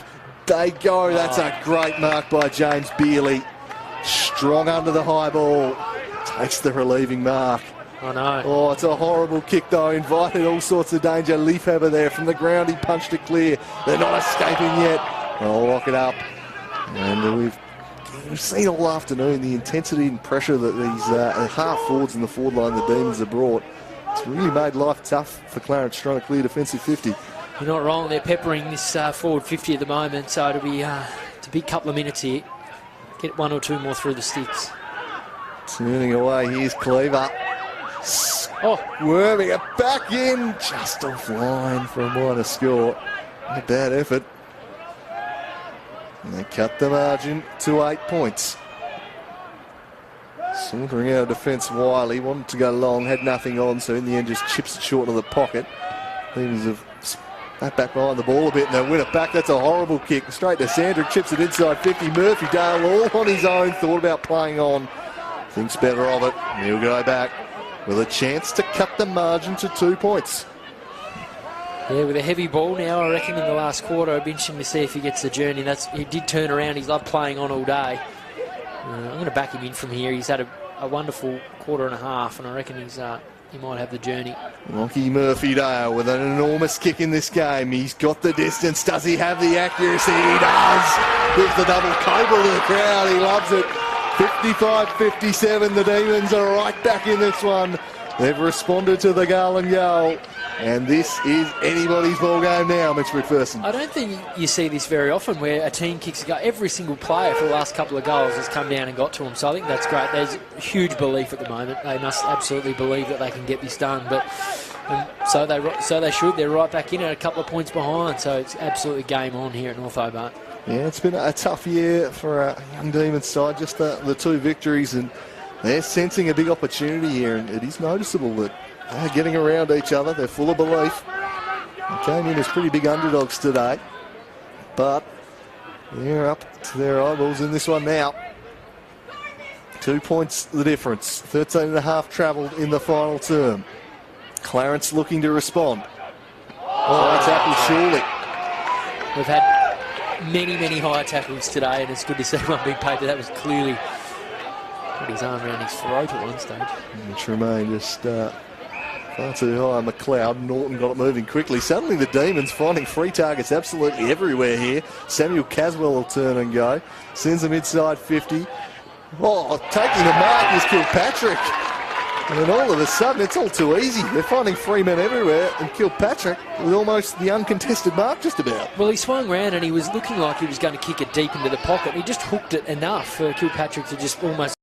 They go. That's a great mark by James Beerley. Strong under the high ball. Takes the relieving mark.
Oh, no.
Oh, it's a horrible kick, though. Invited all sorts of danger. Leifhaber there from the ground. He punched it clear. They're not escaping yet. They'll lock it up. And we've seen all afternoon the intensity and pressure that these half forwards in the forward line the Demons have brought. It's really made life tough for Clarence trying to clear defensive 50.
You're not wrong. They're peppering this forward 50 at the moment, so it'll be it's a big couple of minutes here. Get 1 or 2 more through the sticks.
Turning away, here's Cleaver. Worming it back in, just offline for a minor score. Not a bad effort. And they cut the margin to 8 points. Sauntering out of defence, Wiley wanted to go long, had nothing on, so in the end just chips it short of the pocket. Demons have spat back behind the ball a bit and they win it back. That's a horrible kick. Straight to Sandra, chips it inside 50. Murphy Dale all on his own, thought about playing on. Thinks better of it. He'll go back with a chance to cut the margin to 2 points.
Yeah, with a heavy ball now, I reckon in the last quarter, it'll be interesting to see if he gets the journey. He did turn around. He's loved playing on all day. I'm going to back him in from here. He's had a wonderful quarter and a half, and I reckon he might have the journey.
Lockie Murphy-Dale with an enormous kick in this game. He's got the distance. Does he have the accuracy? He does. Gives the double cobble to the crowd. He loves it. 55-57. The Demons are right back in this one. They've responded to the Garland goal. And this is anybody's ball game now, Mitch McPherson.
I don't think you see this very often where a team kicks a goal. Every single player for the last couple of goals has come down and got to them. So I think that's great. There's huge belief at the moment. They must absolutely believe that they can get this done. But so they should. They're right back in at a couple of points behind. So it's absolutely game on here at North Hobart.
Yeah, it's been a tough year for a young Demons side. Just the 2 victories, and they're sensing a big opportunity here. And it is noticeable that They're getting around each other. They're full of belief. They came in as pretty big underdogs today, but they're up to their eyeballs in this one now. 2 points the difference. 13.5 travelled in the final term. Clarence looking to respond. High tackle surely.
We've had many high tackles today, and it's good to see one big paper. That was clearly put his arm around his throat at one stage.
Tremaine just far too high on the cloud. Norton got it moving quickly. Suddenly the Demons finding free targets absolutely everywhere here. Samuel Caswell will turn and go. Sends them inside 50. Oh, taking the mark is Kilpatrick. And then all of a sudden, it's all too easy. They're finding free men everywhere, and Kilpatrick with almost the uncontested mark just about.
Well, he swung round and he was looking like he was going to kick it deep into the pocket. He just hooked it enough for Kilpatrick to just almost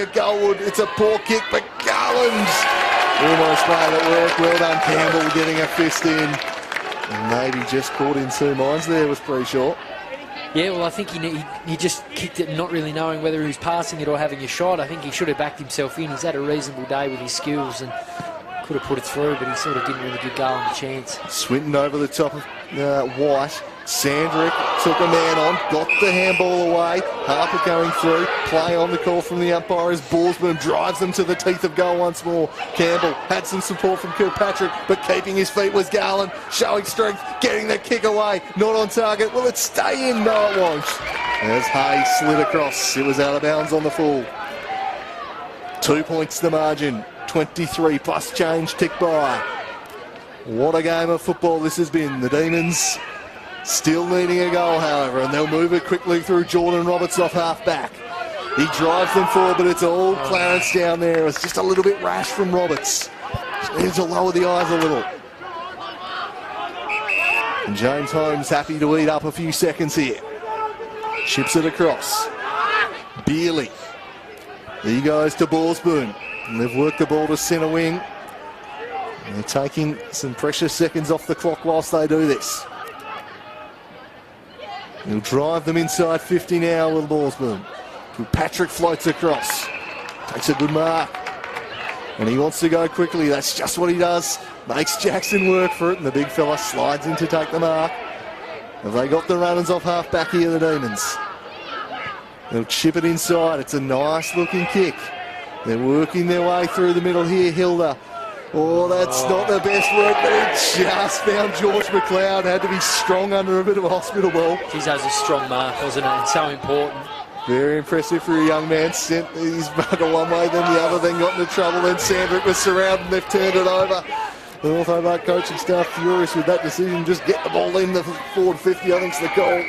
Goldwood. It's a poor kick, but Garland almost made it work. Well done, Campbell, getting a fist in. And maybe just caught in two minds there, was pretty short.
Yeah, well, I think he just kicked it not really knowing whether he was passing it or having a shot. I think he should have backed himself in. He's had a reasonable day with his skills and could have put it through, but he sort of didn't really give Garland a chance.
Swinton over the top of White. Sandrick took a man on, got the handball away. Harper going through, play on the call from the umpire as Borsman drives them to the teeth of goal once more. Campbell had some support from Kilpatrick, but keeping his feet was Garland, showing strength, getting the kick away, not on target. Will it stay in? No, it won't. As Hay slid across, it was out of bounds on the full. 2 points the margin, 23 plus change tick by. What a game of football this has been. The Demons still needing a goal, however, and they'll move it quickly through Jordan Roberts off half-back. He drives them forward, but it's all Clarence down there. It's just a little bit rash from Roberts. Just needs to lower the eyes a little. And James Holmes happy to eat up a few seconds here. Chips it across. Beerley. He goes to Borsboon. And they've worked the ball to centre wing. And they're taking some precious seconds off the clock whilst they do this. He'll drive them inside 50 now with Borsboon. Patrick floats across. Takes a good mark. And he wants to go quickly. That's just what he does. Makes Jackson work for it. And the big fella slides in to take the mark. Have they got the runners off half back here, the Demons? They'll chip it inside. It's a nice looking kick. They're working their way through the middle here. Hilda. Oh, that's not the best work, but it just found George McLeod. Had to be strong under a bit of a hospital ball.
Geez, that was a strong mark, wasn't it? And so important.
Very impressive for a young man. Sent his bugger one way, then the other, then got into trouble. Then Sandrick was surrounded, they've turned it over. The North Hobart coaching staff furious with that decision. Just get the ball in the forward 50, I think's the goal.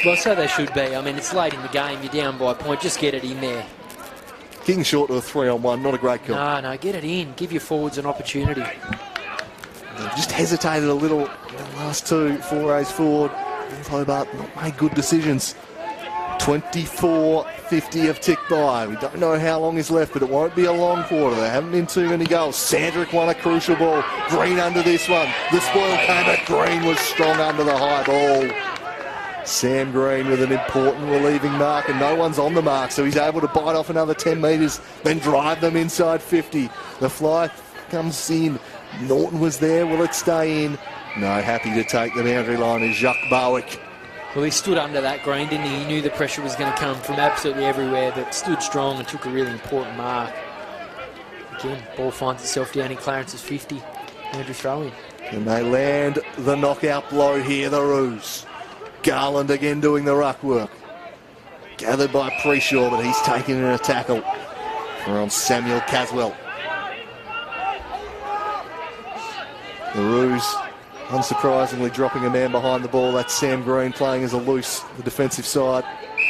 Well, so they should be. I mean, it's late in the game. You're down by a point. Just get it in there.
Kicking short to a 3-on-1, not a great call.
No, get it in. Give your forwards an opportunity.
They've just hesitated a little in the last two forays forward. North Hobart not made good decisions. 24:50 of tick by. We don't know how long is left, but it won't be a long quarter. There haven't been too many goals. Sandrick won a crucial ball. Green under this one. The spoil came, but Green was strong under the high ball. Sam Green with an important relieving mark, and no one's on the mark, so he's able to bite off another 10 metres, then drive them inside 50. The fly comes in. Norton was there. Will it stay in? No, happy to take the boundary line is Jacques Bowick.
Well, he stood under that Green, didn't he? He knew the pressure was going to come from absolutely everywhere, but stood strong and took a really important mark. Again, ball finds itself down in Clarence's 50. Andrew throw in.
And they land the knockout blow here, the Roos. Garland again doing the ruck work. Gathered by Preshaw, but he's taken in a tackle from Samuel Caswell. The Roos, unsurprisingly, dropping a man behind the ball. That's Sam Green playing as a loose, the defensive side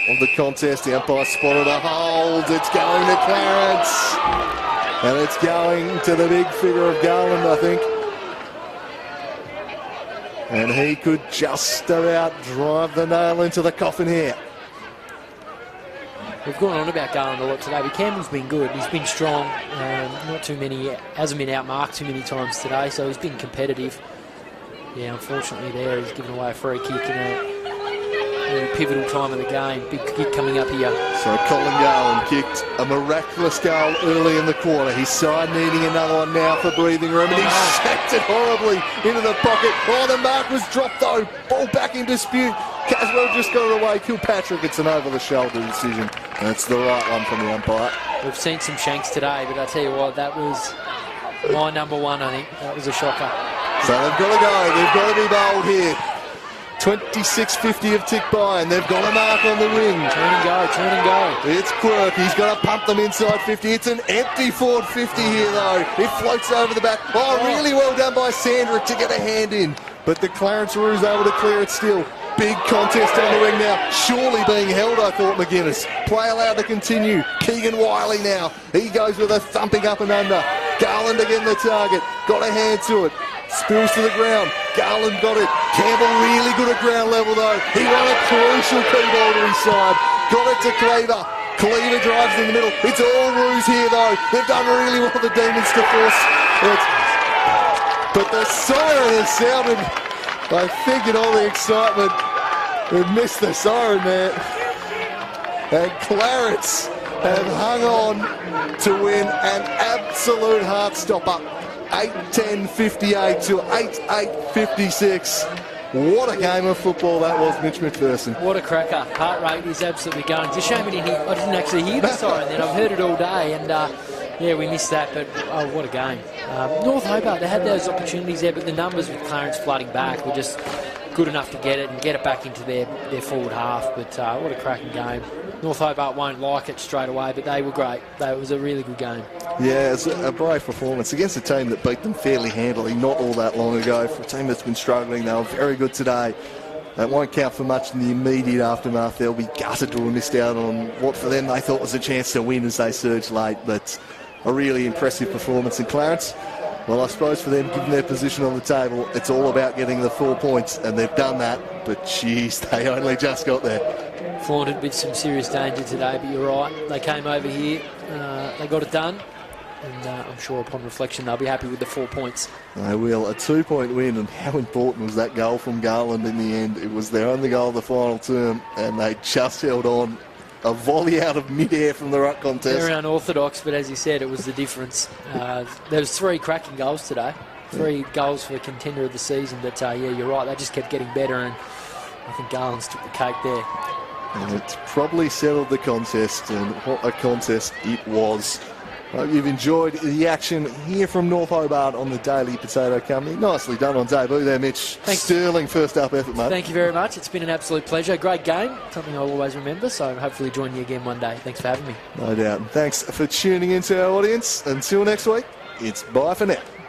of the contest. The umpire spotted a hold. It's going to Clarence. And it's going to the big figure of Garland, I think. And he could just about drive the nail into the coffin here.
We've gone on about Garland a lot today, but Campbell's been good. He's been strong. Not too many, hasn't been outmarked too many times today, so he's been competitive. Yeah, unfortunately there, he's given away a free kick in a really pivotal time of the game. Big kick coming up here.
So Colin Garland kicked a miraculous goal early in the quarter. His side needing another one now for breathing room, and he sacked it horribly into the pocket. Oh, the mark was dropped though. Ball back in dispute. Caswell just got it away. Kilpatrick, it's an over-the-shoulder decision. That's the right one from the umpire. We've
seen some shanks today, but I tell you what, that was my number one, I think. That was a shocker.
So they've got to go. They've got to be bold here. 26:50 of tick by, and they've got a mark on the wing.
Turn and go, turn and go.
It's Quirk. He's got to pump them inside 50. It's an empty forward 50 here, though. It floats over the back. Oh, really well done by Sandrick to get a hand in. But the Clarence Roos able to clear it still. Big contest on the ring now. Surely being held, I thought, McGuinness. Play allowed to continue. Keegan Wiley now. He goes with a thumping up and under. Garland again the target. Got a hand to it. Spills to the ground. Garland got it. Campbell really good at ground level though. He won a crucial key ball to his side. Got it to Cleaver. Cleaver drives in the middle. It's all Roos here, though. They've done really well, the Demons, to force it. But the siren has sounded, I think, in all the excitement, we've missed the siren there. And Clarence have hung on to win an absolute heart-stopper. 8-10-58 to 8-8-56. What a game of football that was, Mitch McPherson.
What a cracker. Heart rate is absolutely going. It's a shame I didn't actually hear the siren then. I've heard it all day, and yeah, we missed that, but oh, what a game. North Hobart, they had those opportunities there, but the numbers with Clarence flooding back were just good enough to get it and get it back into their forward half. But what a cracking game. North Hobart won't like it straight away, but they were great. It was a really good game.
Yeah, it's a brave performance against a team that beat them fairly handily not all that long ago. For a team that's been struggling, they were very good today. That won't count for much in the immediate aftermath. They'll be gutted to have missed out on what for them they thought was a chance to win as they surged late, but a really impressive performance. And Clarence, well, I suppose for them, given their position on the table, it's all about getting the 4 points, and they've done that, but geez, they only just got there.
Flaunted with some serious danger today, but you're right. They came over here, they got it done, and I'm sure upon reflection they'll be happy with the 4 points.
They will. A 2-point win, and how important was that goal from Garland in the end? It was their only goal of the final term, and they just held on. A volley out of mid-air from the ruck contest.
Very unorthodox, but as you said, it was the difference. There was 3 cracking goals today. 3 goals for a contender of the season, but yeah, you're right. They just kept getting better, and I think Garland's took the cake there.
And it's probably settled the contest, and what a contest it was. Hope you've enjoyed the action here from North Hobart on the Daily Potato Company. Nicely done on debut there, Mitch.
Thanks.
Sterling first up effort, mate.
Thank you very much. It's been an absolute pleasure. Great game, something I'll always remember, so hopefully join you again one day. Thanks for having me.
No doubt. And thanks for tuning in to our audience. Until next week, it's bye for now.